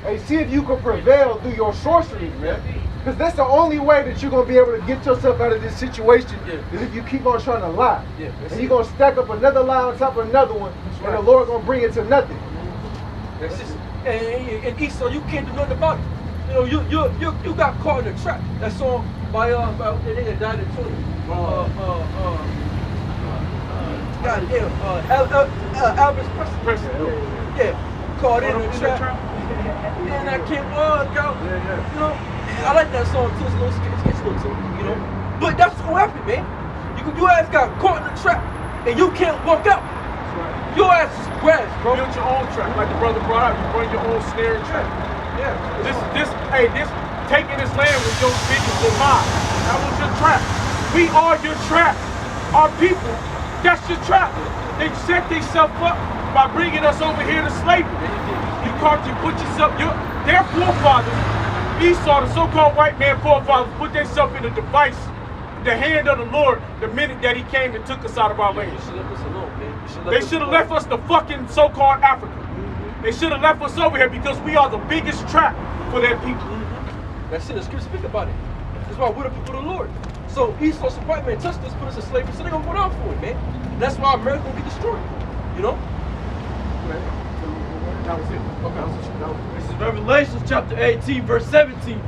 hey, see if you can prevail through your sorceries, man. Because that's the only way that you're gonna be able to get yourself out of this situation is if you keep on trying to lie. And you're gonna stack up another lie on top of another one, and the Lord gonna bring it to nothing. That's just, and Esau, you can't do nothing about it. You know, you got caught in a trap. That song by the nigga that died in 20. Elvis Presley. Yeah, caught in a trap. And I can't walk out. You know, I like that song too. It's a little sketchy too. You know, but that's what's gonna happen, man. Your ass got caught in a trap, and you can't walk out. Your ass is grass, bro. Build your own trap, like the brother brought out. You bring your own snare and trap. Yeah. This taking this land was your biggest demise. That was your trap. We are your trap. Our people, that's your trap. They set themselves up by bringing us over here to slavery. You put yourself, their forefathers, Esau, the so-called white man forefathers, put themselves in a device, the hand of the Lord, the minute that he came and took us out of our land. You should let us alone, man. They should have left us the fucking so-called Africa. They should have left us over here because we are the biggest trap for their people. That's it. The scripture speak about it. That's why we're the people of the Lord. So Esau, some white man touched us, put us in slavery, so they're gonna go down for it, man. And that's why America gonna get destroyed. You know? That was it. Okay. This is Revelation chapter 18, verse 17.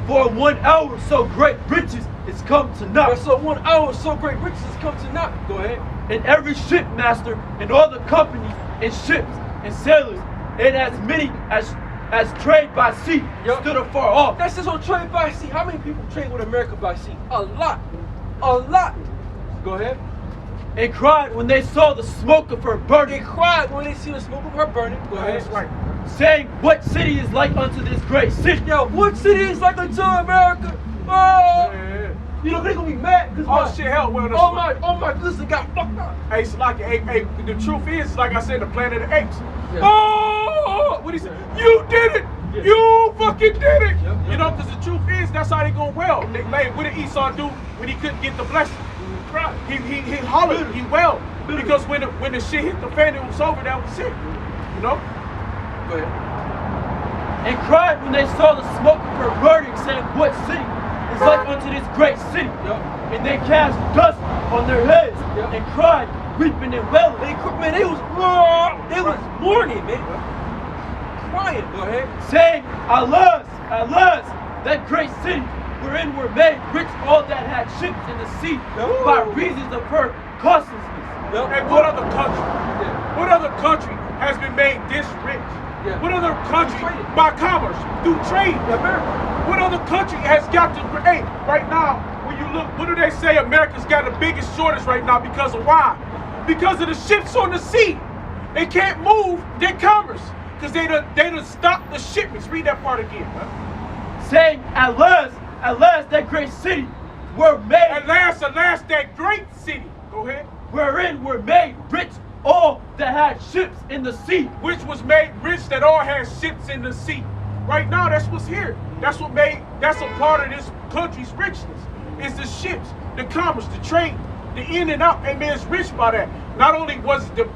For 1 hour so great riches is come to naught. So 1 hour so great riches is come to naught. Go ahead. And every shipmaster and all the companies and ships and sailors and as many as as trade by sea stood afar off. That's just on trade by sea. How many people trade with America by sea? A lot. A lot. Go ahead. And cried when they saw the smoke of her burning. They cried when they see the smoke of her burning. Go ahead. That's right. Saying, what city is like unto this great city? Yo, what city is like unto America? Oh! You know, they gonna be mad because Oh shit, hell, well, all my goodness got fucked up. Hey, Salaki, hey, the truth is, like I said, the Planet of the Apes. Yeah. Oh, what he said? You did it! Yeah. You fucking did it! Yep. You know, because the truth is, that's how they gonna well. Like, what did Esau do when he couldn't get the blessing? Right. He hollered, he wailed. Because when the shit hit the fan, it was over, that was it. You know? Go ahead. And cried when they saw the smoke of her burning, saying, what city is like unto this great city? Yep. And they cast dust on their heads Yep. and cried, weeping and wailing. They was mourning, man. Crying. Go ahead. Saying, alas, alas, that great city wherein were made rich all that had ships in the sea by reasons of her costliness. Yep. And what other country? Yeah. What other country has been made this rich? Yeah. What other country? Traded. By commerce, through trade. America. What other country has got to create? Right now, when you look, what do they say? America's got the biggest shortage right now because of why? Because of the ships on the sea. They can't move their commerce because they done stopped the shipments. Read that part again. Saying, alas, alas, that great city were made, Alas, that great city. Go ahead. wherein were made rich all that had ships in the sea. Which was made rich that all had ships in the sea. Right now, that's what's here. That's a part of this country's richness. Is the ships, the commerce, the trade, the in and out. And man's rich by that. Not only was the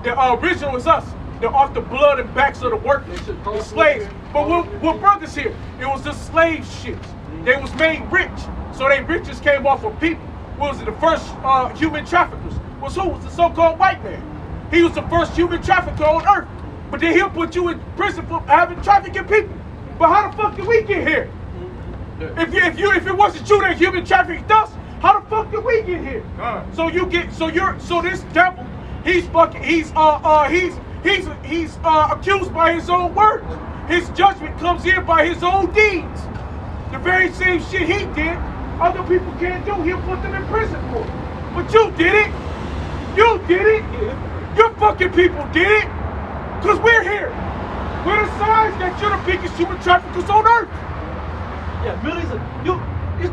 original was us. They're off the blood and backs of the workers, the slaves. But what brothers here? It was the slave ships. They was made rich. So they riches came off of people. What was it? The first human traffickers was who? Was the so-called white man. He was the first human trafficker on earth. But then he'll put you in prison for having trafficking people. But how the fuck did we get here? If it wasn't you that human trafficked us, how the fuck did we get here? So this devil, he's accused by his own words. His judgment comes in by his own deeds. The very same shit he did, other people can't do. He'll put them in prison for it. But you did it. You did it. Your fucking people did it. Because we're here. We're the signs that you're the biggest human traffickers on earth. Yeah, millions of you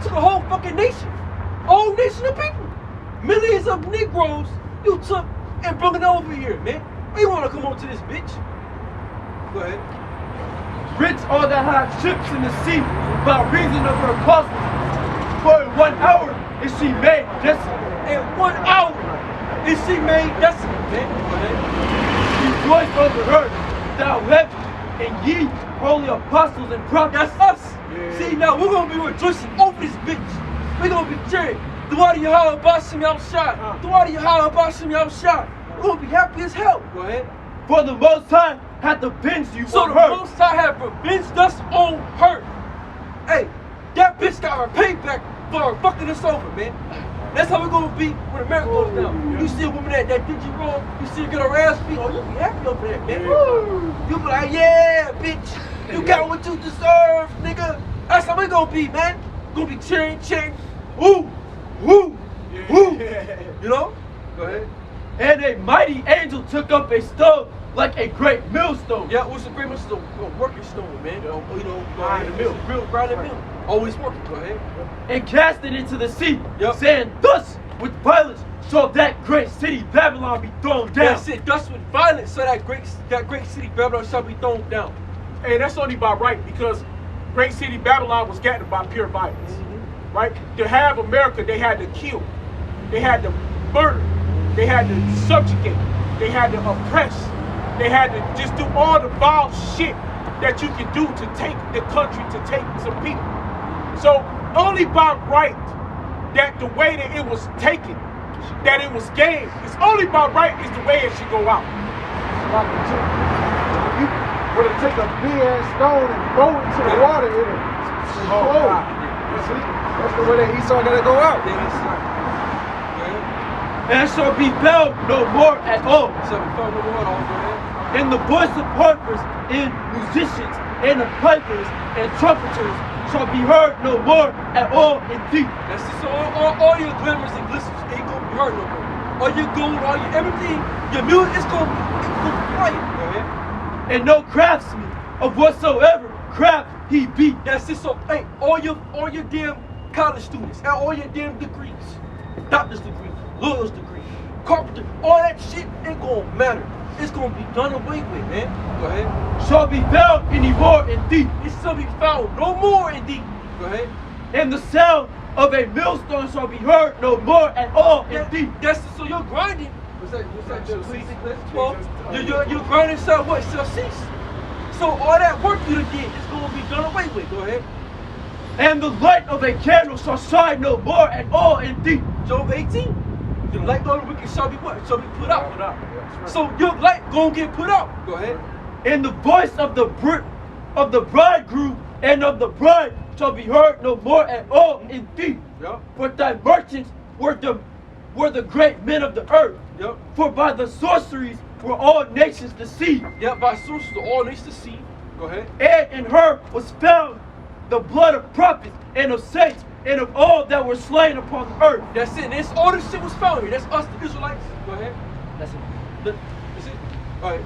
took a whole fucking nation. A whole nation of people. Millions of Negroes you took and brought it over here, man. Why you wanna come over to this bitch? Go ahead. Rich all that had ships in the sea by reason of her costliness. For in 1 hour is she made desolate. In 1 hour is she made desolate, man. Go ahead. Rejoice over her, thou heaven, and ye holy apostles and prophets. That's us. Yeah. See, now we're gonna be rejoicing over this bitch. We're gonna be cheering. Dua Yahweh Bashim Yahshua. Dua Yahweh Bashim Yahshua. We're gonna be happy as hell. Go ahead. For the Most High hath avenged you so on the her. Most High have revenged us on her. Hey, that bitch got her payback for her fucking us over, man. That's how we're gonna be when America goes down. You see a woman that did you wrong, you see her get her ass beat, oh, you'll be happy over that, man. You'll be like, yeah, bitch, you got what you deserve, nigga. That's how we gonna be, man. Gonna be cheering, woo, woo, woo. You know? Go ahead. And a mighty angel took up a stone like a great millstone. Yeah, what's the great millstone? A working stone, man. You know, grind the mill. Real grind the mill. Always working. Go ahead. And cast it into the sea, yep. saying, thus with violence shall that great city Babylon be thrown down. That's it. Thus with violence so that great city Babylon shall be thrown down. And that's only by right, because great city Babylon was gathered by pure violence. Right? To have America, they had to kill. They had to murder. They had to subjugate. They had to oppress. They had to just do all the vile shit that you can do to take the country, to take some people. So only by right that the way that it was taken, that it was gained, it's only by right is the way it should go out. If you were to take a big ass stone and throw it into the water, it'll explode. You see? That's the way that Esau gotta go out. And shall be found no more at all. Shall be found no more at all, go ahead. And the voice of harpers and musicians and of pipers and trumpeters shall be heard no more at all in thee. That's it. So all your glamours and glistens ain't gonna be heard no more. All your gold, all your everything, your music, it's gonna be quiet. Go ahead. And no craftsman of whatsoever craft he be. That's it. So hey, all your damn college students, and all your damn degrees, doctor's degree, lawyer's degree, carpenter, all that shit ain't gonna matter. It's gonna be done away with, man. Go ahead. Shall be found any more in thee. It shall be found no more in thee. Go ahead. And the sound of a millstone shall be heard no more at all in thee. That's it. So you're grinding. What's that? Your 12. You're grinding shall what? Shall cease. So all that work you done did is gonna be done away with. Go ahead. And the light of a candle shall shine no more at all in thee. Job 18. The light of the wicked shall be what? Shall be put out. Put out. Yeah, that's right. So your light gonna get put out. Go ahead. And the voice of the bridegroom and of the bride shall be heard no more at all in thee. Yep. For thy merchants were the great men of the earth. Yep. For by the sorceries were all nations deceived. Yep. By sources of all nations deceived. Go ahead. And in her was found the blood of prophets and of saints and of all that were slain upon the earth. That's it. That's all this shit was found here. That's us, the Israelites. Go ahead. That's it. That's it. All right.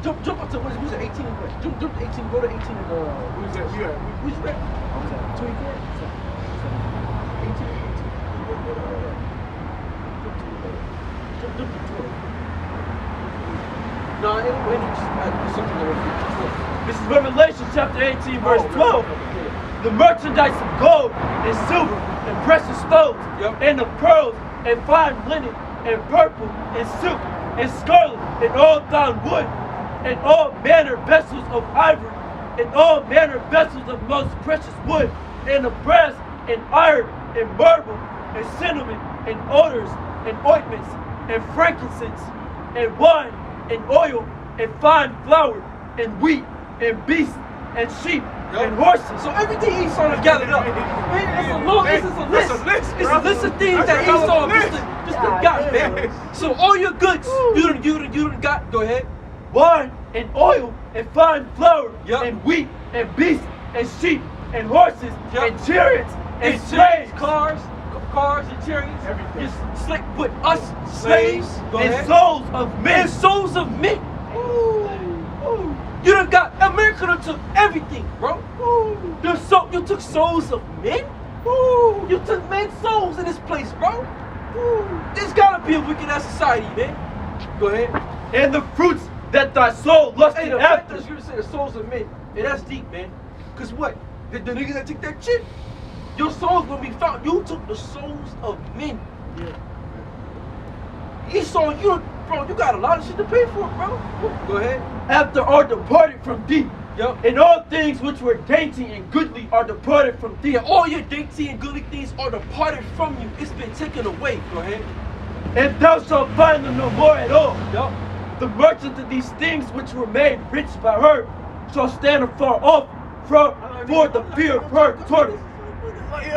Jump up to what is it? 18 and what? Jump to 18. Go to 18 and Who's that? You at? who's that? I was at 24. 18. Jump to 12. No, it just something that This is Revelation chapter 18, verse 12. The merchandise of gold and silver and precious stones Yep. and of pearls and fine linen and purple and silk and scarlet and all fine wood and all manner vessels of ivory and all manner vessels of most precious wood and of brass and iron and marble and cinnamon and odors and ointments and frankincense and wine and oil and fine flour and wheat and beasts and sheep and horses. So everything Esau done gathered up. Man, it's a long, this is a list. It's a list of things that Esau just got, man. So all your goods, you done got. Go ahead. Wine and oil and fine flour Yep. and wheat and beasts and sheep and horses Yep. and chariots and And slaves cars and chariots. Everything. Just with us slaves. Go and ahead. souls of men. And souls of men. You done got America done took everything, bro. You took souls of men. You took men's souls in this place, bro. There's gotta be a wicked ass society, man. Go ahead. And the fruits that thy soul Hey, lusted the fact after. that you're saying the souls of men, and that's deep, man. Cause what? The niggas that took that shit, your souls gonna be found. You took the souls of men. Esau, you got a lot of shit to pay for, bro. Go ahead. After are departed from thee. Yep. And all things which were dainty and goodly are departed from thee. Yeah, all your dainty and goodly things are departed from you. It's been taken away. Go ahead. And thou shalt find them no more at all. Yup. The merchants of these things which were made rich by her shall stand afar off for the fear of her torment,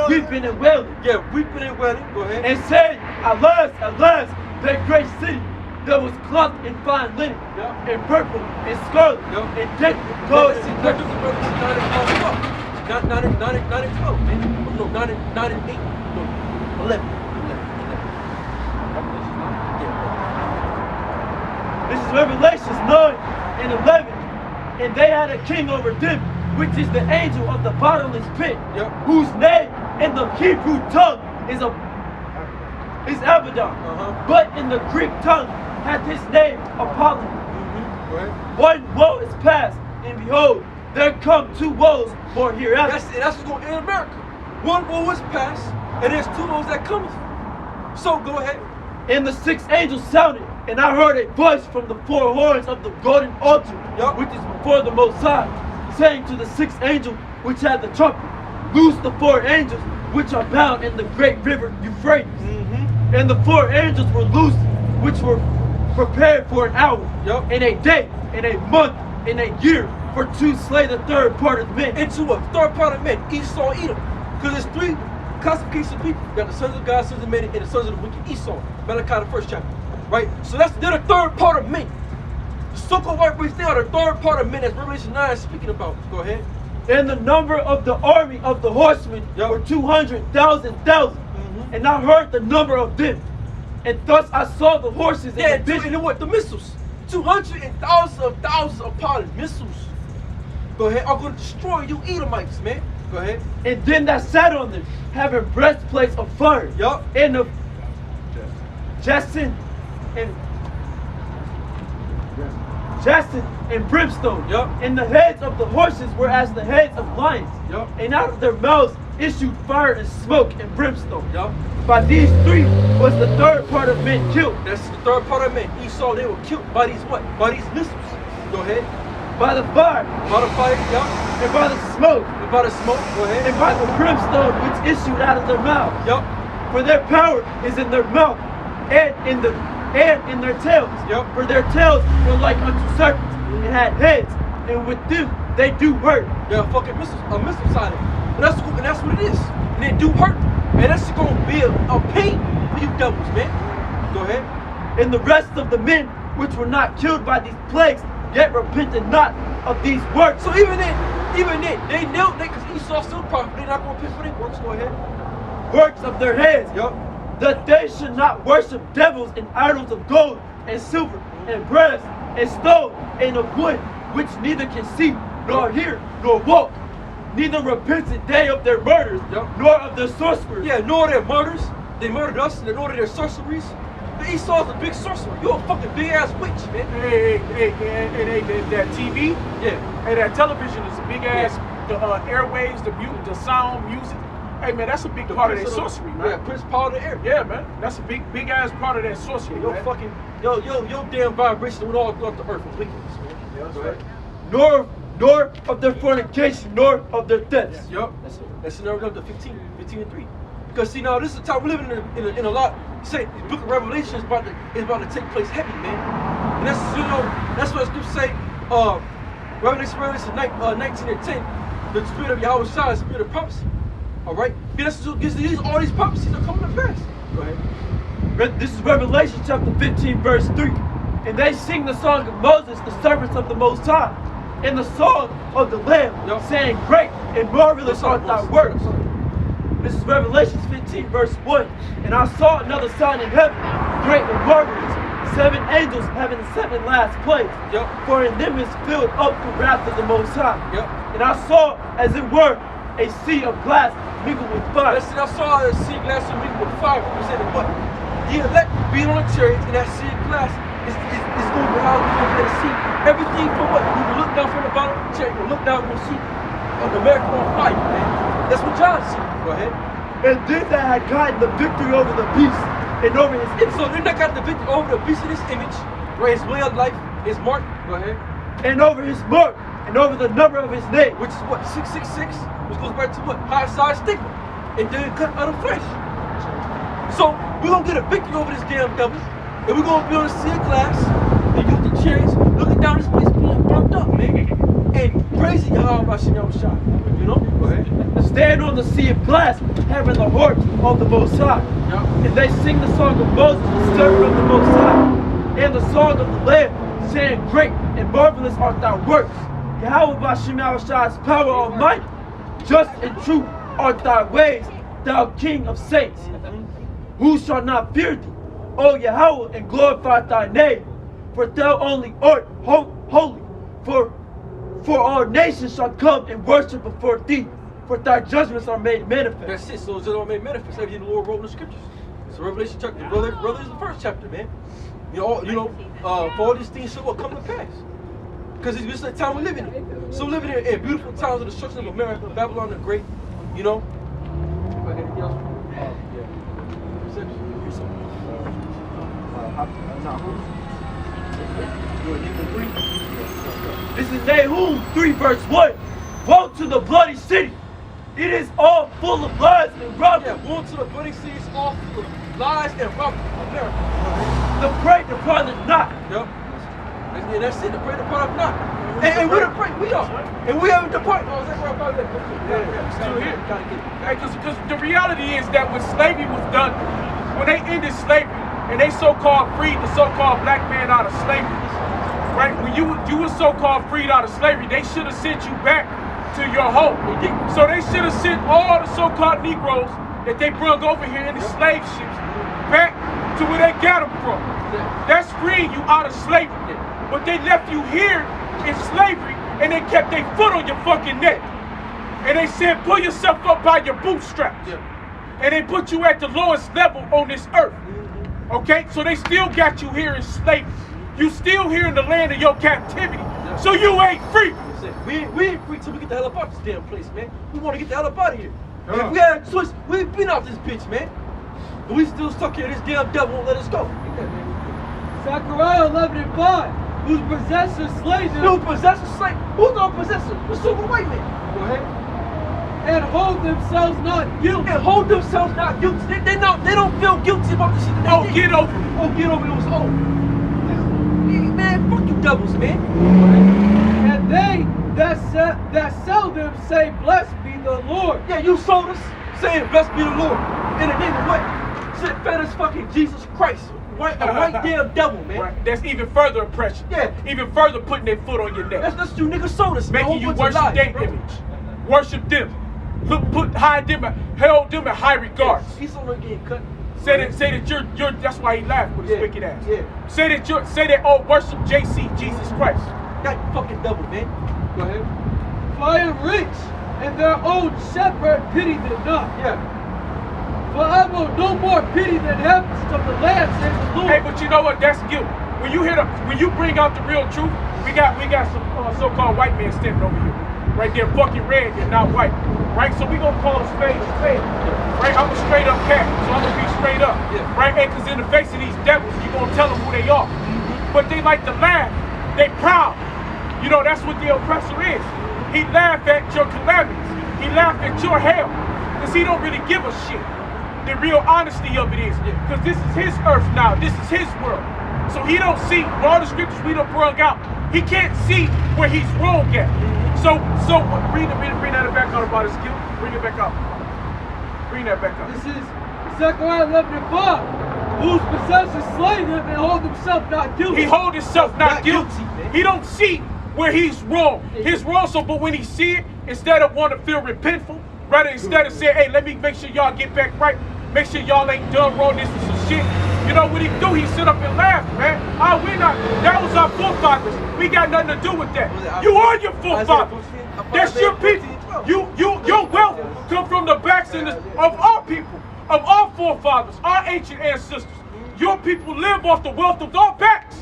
weeping and wailing, Yeah, weeping and wailing. Go ahead. and saying, Alas, alas, that great city that was clothed in fine linen, Yup. and purple, and scarlet, Yup. and decked with gold and Not purple. in 12, man. No, not in 8. No, 11. This is Revelations 9 and 11. And they had a king over them, which is the angel of the bottomless pit, Yep. whose name in the Hebrew tongue is Abaddon. But in the Greek tongue hath his name Apollyon. Go ahead. One woe is past, and behold, there come two woes more hereafter. That's it. That's what's going to end America. One woe is past, and there's two woes that cometh. So go ahead. And the sixth angel sounded, and I heard a voice from the four horns of the golden altar, Yup. which is before the Most High, saying to the sixth angel which had the trumpet, Loose the four angels which are bound in the great river Euphrates. And the four angels were loosed, which were prepared for an hour, Yup. and a day, and a month, and a year, for to slay the third part of men. Into a third part of men, Esau, Edom. Because there's three classifications of people. You got the sons of God, sons of men, and the sons of the wicked, Esau. Malachi, the first chapter. Right? So they're the third part of men. The so-called white race, they are the third part of men that's Revelation 9 is speaking about. Go ahead. And the number of the army of the horsemen Yup. were 200,000. And I heard the number of them. And thus I saw the horses Yeah, and the and vision. what? The missiles. 200 and thousands upon missiles. Go ahead. I'm going to destroy you Edomites, man. Go ahead. And them that sat on them, having breastplates of fire. Yup. And of jacinth and brimstone. Yup. And the heads of the horses were as the heads of lions. Yup. And out of their mouths issued fire and smoke and brimstone. Yup. By these three was the third part of men killed. That's the third part of men. Esau, they were killed by these what? By these missiles. Go ahead. By the fire By the fire, yup. and by the smoke And by the smoke, go ahead. and by the brimstone which issued out of their mouths. Yup. For their power is in their mouth and in their tails. Yup. For their tails were like unto serpents and had heads, and with them they do hurt. They're a fucking missile sighting. And that's what it is. And they do hurt. And that's gonna be a pain for you devils, man. Go ahead. And the rest of the men which were not killed by these plagues, yet repented not of these works. So even then, they knelt, because Esau still prophet. They're not gonna repent for their works. Go ahead. Works of their hands, Yup. that they should not worship devils and idols of gold and silver and brass and stone and of wood, which neither can see nor hear nor walk. Neither repented they of their murders, Yup. nor of their sorceries. Yeah, nor their murders. They murdered us, and nor their sorceries. The Esau's a big sorcerer. You're a fucking big ass witch, man. Hey, that TV, Yeah. hey, that television is a big ass. The airwaves, the sound, music. Hey man, that's a big part of that sorcery, man. Yeah, Prince Paul of the air. Yeah, man, that's a big ass part of that sorcery, Yo, man. fucking, yo, damn vibration went all throughout the earth with wickedness, man. Yeah, that's Go ahead. right. Nor of their fornication, nor of their thefts. Yup. That's in the 15 and 3. Because see now, this is the time we're living in a lot. Say the book of Revelation is about to take place heavy, man. And that's what scriptures say. Revelation 19 and 10. The spirit of Yahweh Shai is the spirit of prophecy. All right. Yeah, all these prophecies are coming to pass. Go ahead. This is Revelation chapter 15, verse 3. And they sing the song of Moses, the servants of the Most High, and the song of the Lamb, Yup. saying, great and marvelous What's up, art thy boys? works. This is Revelation 15, verse 1. And I saw another sign in heaven, great and marvelous, 7 angels having the 7 last plagues. Yup. For in them is filled up the wrath of the Most High. Yup. And I saw, as it were, a sea of glass mingled with fire. Listen, I saw a sea of glass and mingled with fire. You said what? The elect being on a chariot in that sea of glass is going to be how we're going to see everything from what? We will look down from the bottom of the chariot, we'll look down and we'll see America on fire, man. That's what John said. Go ahead. And them that had gotten the victory over the beast and over his image, So they're not got the victory over the beast of this image, where his way of life is marked. Go ahead. and over his mark, and over the number of his name. Which is what? 666, which goes back to what? High side stigma. And then cut out of flesh. So we're gonna get a victory over this damn devil, and we're gonna be on a sea of glass, and use the chariots, looking down this place being burnt up, man. And praising Yahweh Hashem Yahushua. You know? Go ahead. Stand on the sea of glass, having the horn of the Most High. Yeah. And they sing the song of Moses, the servant of the Most High, and the song of the Lamb, saying, great and marvelous art thy works. Yahweh Hashem Yahushua's power almighty, just and true art thy ways, thou King of saints. Who shall not fear thee, O Yahweh, and glorify thy name? For thou only art holy, for all nations shall come and worship before thee, for thy judgments are made manifest. That's it. So it's all made manifest. Everything the Lord wrote in the scriptures. So Revelation chapter, brother is the first chapter, man. For all these things shall come to pass. Because it's just the time we're living in. So living in beautiful times of the destruction of America, Babylon the Great, you know. Anything else? This is Nahum 3 verse 1. Woe to the bloody city. It is all full of lies and robbery. Yeah, woe to the bloody cities, all full of lies and robbery. America. The prey departed not. Yep. And that's it, the prey departed not. And we're the prey, we are. And we haven't departed. Oh, is that where I'm about to Yeah, still here. Because the reality is that when slavery was done, when they ended slavery and they so-called freed the so-called black man out of slavery, right? When you were so-called freed out of slavery, they should have sent you back to your home. So they should have sent all the so-called Negroes that they brought over here in the slave ships back to where they got them from. That's freeing you out of slavery. But they left you here in slavery and they kept their foot on your fucking neck. And they said, pull yourself up by your bootstraps. And they put you at the lowest level on this earth. Okay? So they still got you here in slavery. You still here in the land of your captivity. So you ain't free. We ain't free till we get the hell up out this damn place, man. We want to get the hell up out of here. And if we had a choice, we ain't been out this bitch, man. But we still stuck here. This damn devil won't let us go. Zechariah 11:5. Whose possessor slayed them. Who possessor slave? Who's gonna possess us? The super white man. Go ahead. And hold themselves not guilty. And hold themselves not guilty. They don't feel guilty about the shit that they did. Get over it. Oh, get over it. It was old. Man, fuck you devils, man. And they that sell them say, blessed be the Lord. Yeah, you sold us saying, blessed be the Lord. In the name of what? Shit, fed us fucking Jesus Christ. A white damn devil, man. Right. That's even further oppression. Yeah. Even further putting their foot on your neck. That's what you niggas sold us, Making you worship their image. Worship them. Hide them, held them in high regards. He's only getting cut. Say that you're that's why he laughed with his wicked ass. Yeah. Say that worship JC, Jesus Christ. That fucking devil, man. Go ahead. For I am rich, and their own shepherd pity them not. Yeah. For I will no more pity the inhabitants of the land, says the Lord. Hey, but you know what? That's guilt. When you bring out the real truth, we got some so-called white men standing over here. Right there, fucking red, you're not white. Right? So we gonna call a spade a spade. Right? I'm a straight up cat, so I'm gonna be straight up. Yeah. Right? And cause in the face of these devils, you gonna tell them who they are. But they like to laugh. They proud. You know, that's what the oppressor is. He laughed at your calamities. He laughed at your hell. Cause he don't really give a shit. The real honesty of it is, because this is his earth now. This is his world. So he don't see, with all the scriptures we done brung out, he can't see where he's wrong at. So bring that back out about his guilt. Bring it back up. Bring that back up. This is Zechariah 11:5. Whose possessors slay them and hold themselves not guilty. He hold himself not guilty. man. He don't see where he's wrong. He's wrong, so but when he see it, instead of want to feel repentful, rather instead of saying, hey, let me make sure y'all get back right, make sure y'all ain't done wrong, this is some shit. You know what he do? He sit up and laugh, man. That was our forefathers. We got nothing to do with that. You are your forefathers. That's your people. Your wealth come from the backs of our people, of our forefathers, our ancient ancestors. Your people live off the wealth of our backs.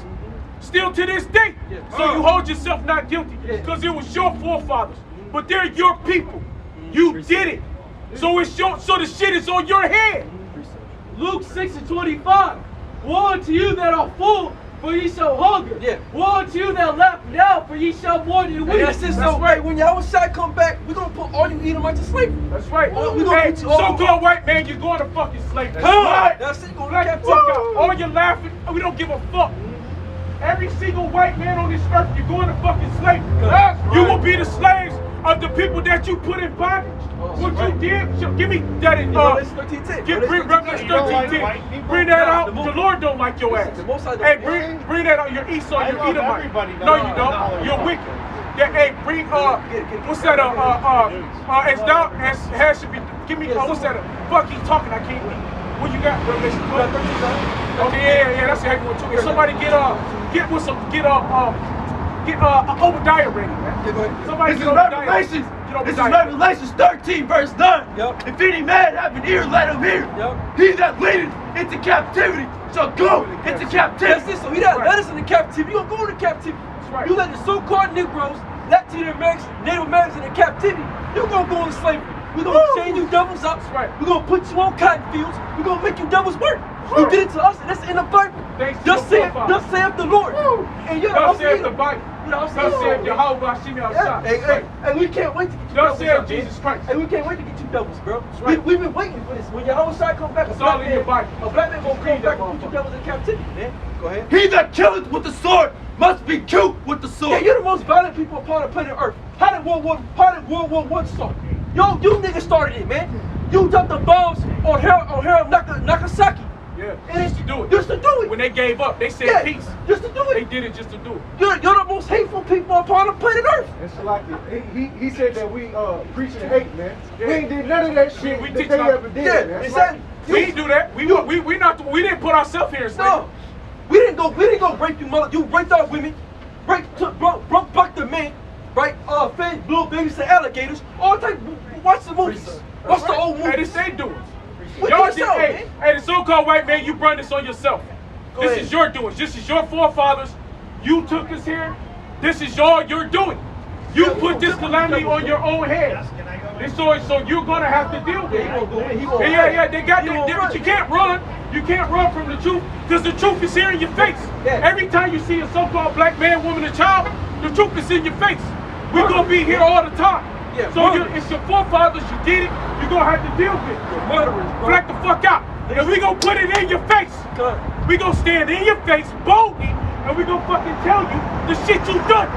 Still to this day. So you hold yourself not guilty because it was your forefathers. But they're your people. You did it. So the shit is on your head. Luke 6:25. Woe unto you that are full, for ye shall hunger. Yeah. Woe unto you that laugh now, for ye shall mourn and weep. That's it. So right, when y'all outside come back, we're gonna put all you Edomites to slavery. That's right. We gonna Hey, get you all so-called white man, you're going to fucking slavery. That's right. That's it. Go to Black captivity. fuck out. All your laughing, we don't give a fuck. Every single white man on this earth, you're going to fucking slavery. You will be the slaves of the people that you put in bondage. What you did, give me that in Revelation 13:10. bring Revelation 13:10. Bring that out. The Lord don't like your ass. Hey, bring that out. You're Esau, you're Edomite. No, you don't. You're wicked. Yeah, hey, bring what's that? As thou as should be. Give me what's that? Fuck, he's talking. I can't read. What you got? Revelation 12. Okay, yeah, that's a heavy one too. If somebody get Obadiah ready, man. Somebody This is get Obadiah. Revelation. Get This is Obadiah. Revelation 13, verse 9. Yep. If any man have an ear, let him hear. Yep. He that leadeth into captivity shall go into captivity. That's it. So he that led us into captivity, you gonna go into captivity. right. You let the so-called Negroes, Latin Americans, Native Americans into captivity, you gonna go into slavery. We're gonna chain you devils up. That's right. We're gonna put you on cotton fields. We're gonna make you devils work. You did it to us, and that's in the Bible. Thus saith the Lord. And Thus saith the Bible. Thus saith the Jehovah Hashem outside. Hey, we can't wait to get you Thus devils saith up, man. Jesus Christ. Hey, we can't wait to get you devils, bro. right. We've been waiting for this. When your whole side come back, It's all in your Bible. a black man gonna come Read that back and put you devils in captivity, man. Go ahead. He that killeth with the sword must be killed with the Yeah, sword. you're the most violent people upon the planet Earth. How did World War I start? Yo, you niggas started it, man. You dropped the bombs on Nagasaki. Yeah, And just to do it. Just to do it. When they gave up, they said Yeah, peace. just to do They it. did it just to do it. You're the most hateful people upon the planet Earth. It's like he said that we preaching hate, man. Yeah. We ain't did none of that shit we that teach they not- ever did, Yeah, man. exactly. We didn't do that. We didn't put ourselves here in slavery. No, we didn't go rape you, mother. You raped our women, broke back the men, right? Fed blue babies to alligators. All type. Watch the movies. Watch the old Hey, movies. this they doings. With Y'all yourself, hey, the so-called white man, you brought this on yourself. Go This ahead. is your doings. This is your forefathers. You took us here. This is all you're doing. You put this calamity on your own head. And so you're gonna have to deal with it. Yeah, they got that. But you can't run. You can't run from the truth because the truth is here in your face. Yeah. Every time you see a so-called black man, woman, and child, the truth is in your face. We're gonna be here all the time. Yeah, So it's your forefathers. You did it. You're gonna have to deal with it. Murderers, bro. Black the fuck out. And we gonna put it in your face. We gonna stand in your face boldly and we gonna fucking tell you the shit you done.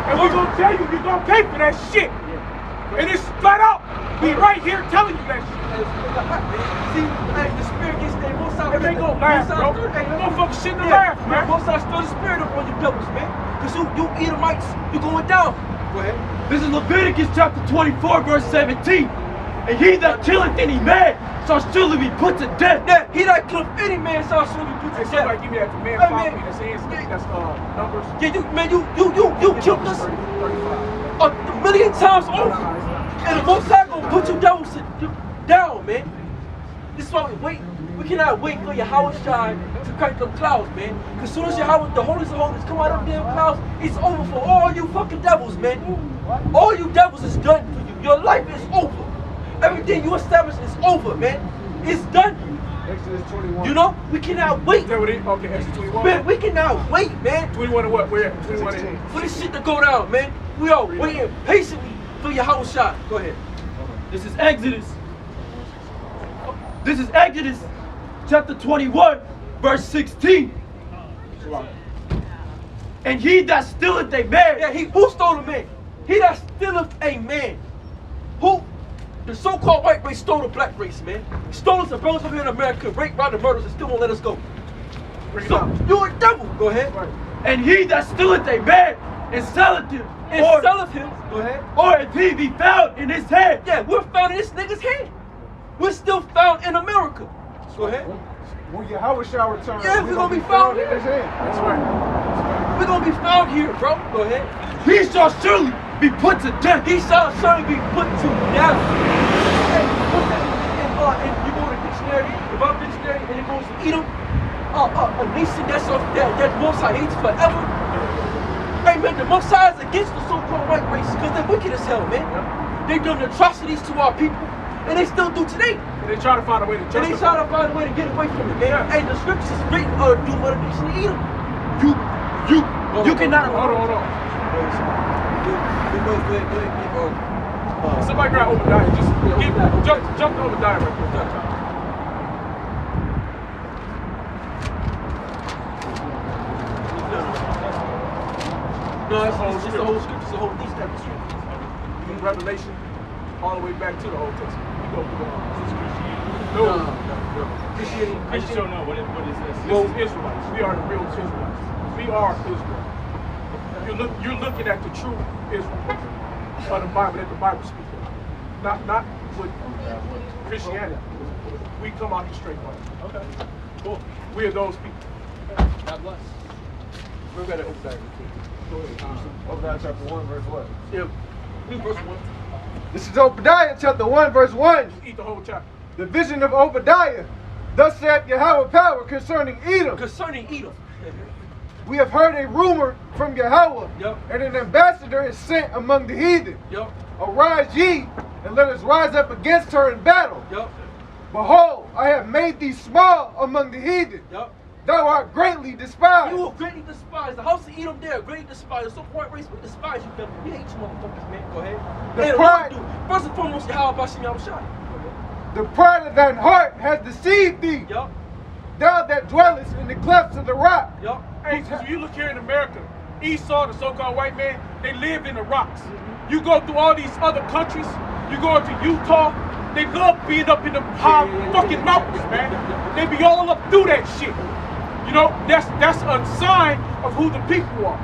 And we gonna tell you you're gonna pay for that shit. And it's flat out. We right here telling you that shit. See, hey, the spirit gets there. Both sides. It ain't gonna laugh, bro. Motherfucker shit to laugh, man. Both sides throw the spirit up on you devils, man. Cause you Edomites, you going down. Go ahead. This is Leviticus chapter 24, verse 17. And he that killeth any man shall surely be put to death. Yeah, he that killeth any man shall surely be put to Hey, death. somebody give me that command Hey, follow man. me that's hands. That's numbers. Yeah, you killed us 35. a million times over. And the Most High gonna put you devils down, man. This is why we wait. We cannot wait for Yahweh Shai to crack them clouds, man. Cause soon as Yahweh, the holiest of holies, come out of them damn clouds, it's over for all you fucking devils, man. All you devils is done for you. Your life is over. Everything you established is over, man. It's done. Exodus 21. You know, we cannot wait. Is that what it is? Okay, Exodus 21. Man, we cannot wait, man. 21 and what? Where at? 21 and For this shit to go down, man. We are waiting patiently for Yahweh Shai. Go ahead. This is Exodus. This is Exodus chapter 21, verse 16. And he that stealeth a man. Yeah, who stole a man? He that stealeth a man. Who? The so-called white race stole the black race, man. Stole us and brought us over here in America, raped, robbed, and murdered us, and still won't let us go. Bring it So, up. you're a devil. Go ahead. Right. And he that stealeth a man and selleth him. And selleth him. Go ahead. Or if he be found in his hand. Yeah, we're found in this nigga's hand. We're still found in America. Go ahead. When Yahweh shall return, Yeah, we're gonna be found in here. his hand. That's right. We're gonna be found here, bro. Go ahead. He shall surely be put to death. He shall surely be put to death. Hey, what's that? And you go to the dictionary, the Bible dictionary, and it goes to Edom, a nation that Most High hates forever. Hey man, the Most High is against the so-called white race because they're wicked as hell, man. They done atrocities to our people, and they still do today. And they try to find a way to And they justify. try to find a way to get away from it, man. Hey, the scriptures is written do what a nation to Edom. You cannot. Hold on. Somebody grab Obadiah. Just jump to Obadiah right quick. No, it's just the whole scripture, it's the whole these type of scriptures. From Revelation all the way back to the Old Testament. You go through the No. Christianity. I just don't know what is this. This is Israelites. We are the real Israelites. We are Israel. You're looking at the true Israel of the Bible that the Bible speaks of. Not with Christianity. We come out the straight line. Okay, cool. We are those people. God bless. We're gonna open that. Go ahead. Obadiah chapter 1, verse what? Yeah, we verse 1. This is Obadiah chapter 1, verse 1. Just eat the whole chapter. The vision of Obadiah. Thus saith Yahweh power concerning Edom. Concerning Edom. We have heard a rumor from Yahweh, Yep. and an ambassador is sent among the heathen. Yup, Arise ye, and let us rise up against her in battle. yup, Behold, I have made thee small among the heathen. yup. Thou art greatly despised. You will greatly despise. The house of Edom there, greatly despised. So white race, we despise you, devil. We hate you motherfuckers, man. Go ahead. The Hey, the pride- Lord do. First and foremost, Yahweh Bashim Yahushua. The pride of thine heart has deceived thee. Yup, Thou that dwellest in the clefts of the rock. yup. Hey, because when you look here in America, Esau, the so-called white man, they live in the rocks. You go through all these other countries, you go into Utah, They love being up in the high fucking mountains, man. They be all up through that shit. You know, that's a sign of who the people are.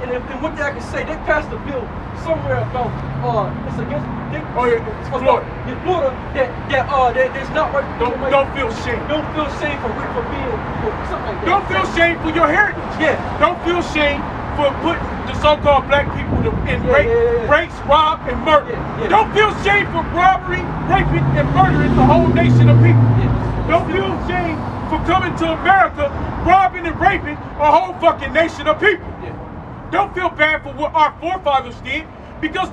And what I can say, they passed a bill somewhere about it's against Florida. In Florida that there's not right. Don't feel shame. Don't feel shame for being something like that. Don't feel shame for your heritage. Yeah. Don't feel shame for putting the so-called black people in rapes, rob, and murder. Yeah. Don't feel shame for robbery, raping, and murdering the whole nation of people. Don't feel shame for coming to America, robbing and raping a whole fucking nation of people. Don't feel bad for what our forefathers did, because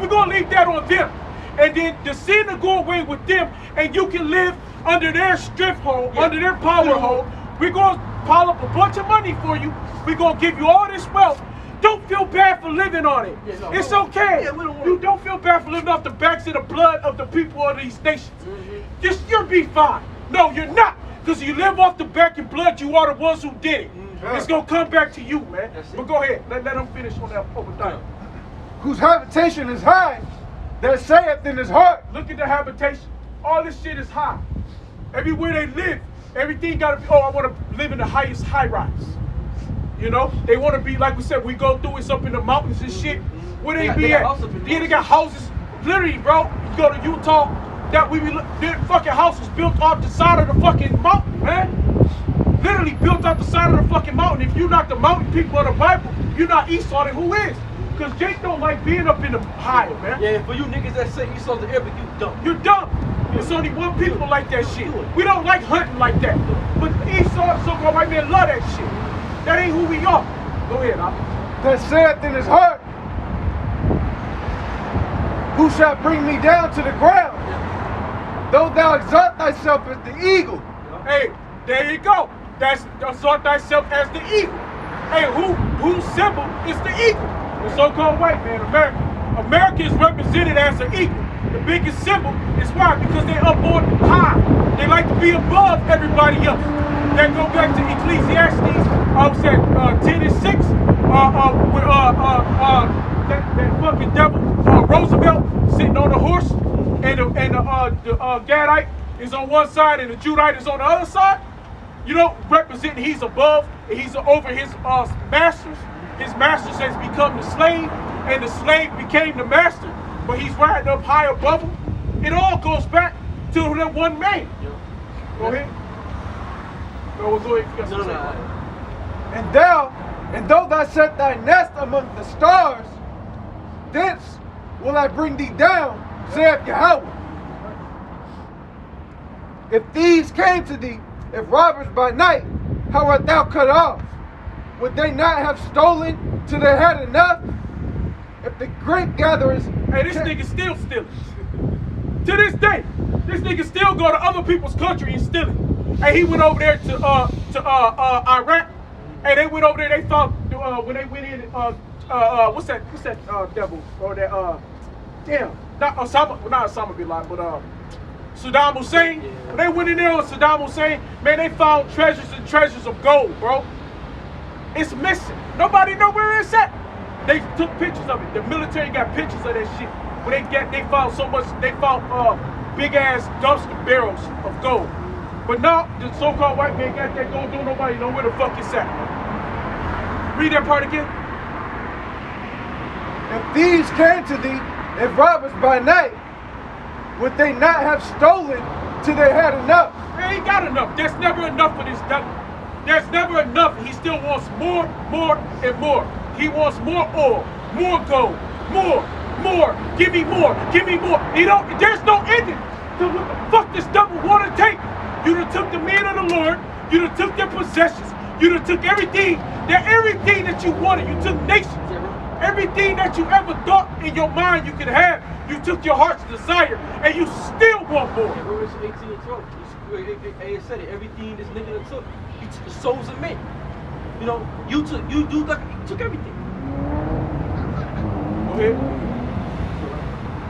we're gonna leave that on them. And then the sin to go away with them, and you can live under their strength hold, under their power hold. We're gonna pile up a bunch of money for you. We're gonna give you all this wealth. Don't feel bad for living on it. It's okay. You don't feel bad for living off the backs of the blood of the people of these nations. You'll be fine. No, you're not. Because you live off the back and blood, you are the ones who did it. It's going to come back to you, man. But go ahead. Let them finish on that overtime. Whose habitation is high, that saith in his heart. Look at the habitation. All this shit is high. Everywhere they live, everything got to be, I want to live in the highest high rise. You know? They want to be, like we said, we go through it's up in the mountains and shit. Where they be at? Yeah, they got houses. Literally, bro, you go to Utah, their fucking house was built off the side of the fucking mountain, man. Literally built off the side of the fucking mountain. If you're not the mountain people of the Bible, you're not Esau, then who is? Because Jake don't like being up in the higher, man. Yeah, for you niggas that say Esau's the Arabic, you dumb. You're dumb. There's only one people like that shit. We don't like hunting like that. But Esau, so-called white men, love that shit. That ain't who we are. Go ahead, That saith in his heart, who shall bring me down to the ground? Though thou exalt thyself as the eagle. Hey, there you go. That's exalt thyself as the eagle. Hey, whose symbol is the eagle? The so-called white man, America. America is represented as an eagle. The biggest symbol is why? Because they up on high. They like to be above everybody else. They go back to Ecclesiastes, 10 and 6, with that fucking devil, Roosevelt, sitting on a horse, and the Gadite is on one side and the Judite is on the other side. You know, representing he's above and he's over his masters. His masters has become the slave, and the slave became the master, but he's riding up high above him. It all goes back to that one man. Go ahead. Go ahead. And though thou set thy nest among the stars, thence will I bring thee down, saith Yahweh. If thieves came to thee, if robbers by night, how art thou cut off? Would they not have stolen till they had enough? If the grape gatherers... Hey, this nigga still stealing. To this day, this nigga still go to other people's country and steal it. Hey, he went over there to Iraq. Hey, they went over there, they thought, when they went in, what's that devil? Or that, not Osama bin Laden, but Saddam Hussein. When they went in there on Saddam Hussein, man, they found treasures and treasures of gold, bro. It's missing. Nobody know where it's at. They took pictures of it. The military got pictures of that shit. When they found so much, they found big ass dumpster barrels of gold. But now the so-called white man got that gold, don't nobody know where the fuck it's at. Read that part again. If thieves came to thee, if robbers by night, would they not have stolen till they had enough? Man, he got enough. There's never enough for this devil. There's never enough. He still wants more, and more. He wants more oil, more gold, more. Give me more, give me more. There's no ending to what the fuck this devil want to take. You done took the men of the Lord. You done took their possessions. You done took everything that you wanted. You took nations. Everything that you ever thought in your mind you could have. You took your heart's desire, and you still want more. Romans 18 and 12. It said it. Everything this nigga took, he took the souls of men. You know, you took everything. Go ahead.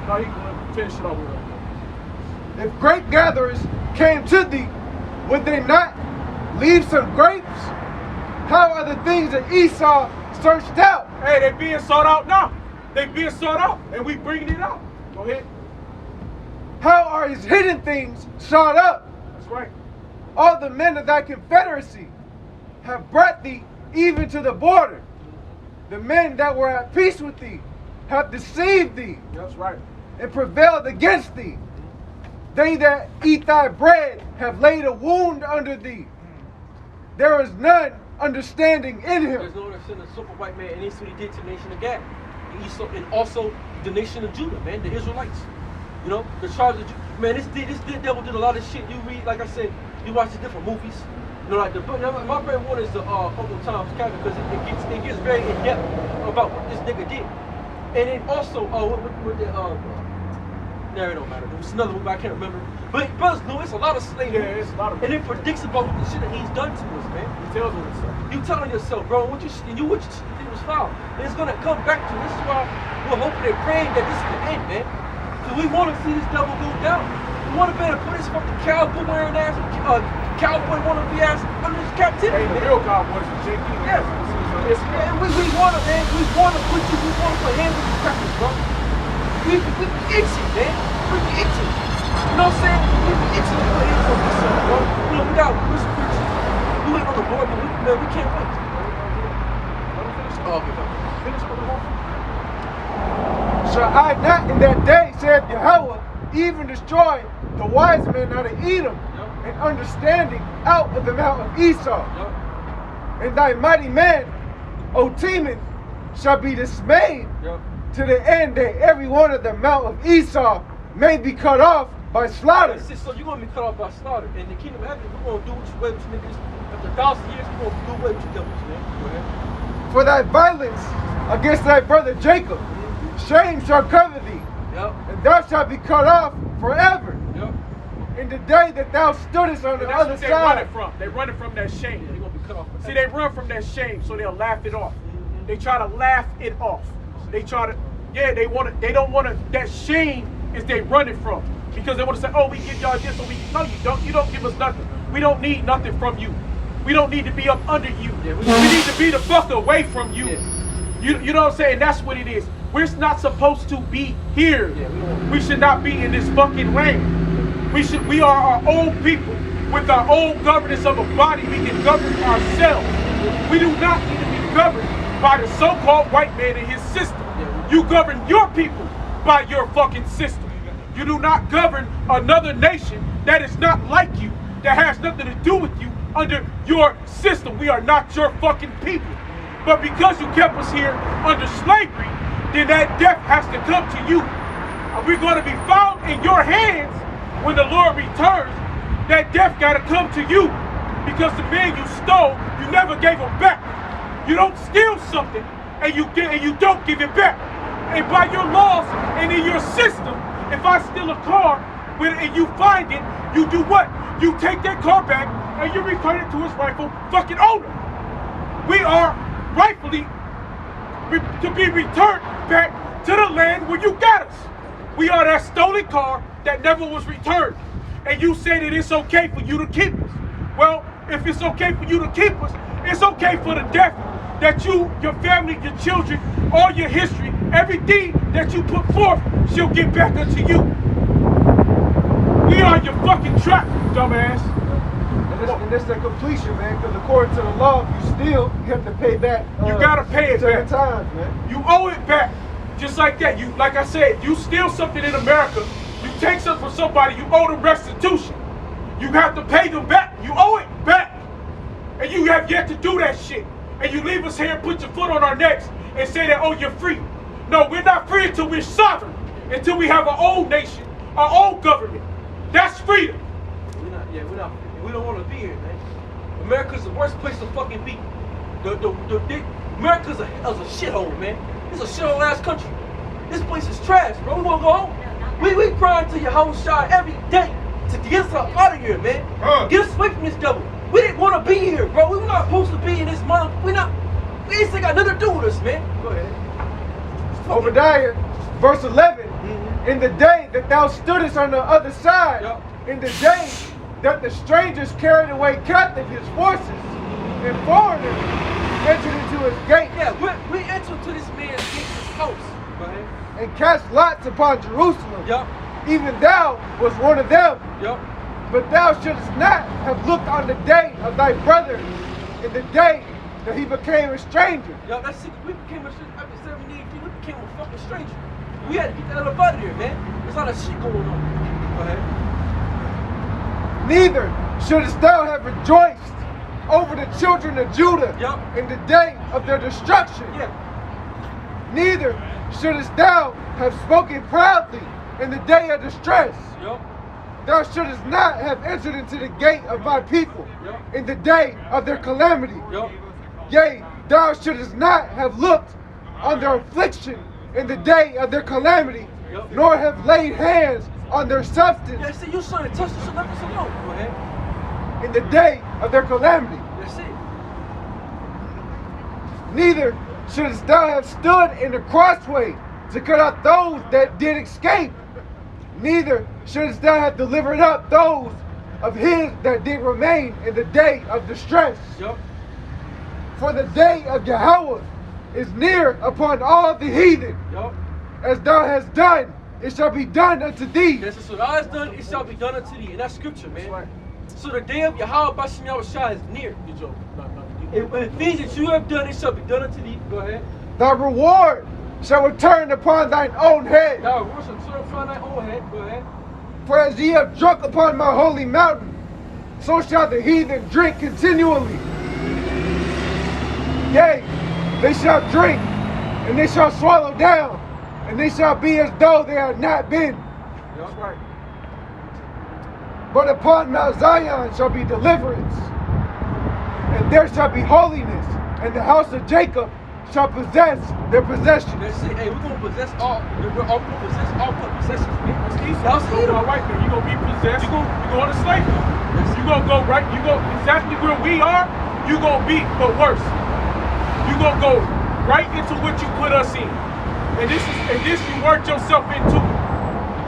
No, you can finish it off with that. If grape gatherers came to thee, would they not leave some grapes? How are the things that Esau searched out? Hey, they being sought out now. They being sought out, and we bringing it out. Go ahead. how are his hidden things shot up? That's right. All the men of thy confederacy have brought thee even to the border. The men that were at peace with thee have deceived thee That's right. and prevailed against thee. They that eat thy bread have laid a wound under thee. There is none understanding in him. There's no understanding the super white man, and that's what he did to the nation of Gad. And also the nation of Judah, man, the Israelites. You know, the tribes of Judah. Man, this devil did a lot of shit. You read, like I said, you watch the different movies. You know, like my favorite one is the Uncle Tom's Cabin, because it gets very in depth about what this nigga did. And then also, with the no, it don't matter. There was another movie I can't remember. But brothers know it's a lot of slave movies. It's a lot of. And it predicts about the shit that he's done to us, man. He tells us stuff. You telling yourself, bro, what you did was foul. And it's gonna come back to this. Is why we're hoping and praying that this is the end, man. Because we want to see this devil go down. We want to be able to put his fucking cowboy wearing ass, cowboy wannabe ass under his captivity. Hey, the man. real cowboys is JP. Yes. And we want to, man. We want to put hands on these crackers, bro. We be itching, man. We be itching. You know what I'm saying? We be itching to put hands on this stuff, bro. You know, we got we're spiritual. We wait on the Lord, but we can't wait. Oh, okay. Finish with the whole thing. Shall I not in that day, saith Yahweh, even destroy the wise men out of Edom, and understanding out of the mount of Esau? And thy mighty man, O Teman, shall be dismayed to the end that every one of the mount of Esau may be cut off by slaughter. So you're going to be cut off by slaughter. And the kingdom of heaven, we're going to do what you niggas. After 1,000 years, we're going to do away with you devils, man. Go ahead. For thy violence against thy brother Jacob, shame shall cover thee, and thou shalt be cut off forever. In the day that thou stoodest on the that's other what they're side. running from. They're running from that shame. They're going to be cut off forever. See, they run from that shame, so they'll laugh it off. They try to laugh it off. They try to, they don't want to, that shame is they running from. Because they want to say, oh, we give y'all this, or no, you don't. You don't give us nothing. We don't need nothing from you. We don't need to be up under you. Yeah, we need to be the fuck away from you. Yeah. You know what I'm saying? That's what it is. We're not supposed to be here. Yeah, we should not be in this fucking land. We are our own people. With our own governance of a body, we can govern ourselves. We do not need to be governed by the so-called white man and his system. You govern your people by your fucking system. You do not govern another nation that is not like you, that has nothing to do with you under your system. We are not your fucking people. But because you kept us here under slavery, then that death has to come to you. And we're going to be found in your hands when the Lord returns. That death got to come to you, because the man you stole, you never gave him back. You don't steal something and you don't give it back. And by your laws and in your system, if I steal a car and you find it, you do what? You take that car back and you return it to its rightful fucking owner. We are rightfully to be returned back to the land where you got us. We are that stolen car that never was returned. And you say that it's okay for you to keep us. Well, if it's okay for you to keep us, it's okay for the death that you, your family, your children, all your history, everything that you put forth shall get back unto you. We are your fucking trap, dumbass. And that's the completion, man, because according to the law, if you steal, you have to pay back. You gotta pay it 7 back. times, man. You owe it back. Just like that. You, like I said, you steal something in America, you take something from somebody, you owe them restitution. You have to pay them back. You owe it back. And you have yet to do that shit. And you leave us here and put your foot on our necks and say that, oh, you're free. No, we're not free until we're sovereign. Until we have our own nation, our own government. That's freedom. We're not. We don't want to be here, man. America's the worst place to fucking be. America's a shithole, man. It's a shithole ass country. This place is trash, bro. We want to go home. We crying to your whole shot every day to get us out of here, man. Get us away from this devil. We didn't want to be here, bro. We were not supposed to be in this mother. We ain't got nothing to do with us, man. Go ahead. Obadiah, verse 11. In the day that thou stoodest on the other side, in the day that the strangers carried away captive his forces, and foreigners entered into his gate. Yeah, we entered to this man's gate, his house. Go ahead. And cast lots upon Jerusalem. even thou was one of them. Yep. But thou shouldst not have looked on the day of thy brother in the day that he became a stranger. Yo, that's sick. We became after 70 AD, we became a fucking stranger. We had to get that up out of here, man. There's a lot of shit going on. Go ahead. Neither shouldst thou have rejoiced over the children of Judah Yup. in the day of their destruction. Yeah. Neither shouldst thou have spoken proudly in the day of distress. Yup. Thou shouldst not have entered into the gate of my people Yup. in the day of their calamity. Yup. Yea, thou shouldst not have looked on their affliction in the day of their calamity, Yup. nor have laid hands on their substance Yeah, see, you son and touch us, so let us alone. Go ahead. in the day of their calamity. That's it. Neither shouldst thou have stood in the crossway to cut out those that did escape. Neither shouldst thou have delivered up those of his that did remain in the day of distress. Yup. For the day of Yahweh is near upon all the heathen. Yup. As thou hast done, it shall be done unto thee. Yes, so thou hast done, it shall be done unto thee. And that's scripture, man. So the day of Yahweh Bashem Yahushua is near. Get your, In Ephesians, you have done, it shall be done unto thee. Go ahead. Thy reward shall return upon thine own head. Thou worship, turn from thy own head. Go ahead. For as ye have drunk upon my holy mountain, so shall the heathen drink continually. Yea, they shall drink, and they shall swallow down, and they shall be as though they had not been. That's right. But upon Mount Zion shall be deliverance, and there shall be holiness, and the house of Jacob shall possess their possession. That's it. Hey, we're gonna possess all. We're all gonna possess all possessions, man. That's easy. That's You go right there. You're gonna be possessed. You go to slavery. You gonna go right. You go exactly where we are. You gonna be, but worse. You gonna go right into what you put us in, and this you worked yourself into.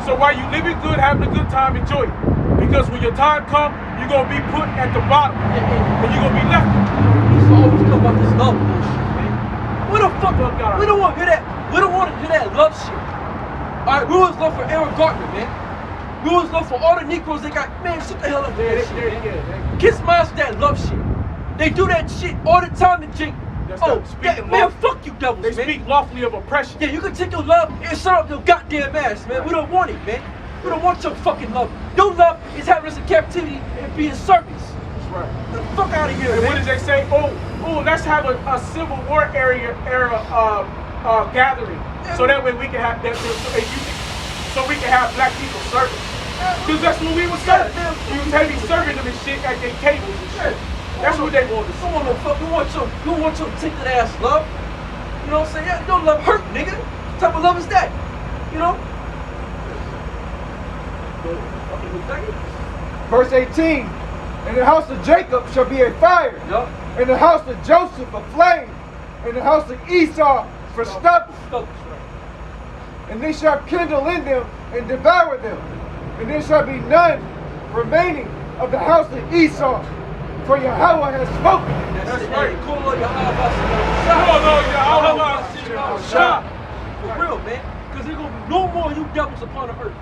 So while you living good, having a good time, enjoy it. Because when your time comes, you're gonna be put at the bottom, and you're gonna be left. It's always talk about this love bullshit, man. We don't fuck up. We don't want to hear that. We don't want to hear that love shit. All right, we was love for Aaron Gardner, man. We was love for all the Negroes they got. Man, shut the hell up with that shit, man. Kiss master that love shit. They do that shit all the time in Jake. Man, fuck you devils, They man. speak lawfully of oppression. Yeah, you can take your love and shut up your goddamn ass, man. We don't want it, man. We don't want your fucking love. Your love is having us in captivity and being servants. That's right. Get the fuck out of here, And man. what does they say? Oh, let's have a Civil War era gathering, so that way we can have that, so we can have black people serving. Because that's what we was serving. We was heavy serving them and shit at their tables and shit. That's what they want. Don't want no fuck. We want your tinted ass love. You know what I'm saying? Yeah, your love hurt, nigga. What type of love is that? You know? Verse 18, and the house of Jacob shall be a fire, Yup. and the house of Joseph a flame, and the house of Esau for stubble. And they shall kindle in them and devour them, and there shall be none remaining of the house of Esau, for Yahweh has spoken. That's it. right. Hey, call on Yahweh. For real, man. Because there's going to be no more you devils upon the earth.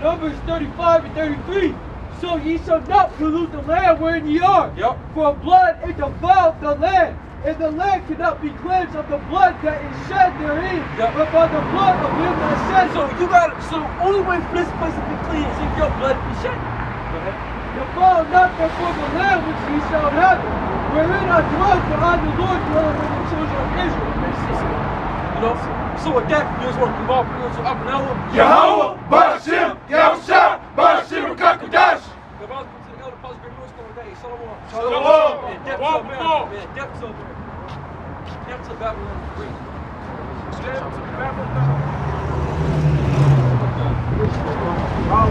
Numbers 35 and 33. So ye shall not pollute the land wherein ye are. Yup. For blood it defiled the land, and the land cannot be cleansed of the blood that is shed therein, Yup. but by the blood of him that shed So it. you got so the only way for this place to be clean is if your blood be shed. Defile not therefore the land which ye shall have it, wherein I dwell, for I the Lord dwell with the children of Israel. You know? So with that, you just want to come off up and down. Yahweh, Bashem, Yahushua, Bashem, Kakadash. The Bible to the elder pastor, great Lord's going today. Shalom. Shalom. Man, depth to Welcome. America, man. Depth to America. Depth to Babylon. Great. Stand to Babylon.